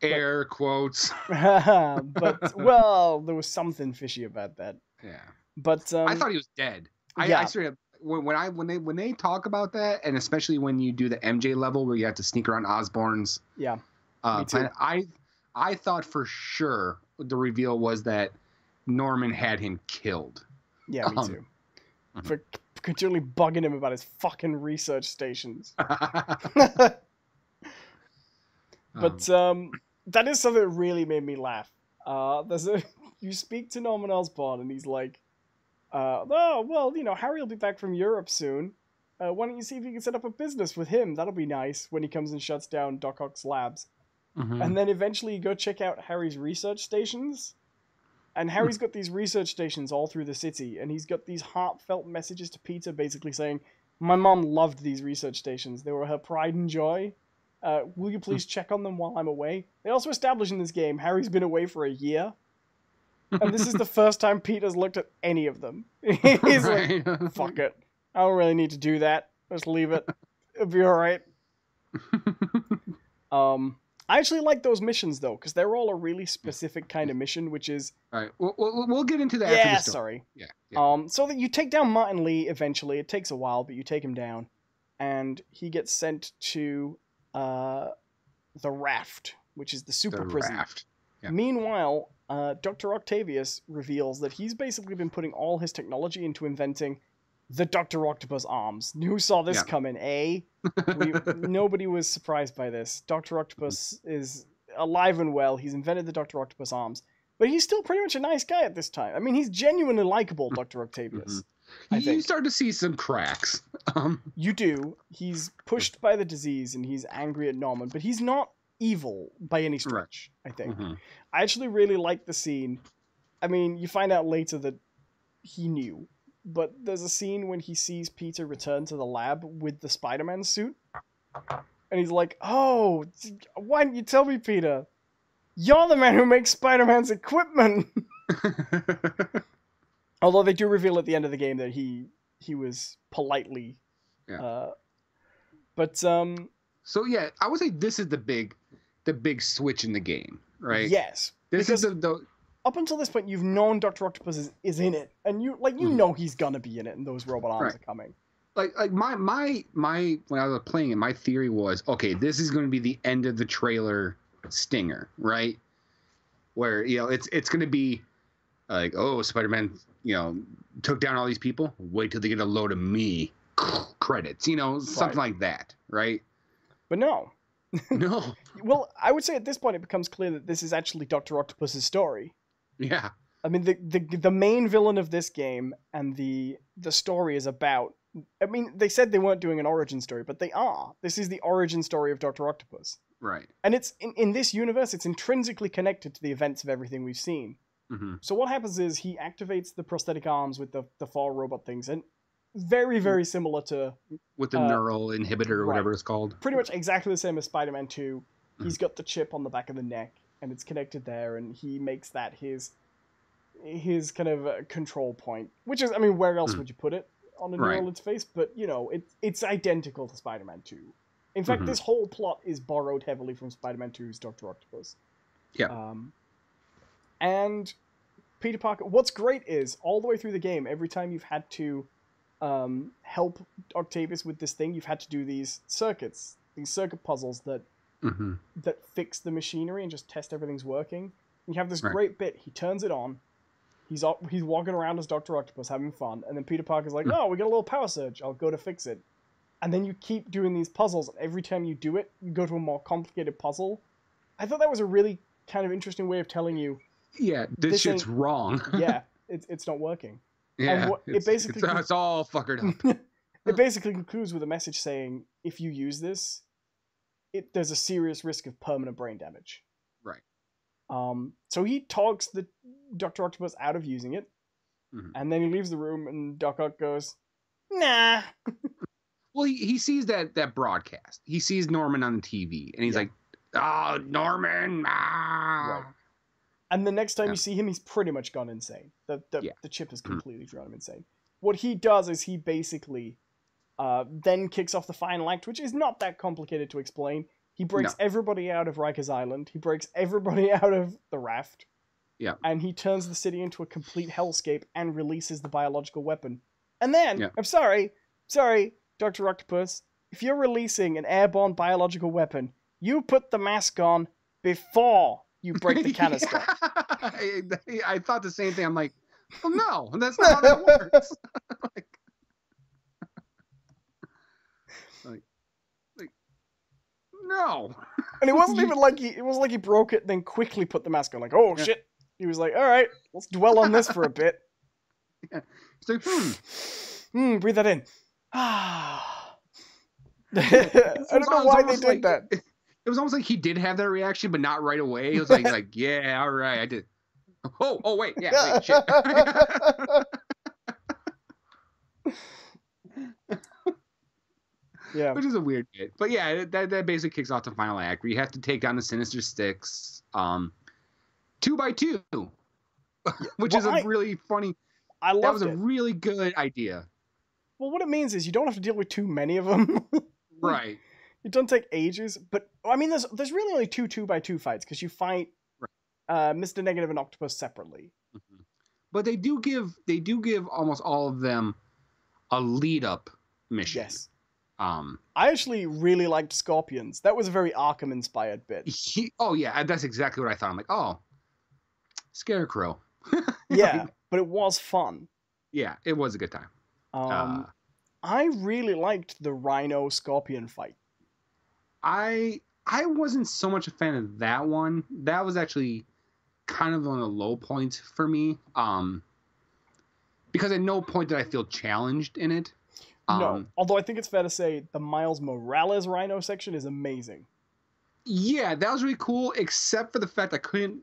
Air quotes. But well, there was something fishy about that. Yeah. But I thought he was dead. I straight up when they talk about that, and especially when you do the MJ level where you have to sneak around Osborn's planet, I thought for sure the reveal was that Norman had him killed. Yeah, me too. For continually bugging him about his fucking research stations. But that is something that really made me laugh. You speak to Norman Osborn and he's like, oh, well, you know, Harry will be back from Europe soon. Why don't you see if you can set up a business with him? That'll be nice when he comes and shuts down Doc Ock's labs. And then eventually you go check out Harry's research stations. And Harry's got these research stations all through the city. And he's got these heartfelt messages to Peter basically saying, my mom loved these research stations. They were her pride and joy. Will you please check on them while I'm away? They also establish in this game Harry's been away for a year. And this is the first time Peter's looked at any of them. He's like, fuck it. I don't really need to do that. Just leave it. It'll be alright. I actually like those missions, though, because they're all a really specific kind of mission, which is... Alright, we'll get into that after the story. Sorry. Yeah. So that you take down Martin Lee eventually. It takes a while, but you take him down. And he gets sent to the Raft, which is the super prison. Raft. Yeah. Meanwhile, Dr. Octavius reveals that he's basically been putting all his technology into inventing the Dr. Octopus arms. Who saw this coming, eh? Nobody was surprised by this. Dr. Octopus is alive and well. He's invented the Dr. Octopus arms. But he's still pretty much a nice guy at this time. I mean, he's genuinely likable, Dr. Octavius. You start to see some cracks. You do. He's pushed by the disease and he's angry at Norman, but he's not evil by any stretch, I think. I actually really like the scene. I mean, you find out later that he knew, but there's a scene when he sees Peter return to the lab with the Spider-Man suit, and he's like, oh, why didn't you tell me, Peter? You're the man who makes Spider-Man's equipment! Although they do reveal at the end of the game that he was politely... So yeah, I would say this is the big switch in the game, right? Yes. This is the up until this point, you've known Dr. Octopus is in it, and you know he's gonna be in it, and those robot arms are coming. Like my when I was playing it, my theory was, okay, this is going to be the end of the trailer stinger, right? Where it's going to be like, oh, Spider-Man, took down all these people. Wait till they get a load of me. Credits, something like that, right? But no. No. Well, I would say at this point it becomes clear that this is actually Dr. Octopus's story. Yeah. I mean, the main villain of this game and the story is about... I mean, they said they weren't doing an origin story, but they are. This is the origin story of Dr. Octopus. Right. And it's in this universe, it's intrinsically connected to the events of everything we've seen. So what happens is he activates the prosthetic arms with the 4 robot things, and very, very similar to... With the neural inhibitor or whatever it's called. Pretty much exactly the same as Spider-Man 2. He's got the chip on the back of the neck, and it's connected there, and he makes that his kind of control point. Which is, I mean, where else would you put it on a neural interface? But, it's identical to Spider-Man 2. In fact, this whole plot is borrowed heavily from Spider-Man 2's Dr. Octopus. Yeah. And Peter Parker... What's great is, all the way through the game, every time you've had to help Octavius with this thing, you've had to do these circuit puzzles that fix the machinery and just test everything's working. And you have this great bit. He turns it on. He's walking around as Dr. Octopus having fun, and then Peter Parker's like, oh, we got a little power surge. I'll go to fix it. And then you keep doing these puzzles, and every time you do it, you go to a more complicated puzzle. I thought that was a really kind of interesting way of telling you... Yeah, this shit's wrong. Yeah, it's not working. Yeah, it's all fuckered up. It basically concludes with a message saying, if you use this, there's a serious risk of permanent brain damage. Right. So he talks the Dr. Octopus out of using it, and then he leaves the room, and Doc Ock goes, nah. Well, he sees that broadcast. He sees Norman on the TV, and he's like, oh, Norman! Ah! Right. And the next time you see him, he's pretty much gone insane. The chip has completely driven him insane. What he does is he basically then kicks off the final act, which is not that complicated to explain. He breaks everybody out of Rikers Island. He breaks everybody out of the Raft. Yeah. And he turns the city into a complete hellscape and releases the biological weapon. And then, I'm sorry, Dr. Octopus, if you're releasing an airborne biological weapon, you put the mask on before you break the canister. I thought the same thing. I'm like, well, no, that's not how that works. like, no. And it wasn't even like it was like he broke it, then quickly put the mask on. Like, oh shit. He was like, all right, let's dwell on this for a bit. Yeah. He's like, breathe that in. I don't know why they did that. It was almost like he did have that reaction, but not right away. He was like, yeah, all right, I did. Oh, wait, yeah, wait, shit. Yeah, which is a weird bit, but yeah, that basically kicks off the final act where you have to take down the Sinister Six, 2 by 2, which is a really funny. I loved that was a it. really good idea. Well, what it means is you don't have to deal with too many of them. Right. It doesn't take ages, but I mean, there's really only 2 by 2 fights because you fight Mr. Negative and Octopus separately. Mm-hmm. But they do give almost all of them a lead up mission. Yes. I actually really liked Scorpions. That was a very Arkham inspired bit. Oh yeah, that's exactly what I thought. I'm like, oh, Scarecrow. Yeah, but it was fun. Yeah, it was a good time. I really liked the Rhino Scorpion fight. I wasn't so much a fan of that one. That was actually kind of one of the low points for me. Because at no point did I feel challenged in it. No, although I think it's fair to say the Miles Morales Rhino section is amazing. Yeah, that was really cool, except for the fact I couldn't.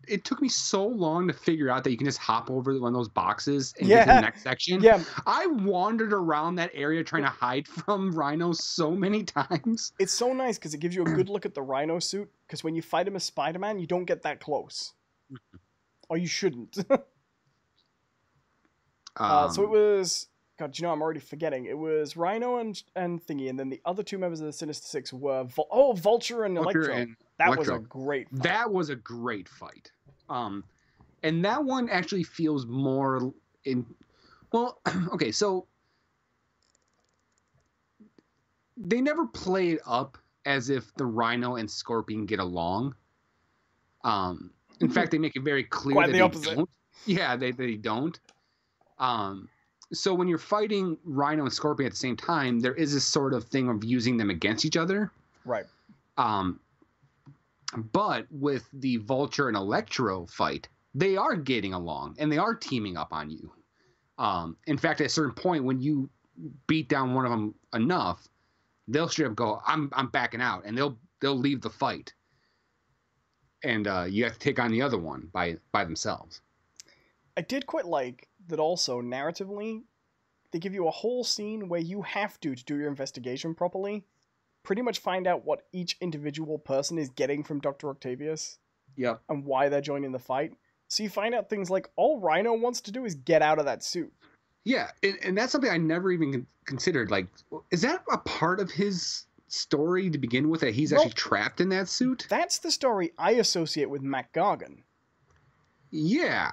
It took me so long to figure out that you can just hop over one of those boxes and get to the next section. Yeah. I wandered around that area trying to hide from Rhino so many times. It's so nice because it gives you a good look at the Rhino suit, because when you fight him as Spider-Man, you don't get that close. Or you shouldn't. So it was... God, you know, I'm already forgetting. It was Rhino and Thingy, and then the other two members of the Sinister Six were Vulture and Electro. That was a great fight. That was a great fight. And that one actually feels more in... Well, okay, so... They never play it up as if the Rhino and Scorpion get along. In fact, they make it very clear Quite that the they opposite. don't. Yeah, they don't. So when you're fighting Rhino and Scorpion at the same time, there is this sort of thing of using them against each other. Right. But with the Vulture and Electro fight, they are getting along and they are teaming up on you. In fact, at a certain point, when you beat down one of them enough, they'll straight up go, "I'm backing out," and they'll leave the fight. And you have to take on the other one by themselves. I did quite like that also, narratively, they give you a whole scene where you have to do your investigation properly, pretty much find out what each individual person is getting from Dr. Octavius. Yep. And why they're joining the fight. So you find out things like, all Rhino wants to do is get out of that suit. Yeah, and that's something I never even considered. Like, is that a part of his story to begin with, that he's actually trapped in that suit? That's the story I associate with Mac Gargan. Yeah.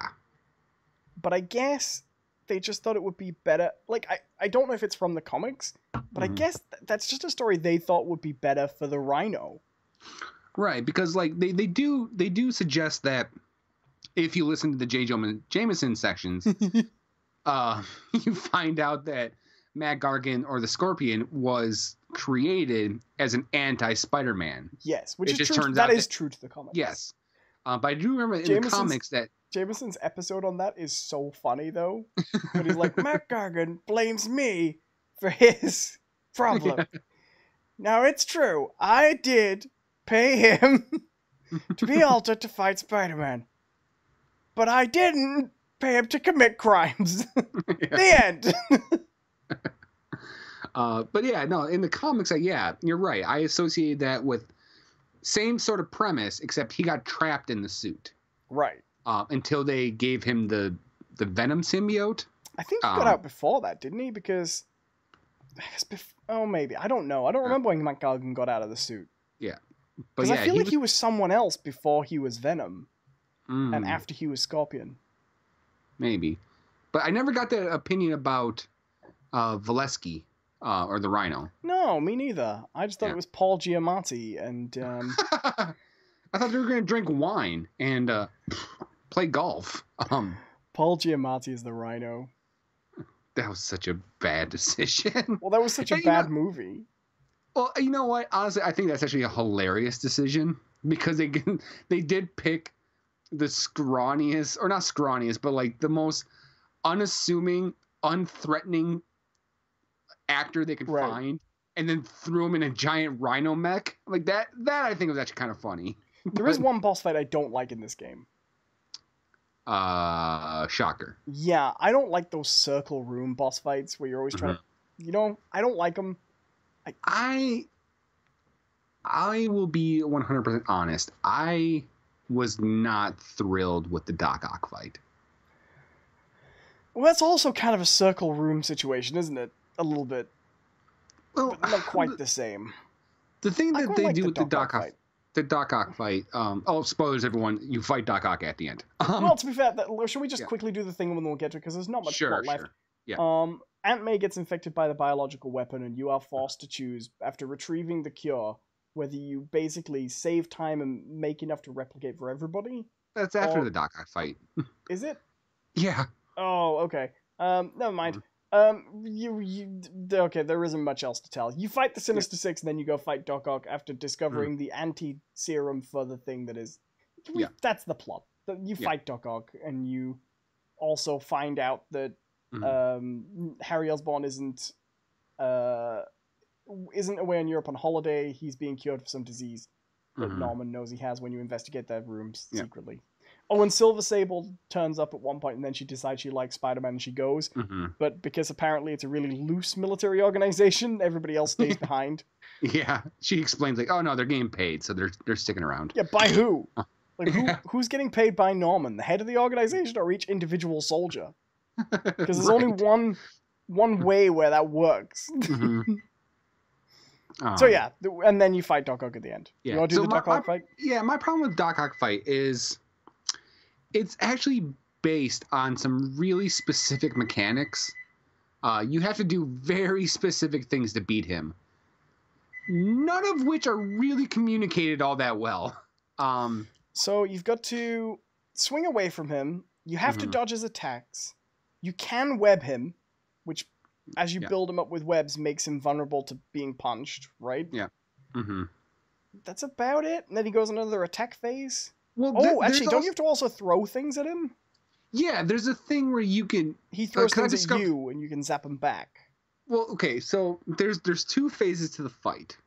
But I guess they just thought it would be better. Like, I don't know if it's from the comics, but I guess that's just a story they thought would be better for the Rhino. Right, because like they do suggest that if you listen to the J. Jonah Jameson sections, you find out that Matt Gargan, or the Scorpion, was created as an anti-Spider-Man. Yes, which is true. That is true to the comics. Yes. But I do remember in the comics that Jameson's episode on that is so funny, though. But he's like, Matt Gargan blames me for his problem. Now, it's true. I did pay him to be altered to fight Spider-Man. But I didn't pay him to commit crimes. The end. But yeah, no, in the comics, yeah, you're right. I associated that with same sort of premise, except he got trapped in the suit. Right. Until they gave him the Venom symbiote. I think he got out before that, didn't he? Because, maybe. I don't know. I don't remember when Matt Gargan got out of the suit. Yeah. Because I feel like he was someone else before he was Venom. And after he was Scorpion. Maybe. But I never got that opinion about Valesky, or the Rhino. No, me neither. I just thought it was Paul Giamatti and... I thought they were going to drink wine and play golf. Paul Giamatti is the Rhino. That was such a bad decision. Well, that was such a bad movie. Well, you know what? Honestly, I think that's actually a hilarious decision because they did pick the scrawniest, or not scrawniest, but like the most unassuming, unthreatening actor they could find, and then threw him in a giant rhino mech. Like that I think was actually kind of funny. There is one boss fight I don't like in this game. Shocker. Yeah, I don't like those circle room boss fights where you're always trying to, I don't like them. I will be 100% honest. I was not thrilled with the Doc Ock fight. Well, that's also kind of a circle room situation, isn't it? A little bit. Well, but not quite the same. The thing that they do with the Doc Ock fight, spoilers everyone, you fight Doc Ock at the end. Well, to be fair, should we just quickly do the thing and then we'll get to it, because there's not much plot left. Yeah. Aunt May gets infected by the biological weapon, and you are forced to choose, after retrieving the cure, whether you basically save time and make enough to replicate for everybody. That's after the Doc Ock fight. Is it? Yeah. Oh, okay. Never mind. Okay, there isn't much else to tell. You fight the Sinister Six, and then you go fight Doc Ock after discovering the anti-serum for the thing that is... That's the plot. You fight Doc Ock, and you also find out that Harry Osborn isn't away in Europe on holiday. He's being cured for some disease that Norman knows he has when you investigate their rooms secretly. Oh, and Silver Sable turns up at one point, and then she decides she likes Spider-Man, and she goes. But because apparently it's a really loose military organization, everybody else stays behind. Yeah, she explains like, oh no, they're getting paid, so they're sticking around. Yeah, by who? Like who's getting paid by Norman? The head of the organization or each individual soldier? Because there's only one way where that works. So yeah, and then you fight Doc Ock at the end. Yeah. You want to do the Doc Ock fight? Yeah, my problem with Doc Ock fight is it's actually based on some really specific mechanics. You have to do very specific things to beat him. None of which are really communicated all that well. So you've got to swing away from him. You have to dodge his attacks. You can web him, which, as you build him up with webs, makes him vulnerable to being punched, right? Yeah. That's about it. And then he goes on another attack phase. Well, actually, don't you have to also throw things at him? Yeah, there's a thing where you can... He throws things at you, and you can zap him back. Well, okay, so there's two phases to the fight.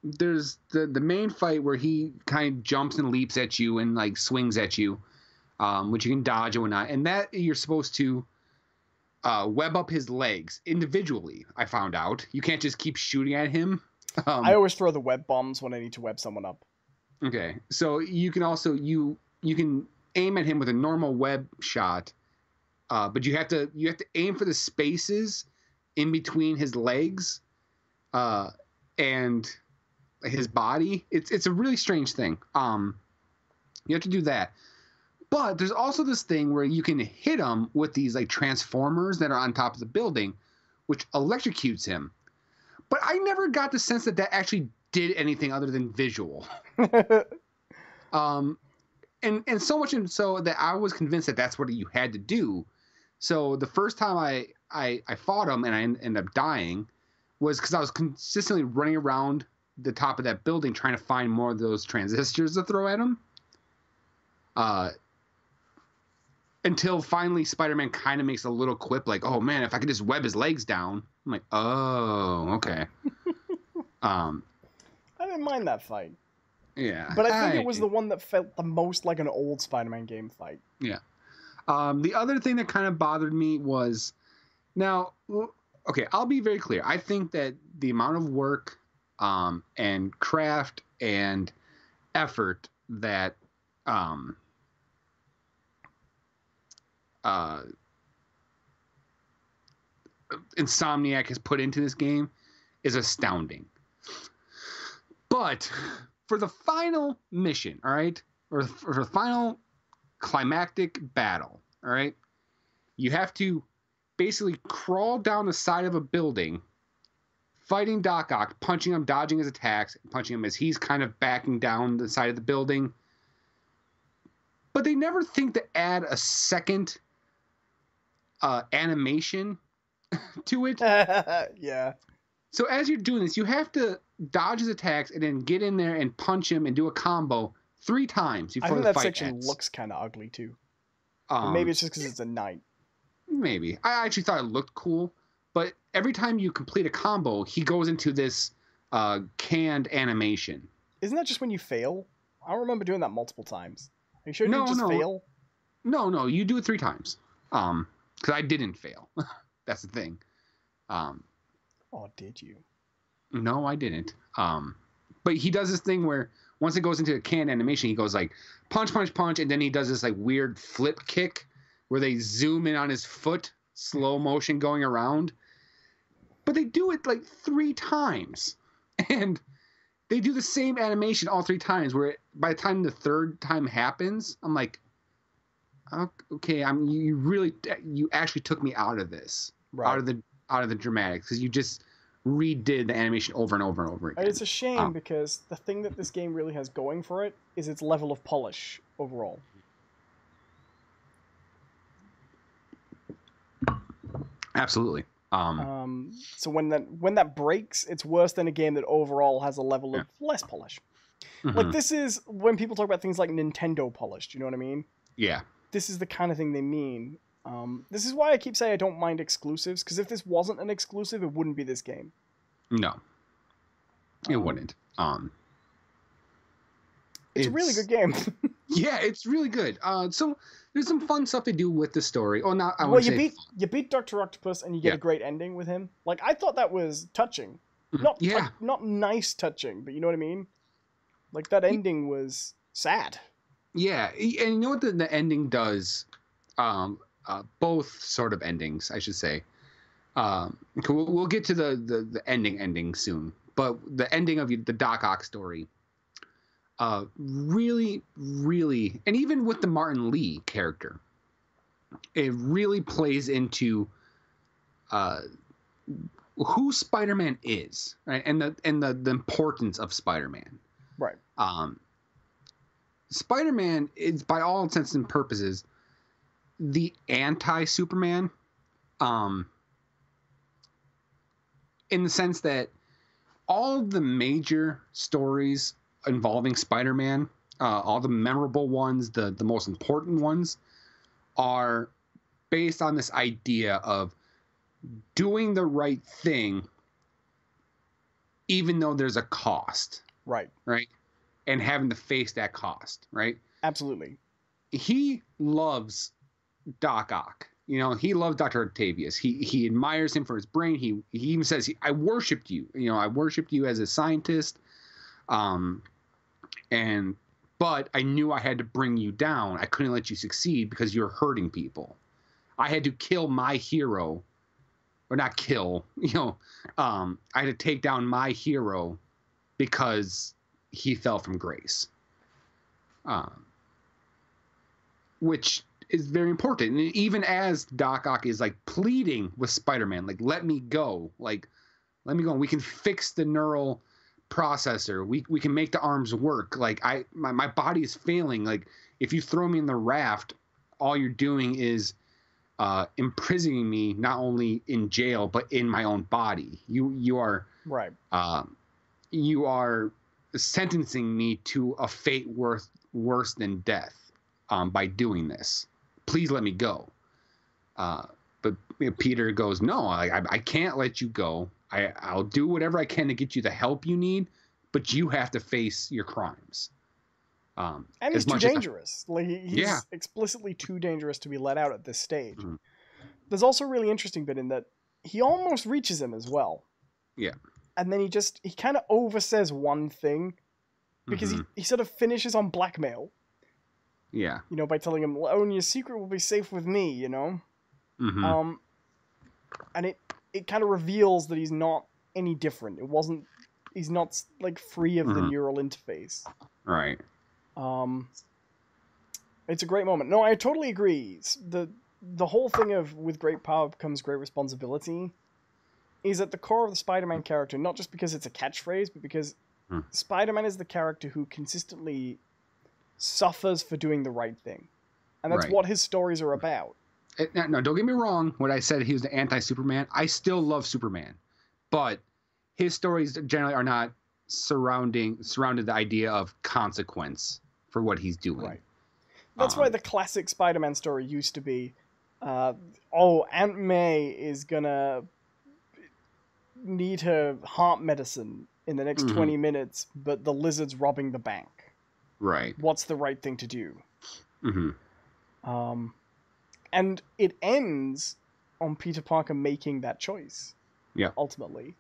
There's the main fight where he kind of jumps and leaps at you and like swings at you, which you can dodge and whatnot. And that you're supposed to web up his legs individually. I found out you can't just keep shooting at him. I always throw the web bombs when I need to web someone up. Okay, so you can also you can aim at him with a normal web shot, but you have to aim for the spaces in between his legs, and his body. It's a really strange thing. You have to do that, but there's also this thing where you can hit him with these like transformers that are on top of the building, which electrocutes him. But I never got the sense that actually did anything other than visual. And so much so that I was convinced that that's what you had to do. So the first time I fought him and I ended up dying was because I was consistently running around the top of that building trying to find more of those transistors to throw at him. Until finally Spider-Man kind of makes a little quip like, oh man, if I could just web his legs down. I'm like, oh, okay. I didn't mind that fight. Yeah. But I think it was the one that felt the most like an old Spider-Man game fight. Yeah. The other thing that kind of bothered me was, now, okay, I'll be very clear. I think that the amount of work and craft and effort that Insomniac has put into this game is astounding. But for the final mission, all right, or for the final climactic battle, all right, you have to basically crawl down the side of a building fighting Doc Ock, punching him, dodging his attacks, punching him as he's kind of backing down the side of the building. But they never think to add a second animation to it. Yeah. So as you're doing this, you have to dodge his attacks and then get in there and punch him and do a combo 3 times before I think the that fight section ends. looks kind of ugly too. Maybe it's just because it's a night. Maybe. I actually thought it looked cool, but every time you complete a combo, he goes into this canned animation. Isn't that just when you fail? I don't remember doing that multiple times. Are you sure you didn't just fail? No, you do it 3 times. Because I didn't fail. That's the thing. Oh, did you? No, I didn't. But he does this thing where once it goes into a canned animation, he goes like punch, punch, punch, and then he does this like weird flip kick where they zoom in on his foot, slow motion going around. But they do it like 3 times. And they do the same animation all 3 times where by the time the 3rd time happens, I'm like, okay, you actually took me out of this. Right. Out of the dramatics, because you just redid the animation over and over and over again. And it's a shame because the thing that this game really has going for it is its level of polish overall. Absolutely. So when that breaks, it's worse than a game that overall has a level of less polish. Mm-hmm. Like this is when people talk about things like Nintendo polished. You know what I mean? Yeah. This is the kind of thing they mean. This is why I keep saying I don't mind exclusives, because if this wasn't an exclusive, it wouldn't be this game. No, it wouldn't. It's a really good game. Yeah, it's really good. So there's some fun stuff they do with the story. Oh, not I well, would you say beat fun. Dr. Octopus, and you get a great ending with him. Like I thought that was touching. Not not nice touching, but you know what I mean. Like that ending was sad. Yeah, and you know what the ending does? Both sort of endings, I should say. We'll get to the ending soon, but the ending of the Doc Ock story, really, and even with the Martin Lee character, it really plays into who Spider-Man is, right, and the importance of Spider-Man. Right. Spider-Man is, by all intents and purposes, the anti-Superman, in the sense that all the major stories involving Spider-Man, all the memorable ones, the most important ones, are based on this idea of doing the right thing even though there's a cost. Right. Right? And having to face that cost, right? Absolutely. He loves Doc Ock. You know, he loves Dr. Octavius. He admires him for his brain. He even says, I worshipped you. You know, I worshipped you as a scientist. But I knew I had to bring you down. I couldn't let you succeed because you're hurting people. I had to kill my hero. Or not kill, I had to take down my hero because he fell from grace. Which is very important. And even as Doc Ock is like pleading with Spider-Man, like, let me go. Like, let me go. We can fix the neural processor. We can make the arms work. Like, my body is failing. Like, if you throw me in the raft, all you're doing is imprisoning me, not only in jail, but in my own body. You are right. You are sentencing me to a fate worse than death by doing this. Please let me go. But Peter goes, no, I can't let you go. I'll do whatever I can to get you the help you need, but you have to face your crimes. And he's too dangerous. He's explicitly too dangerous to be let out at this stage. Mm-hmm. There's also a really interesting bit in that he almost reaches him as well. Yeah. And then he kind of oversays one thing because he sort of finishes on blackmail. Yeah. You know, by telling him, oh, your secret will be safe with me, you know? Mm-hmm. And it kind of reveals that he's not any different. He's not like free of the neural interface. Right. It's a great moment. No, I totally agree. The whole thing of with great power comes great responsibility is at the core of the Spider-Man character, not just because it's a catchphrase, but because Spider-Man is the character who consistently suffers for doing the right thing. And that's what his stories are about. No, don't get me wrong. When I said he was the anti-Superman, I still love Superman. But his stories generally are not surrounded the idea of consequence for what he's doing. Right. That's why the classic Spider-Man story used to be, Aunt May is gonna need her heart medicine in the next 20 minutes, but the lizard's robbing the bank. Right. What's the right thing to do? And it ends on Peter Parker making that choice. Yeah. Ultimately.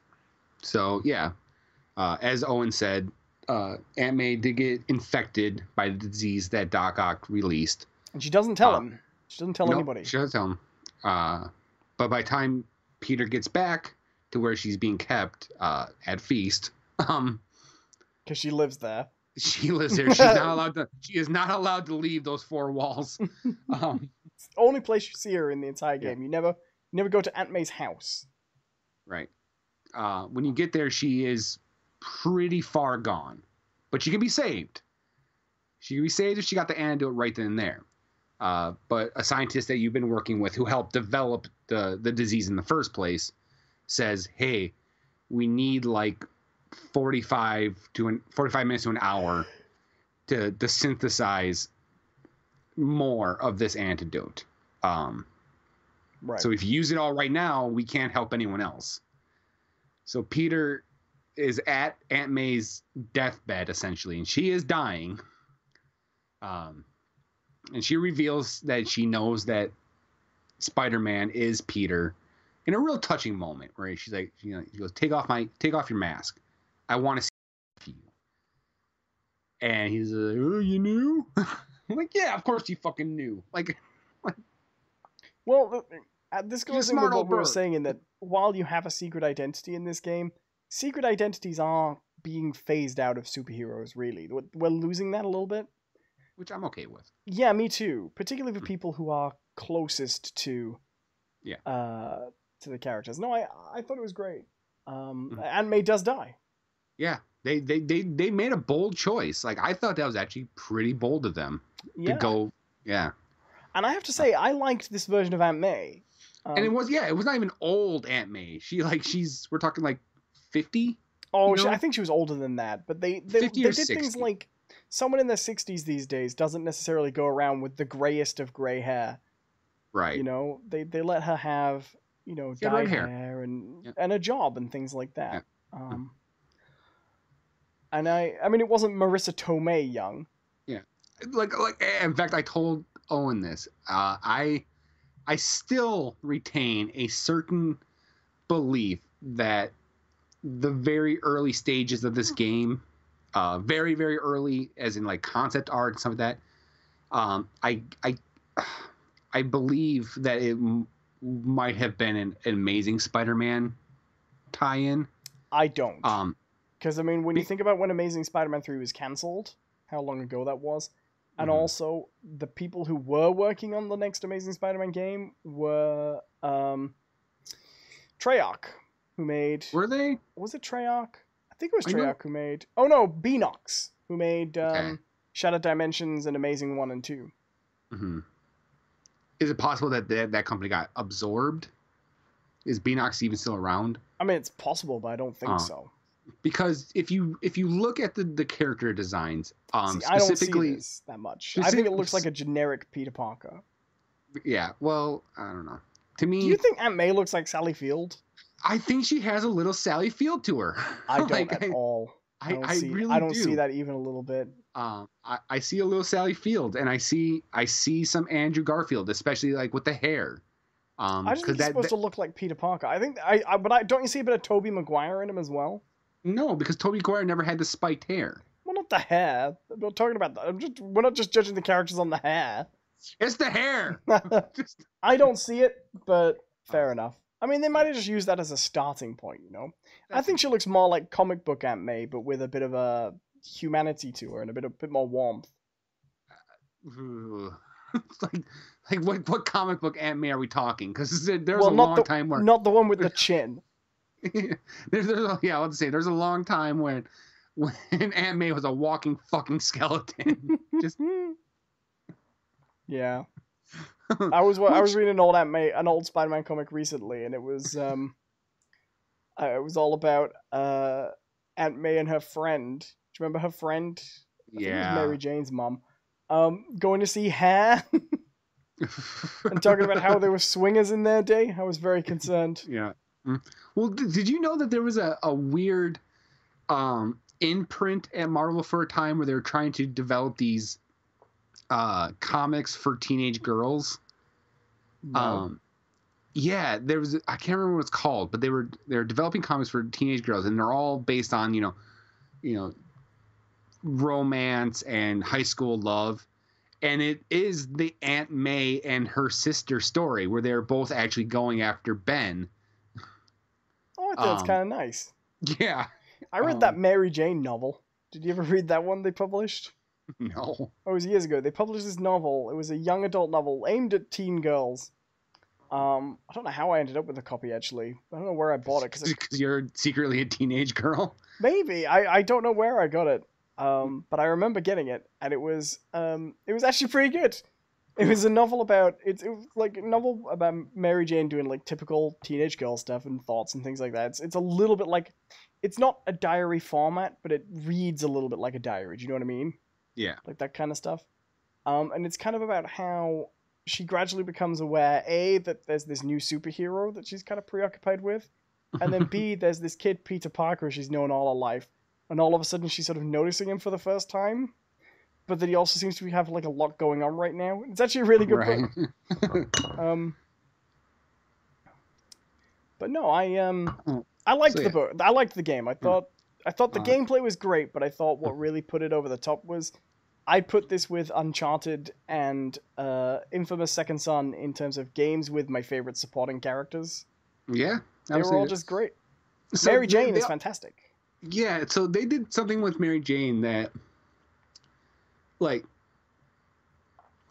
So, yeah. As Owen said, Aunt May did get infected by the disease that Doc Ock released. And she doesn't tell him. She doesn't tell anybody. She doesn't tell him. But by the time Peter gets back to where she's being kept at Feast, because she lives there. She lives there. She is not allowed to leave those four walls. It's the only place you see her in the entire game. You never go to Aunt May's house. Right. When you get there, she is pretty far gone, but she can be saved. She can be saved if she got the antidote right then and there. But a scientist that you've been working with who helped develop the disease in the first place says, hey, we need like 45 minutes to an hour to synthesize more of this antidote. Right. So if you use it all right now, we can't help anyone else. So Peter is at Aunt May's deathbed, essentially, and she is dying. And she reveals that she knows that Spider-Man is Peter in a real touching moment where she's like, she goes, take off your mask. I want to see you. And he's like, oh, you knew? I'm like, yeah, of course you fucking knew. Well, this goes in with what we were bird. saying in that while you have a secret identity in this game, secret identities are being phased out of superheroes, really. We're losing that a little bit. Which I'm okay with. Yeah, me too. Particularly for people who are closest to the characters. No, I thought it was great. Aunt May does die. Yeah, they made a bold choice. Like, I thought that was actually pretty bold of them to go. Yeah. And I have to say, I liked this version of Aunt May. And it was not even old Aunt May. We're talking like 50. Oh, I think she was older than that. But they did 60. things like someone in their 60s these days doesn't necessarily go around with the grayest of gray hair. Right. They let her have, dyed hair and a job and things like that. Yeah. And I mean, it wasn't Marissa Tomei young. Yeah. Like in fact, I told Owen this. I still retain a certain belief that the very early stages of this game, very, very early, as in like concept art and stuff like that, I believe that it might have been an Amazing Spider-Man tie-in. I don't. Because, I mean, when you think about when Amazing Spider-Man 3 was cancelled, how long ago that was, and also the people who were working on the next Amazing Spider-Man game were Treyarch, who made... Were they? Was it Treyarch? I think it was Treyarch who made... Oh, no, Beanox, who made Shattered Dimensions and Amazing 1 and 2. Mm-hmm. Is it possible that that company got absorbed? Is Beanox even still around? I mean, it's possible, but I don't think so. Because if you look at the character designs, specifically, I don't see this that much. I think it looks like a generic Peter Parker. Yeah, well, I don't know. To me, do you think Aunt May looks like Sally Field? I think she has a little Sally Field to her. I don't at all. I don't see that even a little bit. I see a little Sally Field, and I see some Andrew Garfield, especially like with the hair. I just think he's supposed to look like Peter Parker. I think don't you see a bit of Tobey Maguire in him as well? No, because Tobey Maguire never had the spiked hair. Well, not the hair. I'm not talking about that. We're not just judging the characters on the hair. It's the hair. I don't see it, but fair enough. I mean, they might have just used that as a starting point, I think she looks more like comic book Aunt May, but with a bit of a humanity to her and a bit more warmth. like what comic book Aunt May are we talking? Because there's a long time where... Not the one with the chin. Yeah, let's say there's a long time when Aunt May was a walking fucking skeleton. Just yeah. I was reading an old Spider-Man comic recently, and it was all about Aunt May and her friend. Do you remember her friend? I think it was Mary Jane's mom. Going to see Hair and talking about how there were swingers in their day. I was very concerned. Yeah. Well, did you know that there was a weird imprint at Marvel for a time where they were trying to develop these comics for teenage girls? No. Yeah, there was, I can't remember what it's called, but they're developing comics for teenage girls, and they're all based on, you know, romance and high school love. And it is the Aunt May and her sister story where they're both actually going after Ben. Oh, I thought it's kind of nice. Yeah. I read that Mary Jane novel. Did you ever read that one they published? No. Oh, it was years ago. They published this novel. It was a young adult novel aimed at teen girls. I don't know how I ended up with a copy, actually. I don't know where I bought it. Because you're secretly a teenage girl? Maybe. I don't know where I got it. But I remember getting it, and it was actually pretty good. It was a novel about, it was like a novel about Mary Jane doing like typical teenage girl stuff and thoughts and things like that. It's a little bit like, it's not a diary format, but it reads a little bit like a diary. Do you know what I mean? Yeah. Like that kind of stuff. And it's kind of about how she gradually becomes aware, A, that there's this new superhero that she's kind of preoccupied with, and then B, there's this kid, Peter Parker, she's known all her life, and all of a sudden she's sort of noticing him for the first time, but that he also seems to have like a lot going on right now. It's actually a really good book. But no, I liked the book. I liked the game. I thought the gameplay was great, but I thought what really put it over the top was I put this with Uncharted and Infamous Second Son in terms of games with my favorite supporting characters. Yeah. They were all just great. So Mary Jane is fantastic. Yeah, so they did something with Mary Jane that, like,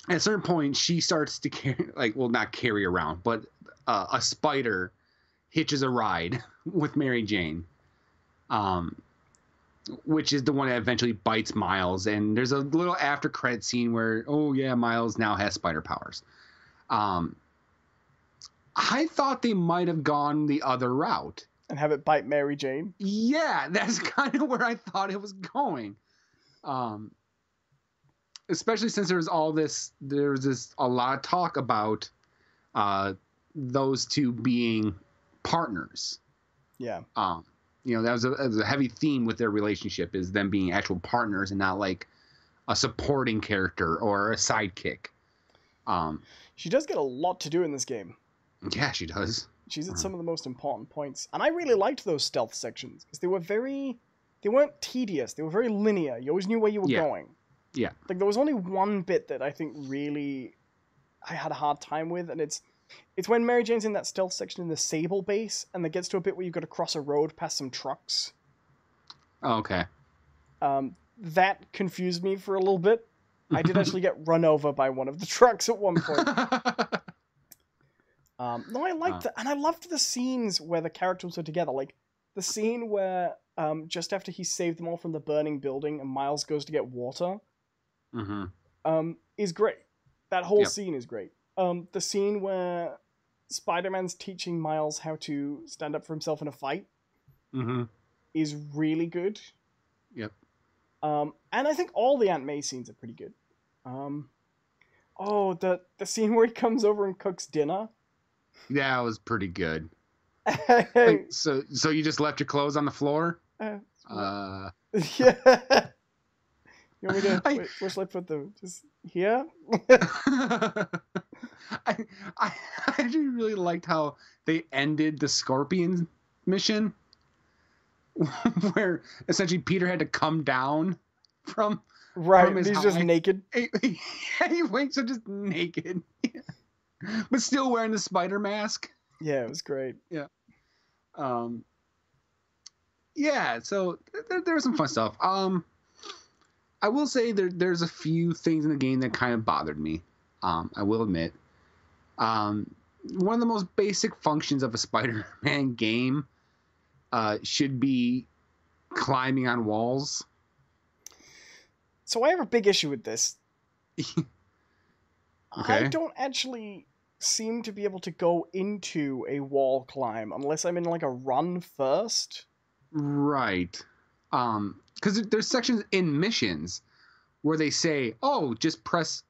at a certain point, she starts to carry, like, well, not carry around, but a spider hitches a ride with Mary Jane, which is the one that eventually bites Miles. And there's a little after credit scene where, oh yeah, Miles now has spider powers. I thought they might have gone the other route and have it bite Mary Jane. Yeah, that's kind of where I thought it was going. Especially since there was a lot of talk about those two being partners. Yeah. You know, that was a heavy theme with their relationship, is them being actual partners and not like a supporting character or a sidekick. She does get a lot to do in this game. Yeah, she does. She's at some of the most important points. And I really liked those stealth sections because they weren't tedious. They were very linear. You always knew where you were going. Yeah. Like there was only one bit that I think really I had a hard time with, and it's when Mary Jane's in that stealth section in the Sable base, and it gets to a bit where you've got to cross a road past some trucks. Oh, okay. That confused me for a little bit. I did actually get run over by one of the trucks at one point. No, I liked it, and I loved the scenes where the characters were together. Like the scene where just after he saved them all from the burning building and Miles goes to get water, is great. That whole scene is great. The scene where Spider-Man's teaching Miles how to stand up for himself in a fight is really good. Yep. And I think all the Aunt May scenes are pretty good. The scene where he comes over and cooks dinner. Yeah, it was pretty good. Hey. So you just left your clothes on the floor? Yeah. You want me to? Wait, where should I put them? Just here? I actually really liked how they ended the Scorpion mission, where essentially Peter had to come down from his he's high. Just naked. He wakes up just naked, but still wearing the spider mask. Yeah, it was great. Yeah. Yeah, so there was some fun stuff. I will say there's a few things in the game that kind of bothered me. I will admit. One of the most basic functions of a Spider-Man game should be climbing on walls. So I have a big issue with this. Okay. I don't actually seem to be able to go into a wall climb unless I'm in like a run first. Right. Because there's sections in missions where they say, "Oh, just press,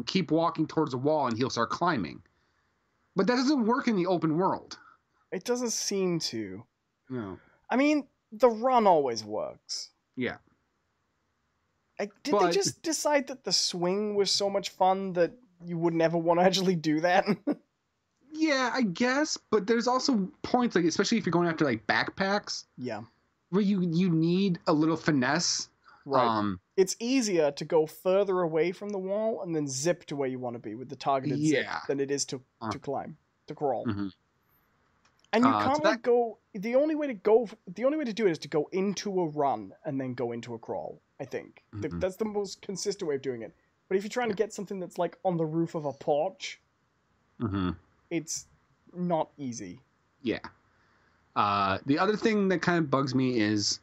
keep walking towards the wall, and he'll start climbing." But that doesn't work in the open world. It doesn't seem to. No. I mean, the run always works. Yeah. Did they just decide that the swing was so much fun that you would never want to actually do that? Yeah, I guess. But there's also points, like especially if you're going after like backpacks. Yeah. Where you need a little finesse. Right. It's easier to go further away from the wall and then zip to where you want to be with the targeted zip than it is to climb, to crawl. Mm-hmm. And you can't go. The only way to do it is to go into a run and then go into a crawl. I think that's the most consistent way of doing it. But if you're trying to get something that's like on the roof of a porch, it's not easy. Yeah. The other thing that kind of bugs me is.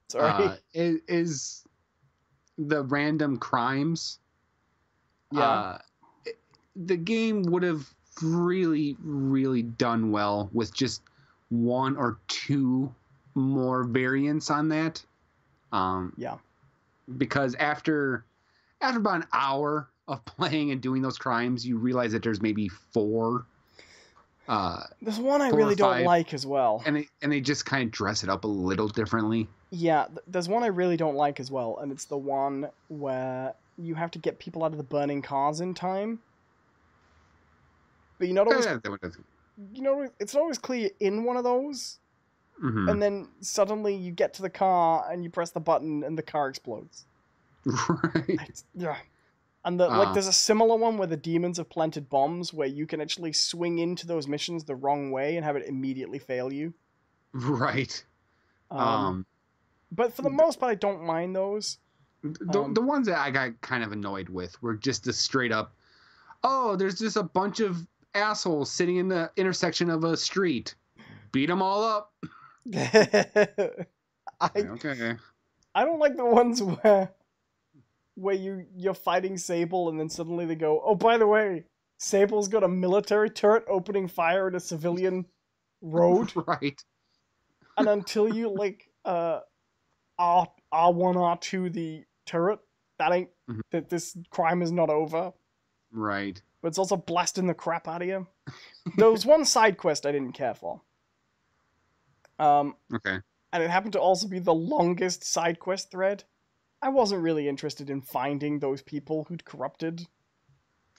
Sorry. Is the random crimes. Yeah. The game would have really, really done well with just one or two more variants on that. Yeah. Because after about an hour of playing and doing those crimes, you realize that there's maybe four. There's one I really don't like as well. And they just kind of dress it up a little differently. Yeah, there's one I really don't like as well, and it's the one where you have to get people out of the burning cars in time. But it's not always clear you're in one of those, and then suddenly you get to the car and you press the button and the car explodes. Right. Yeah. And there's a similar one where the demons have planted bombs where you can actually swing into those missions the wrong way and have it immediately fail you. Right. But for the most part, I don't mind those. The ones that I got kind of annoyed with were just the straight up, oh, there's just a bunch of assholes sitting in the intersection of a street. Beat them all up. Okay. I don't like the ones where you're fighting Sable and then suddenly they go, oh, by the way, Sable's got a military turret opening fire at a civilian road. Right. And until you R1, R2 the turret, that this crime is not over. Right. But it's also blasting the crap out of you. There was one side quest I didn't care for. Okay. And it happened to also be the longest side quest thread. I wasn't really interested in finding those people who'd corrupted.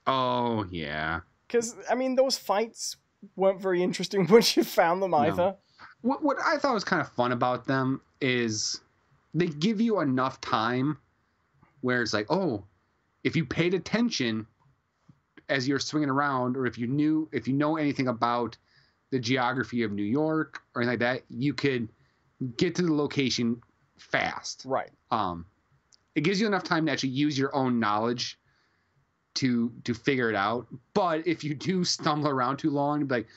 Oh, yeah. Because, those fights weren't very interesting once you found them either. No. What I thought was kind of fun about them is they give you enough time where it's like, oh, if you paid attention as you're swinging around, or if you know anything about the geography of New York or anything like that, you could get to the location fast. Right. It gives you enough time to actually use your own knowledge to figure it out. But if you do stumble around too long, you'd be like,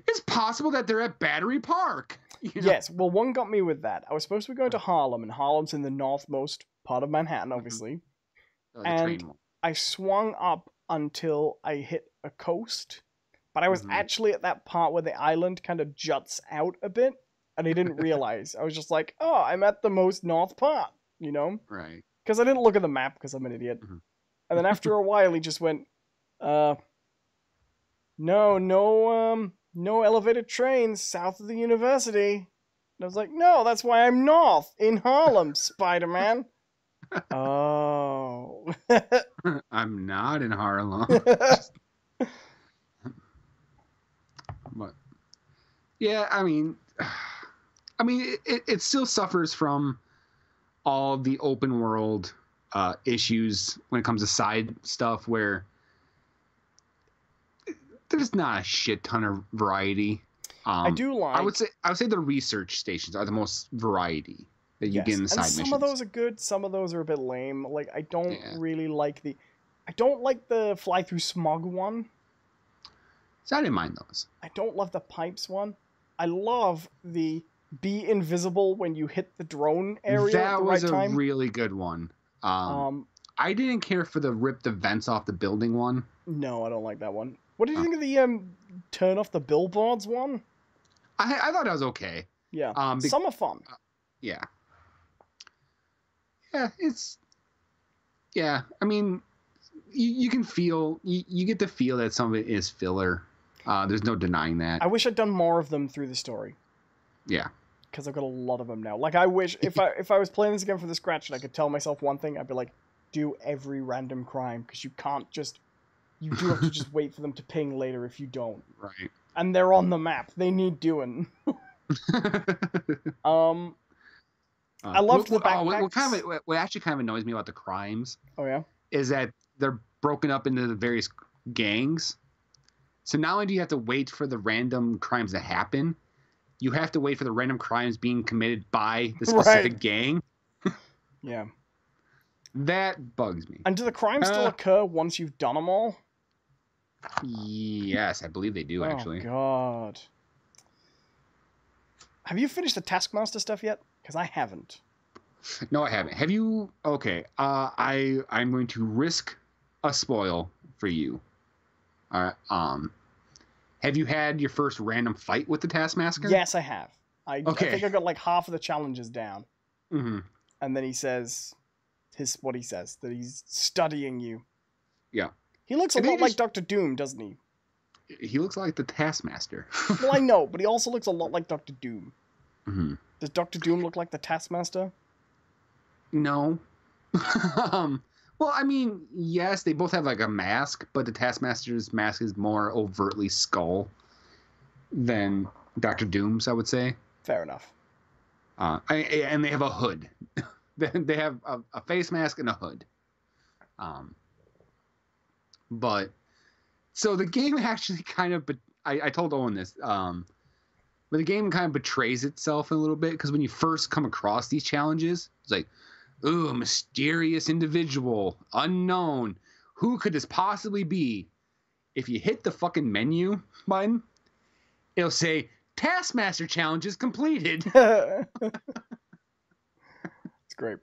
it's possible that they're at Battery Park. Yes, well, one got me with that. I was supposed to be going to Harlem, and Harlem's in the northmost part of Manhattan, obviously. And I swung up until I hit a coast, but I was actually at that part where the island kind of juts out a bit, and I didn't realize. I was just like, oh, I'm at the most north part, Right. Because I didn't look at the map because I'm an idiot. And then after a while, he just went, no elevated trains south of the university. And I was like, no, that's why I'm north, in Harlem, Spider-Man. Oh. I'm not in Harlem. But yeah, it still suffers from all the open world issues when it comes to side stuff where there's not a shit ton of variety. I would say the research stations are the most variety that you get in the side missions. Some of those are good, some of those are a bit lame. Like I don't really like the fly through smog one. So I didn't mind those. I don't love the pipes one. I love the be invisible when you hit the drone area at the right That was time. a really good one. I didn't care for the rip the vents off the building one. No, I don't like that one. What did you think of the turn off the billboards one? I thought that was okay. Yeah, some are fun. Yeah. Yeah, it's... Yeah, I mean, you can feel... You get to feel that some of it is filler. There's no denying that. I wish I'd done more of them through the story. Yeah. Because I've got a lot of them now. Like, I wish... if I was playing this again from the scratch and I could tell myself one thing, I'd be like, do every random crime. Because you can't just... You do have to just wait for them to ping later if you don't. Right. And they're on the map. They need doing. I loved the backpacks. What actually kind of annoys me about the crimes Oh, yeah? is that they're broken up into the various gangs. So not only do you have to wait for the random crimes to happen, you have to wait for the random crimes being committed by the specific gang. Yeah. That bugs me. And do the crimes still occur once you've done them all? Yes, I believe they do, actually. Oh, God. Have you finished the Taskmaster stuff yet? Because I haven't. No, I haven't. Have you? Okay. I'm going to risk a spoil for you. All right. Have you had your first random fight with the Taskmaster? Yes, I have. I think I got like half of the challenges down. Mm-hmm. And then he says, what he says, that he's studying you. Yeah. He looks a lot like Dr. Doom, doesn't he? He looks like the Taskmaster. Well, I know, but he also looks a lot like Dr. Doom. Mm-hmm. Does Dr. Doom look like the Taskmaster? No. Well, I mean, yes, they both have like a mask, but the Taskmaster's mask is more overtly skull than Dr. Doom's, I would say. Fair enough. And they have a hood. They have a face mask and a hood. But so the game actually kind of, I told Owen this, but the game kind of betrays itself a little bit because when you first come across these challenges, it's like, ooh, mysterious individual, unknown. Who could this possibly be? If you hit the fucking menu button, it'll say Taskmaster challenges completed. It's great.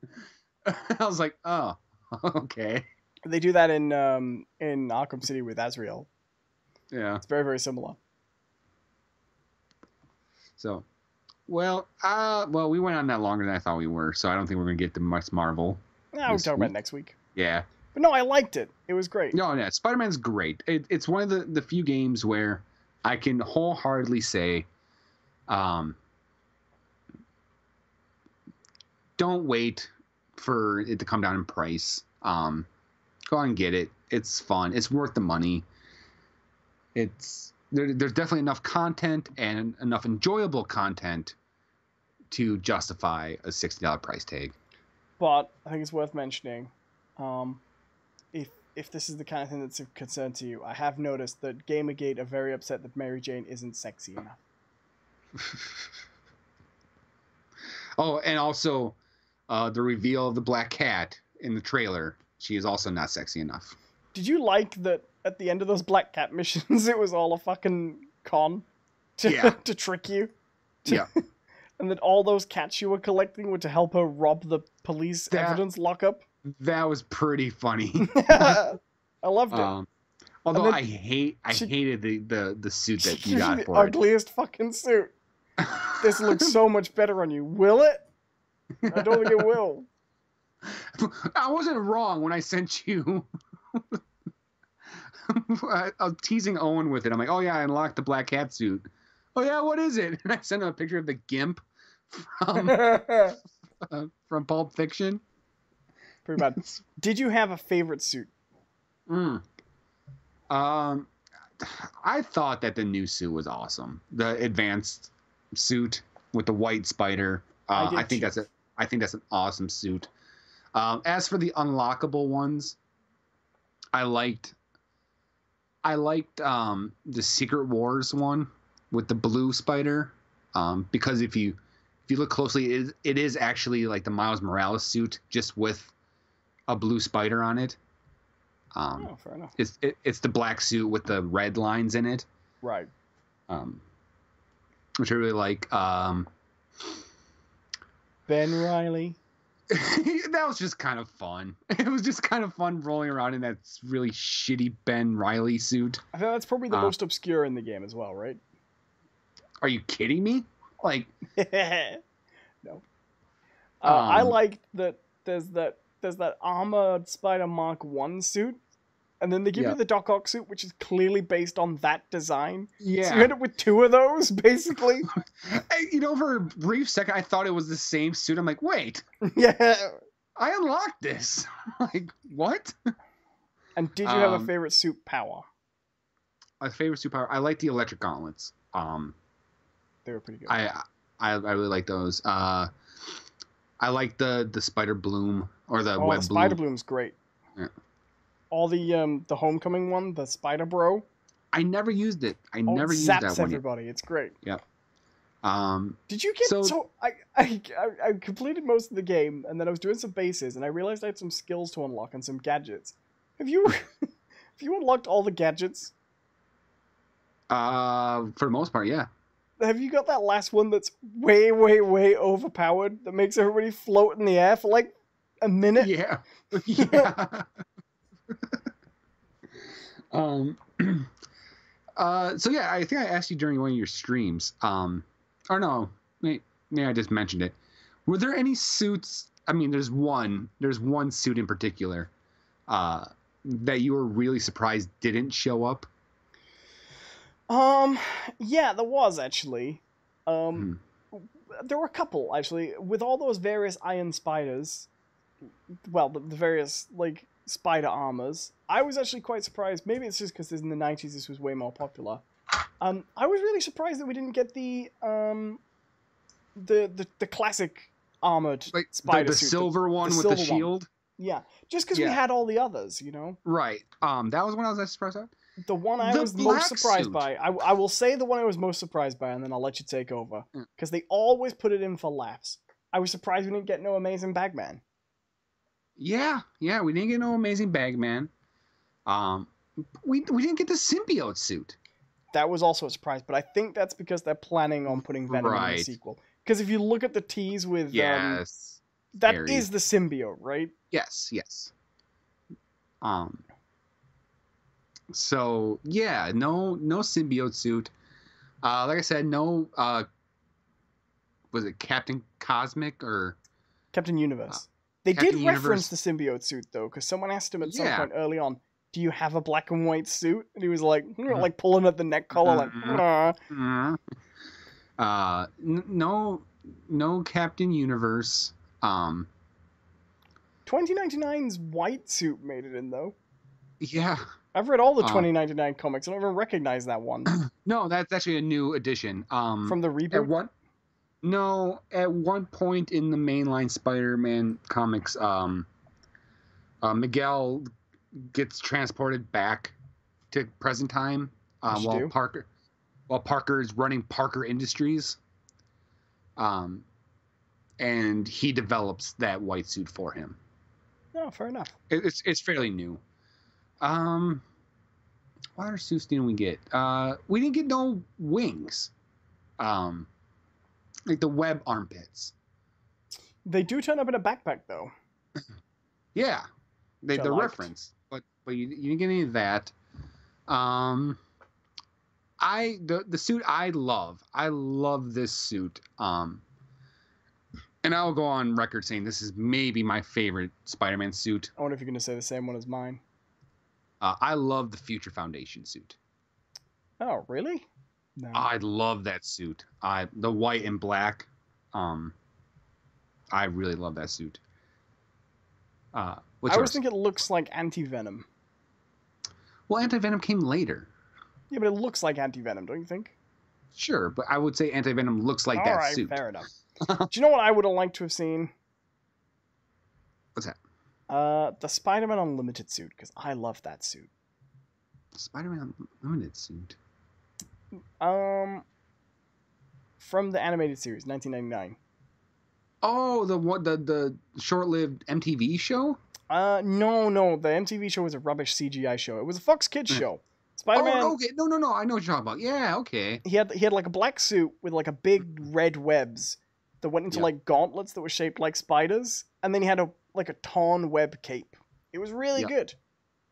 I was like, oh, okay. They do that in Arkham City with Azrael. Yeah. It's very, very similar. So, well, we went on that longer than I thought we were, so I don't think we're going to get to much Marvel. Yeah, we'll talk about it next week. Yeah. But no, I liked it. It was great. No, yeah, Spider-Man's great. It's one of the few games where I can wholeheartedly say, don't wait for it to come down in price. Go on and get it. It's fun. It's worth the money. There's definitely enough content and enough enjoyable content to justify a $60 price tag. But I think it's worth mentioning, if this is the kind of thing that's of concern to you, I have noticed that Gamergate are very upset that Mary Jane isn't sexy enough. Oh, and also the reveal of the black cat in the trailer. She is also not sexy enough. Did you like that at the end of those black cat missions, it was all a fucking con to trick you? Yeah. And that all those cats you were collecting were to help her rob the police evidence lockup? That was pretty funny. I loved it. Although I hated the suit that you got for the ugliest fucking suit. This looks so much better on you. Will it? I don't think it will. I wasn't wrong when I sent you. I was teasing Owen with it. I'm like, oh yeah, I unlocked the black cat suit. Oh yeah, what is it? And I sent him a picture of the GIMP from Pulp Fiction. Pretty bad. Did you have a favorite suit? I thought that the new suit was awesome. The advanced suit with the white spider. I think that's an awesome suit. As for the unlockable ones, I liked the Secret Wars one with the blue spider, because if you look closely, it is actually like the Miles Morales suit, just with a blue spider on it. Fair enough. It's the black suit with the red lines in it. Right. Which I really like. Ben Riley. That was just kind of fun. It was just kind of fun rolling around in that really shitty Ben Riley suit. I think that's probably the most obscure in the game as well, right? Are you kidding me? Like, no. I like that there's that armored Spider Mark 1 suit, and then they give you the Doc Ock suit, which is clearly based on that design. Yeah. So you end up with two of those, basically. For a brief second, I thought it was the same suit. I'm like, wait. Yeah. I unlocked this. Like, what? And did you have a favorite suit power? My favorite suit power? I like the electric gauntlets. They were pretty good. I really like those. I like the spider bloom or the web the spider bloom. bloom's great. Yeah. All the homecoming one, the spider bro. I never used it. I never used that one. Zaps everybody. It's great. Yeah. Did you get I completed most of the game, and then I was doing some bases, and I realized I had some skills to unlock and some gadgets. Have you unlocked all the gadgets? For the most part, yeah. Have you got that last one that's way, way, way overpowered that makes everybody float in the air for like a minute? Yeah. Yeah. So yeah, I think I asked you during one of your streams. Or no, maybe I just mentioned it. Were there any suits? I mean, there's one suit in particular that you were really surprised didn't show up. Yeah, there was actually. There were a couple actually with all those various iron spiders. Well, the various like spider armors. I was actually quite surprised. Maybe it's just because in the 90s this was way more popular. I was really surprised that we didn't get the classic armored like spider the suit, silver one with the shield. Yeah, just because we had all the others, you know. Right. That was when I was surprised at. The one I was most surprised by, I will say the one I was most surprised by, and then I'll let you take over. Because they always put it in for laughs. I was surprised we didn't get no Amazing Bagman. Yeah, we didn't get no Amazing Bagman. We didn't get the symbiote suit. That was also a surprise, but I think that's because they're planning on putting Venom in the sequel. Because if you look at the tease with... Yes. That is the symbiote, right? Yes. So yeah, no symbiote suit. Like I said, no. Was it Captain Cosmic or Captain Universe? They Captain did reference the symbiote suit though, because someone asked him at some point early on, "Do you have a black and white suit?" And he was like, like pulling at the neck collar, like. No Captain Universe. 2099's white suit made it in though. Yeah. I've read all the 2099 comics. I don't even recognize that one. No, that's actually a new edition. From the reboot? At one point in the mainline Spider-Man comics, Miguel gets transported back to present time while Parker is running Parker Industries. And he develops that white suit for him. Oh, fair enough. It's fairly new. What other suits didn't we get? We didn't get no wings. Like the web armpits. They do turn up in a backpack, though. Yeah, they're referenced, but you didn't get any of that. The suit I love this suit. And I will go on record saying this is maybe my favorite Spider-Man suit. I wonder if you're going to say the same one as mine. I love the Future Foundation suit. Oh, really? No. I love that suit. The white and black. I really love that suit. I always think it looks like Anti-Venom. Well, Anti-Venom came later. Yeah, but it looks like Anti-Venom, don't you think? Sure, but I would say Anti-Venom looks like that suit. All right, fair enough. Do you know what I would have liked to have seen? What's that? The Spider-Man Unlimited suit, because I love that suit. Spider-Man Unlimited suit? From the animated series, 1999. Oh, the short-lived MTV show? No, the MTV show was a rubbish CGI show. It was a Fox Kids show. Spider-Man. Oh, okay. No. I know what you're talking about. Yeah, okay. He had like a black suit with like a big red webs that went into Yep. like gauntlets that were shaped like spiders, and then he had a torn web cape. It was really Yep. good.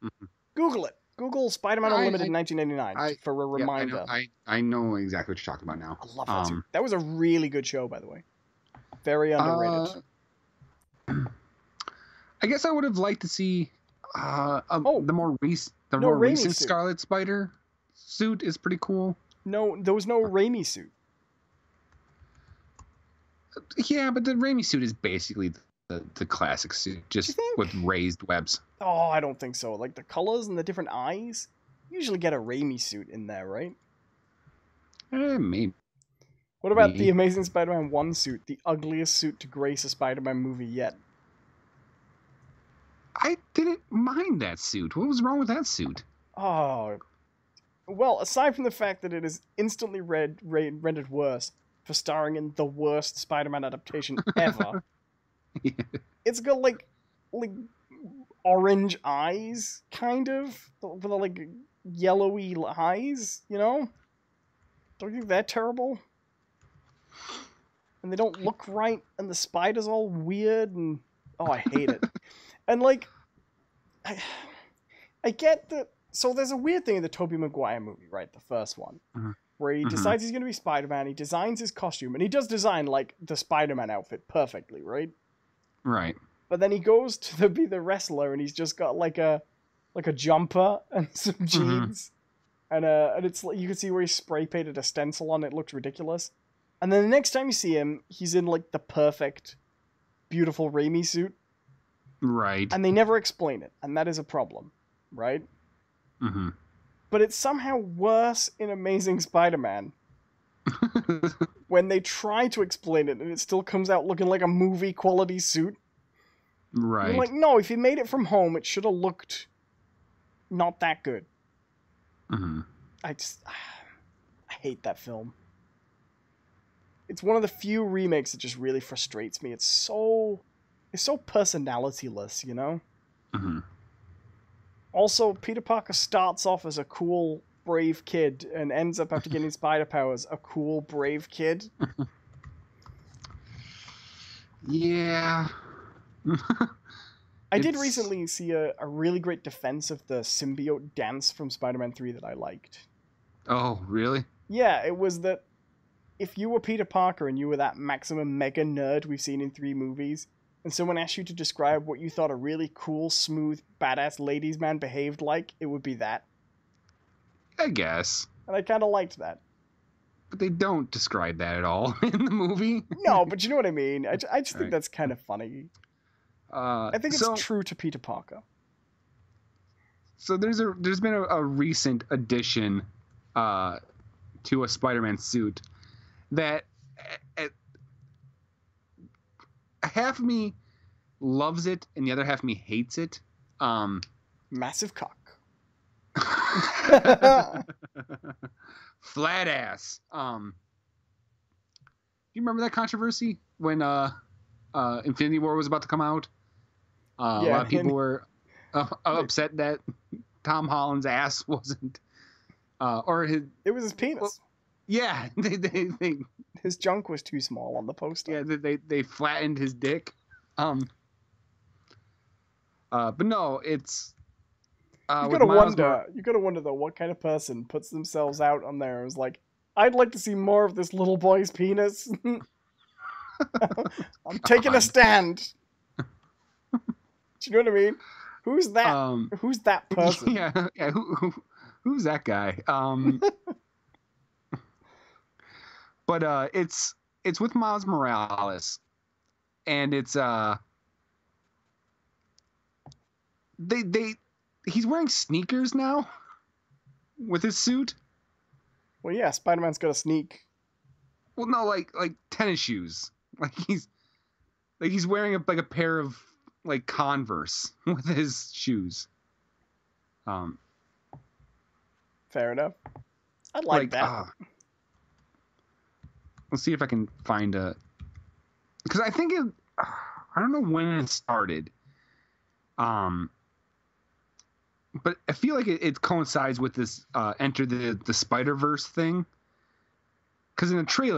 Mhm. Google it. Google Spider-Man Unlimited 1999 for a Yeah, reminder. I know exactly what you're talking about now. I love that suit. That was a really good show, by the way. Very underrated. I guess I would have liked to see the more recent suit. Scarlet Spider suit is pretty cool. No, there was no Raimi suit. Yeah, but the Raimi suit is basically the classic suit, just with raised webs. Oh, I don't think so. Like the colors and the different eyes, you usually get a Raimi suit in there, right? Maybe. What about the Amazing Spider-Man 1 suit, the ugliest suit to grace a Spider-Man movie yet? I didn't mind that suit. What was wrong with that suit? Oh, well, aside from the fact that it is instantly rendered worse for starring in the worst Spider-Man adaptation ever, Yeah. It's got like orange eyes, kind of, with the like yellowy eyes, you know? Don't you think they're terrible? And they don't look right, and the spider's all weird, and oh, I hate it. And like, I get that. So there's a weird thing in the Tobey Maguire movie, right? The first one, where he decides he's going to be Spider-Man. He designs his costume, and he does design like the Spider-Man outfit perfectly, right? Right. But then he goes to be the wrestler, and he's just got like a jumper and some jeans, and it's like you can see where he spray painted a stencil on it. It looks ridiculous. And then the next time you see him, he's in like the perfect, beautiful Raimi suit. Right. And they never explain it, and that is a problem, right? Mm-hmm. But it's somehow worse in Amazing Spider-Man when they try to explain it, and it still comes out looking like a movie quality suit. Right. You're like, no, if you made it from home, it should have looked not that good. Mm-hmm. I hate that film. It's one of the few remakes that just really frustrates me. It's so personalityless, you know? Mm-hmm. Also, Peter Parker starts off as a cool, brave kid and ends up, after getting spider powers, a cool, brave kid. Yeah. I did recently see a really great defense of the symbiote dance from Spider-Man 3 that I liked. Oh, really? Yeah, it was that if you were Peter Parker and you were that maximum mega nerd we've seen in 3 movies, and someone asked you to describe what you thought a really cool, smooth, badass ladies' man behaved like, it would be that. I guess. And I kind of liked that. But they don't describe that at all in the movie. No, but you know what I mean. I just think that's kind of funny. I think it's true to Peter Parker. So there's been a recent addition to a Spider-Man suit that half of me loves it and the other half of me hates it. Massive cock. Flat ass. Do you remember that controversy when Infinity War was about to come out? A lot of people were upset that Tom Holland's ass wasn't, it was his penis. Well, yeah, they his junk was too small on the poster. Yeah, they flattened his dick. But no, it's. You gotta wonder though, what kind of person puts themselves out on there and is like, I'd like to see more of this little boy's penis. I'm taking a stand. Do you know what I mean? Who's that? Who's that person? Yeah. Who's that guy? But it's with Miles Morales, and it's he's wearing sneakers now with his suit. Well, yeah, Spider-Man's got a sneak. Well, no, like tennis shoes. Like he's wearing a pair of like Converse with his shoes. Fair enough. I like that. Let's see if I can find because I think I don't know when it started. but I feel like it coincides with this Enter the Spider-Verse thing. Because in the trailer,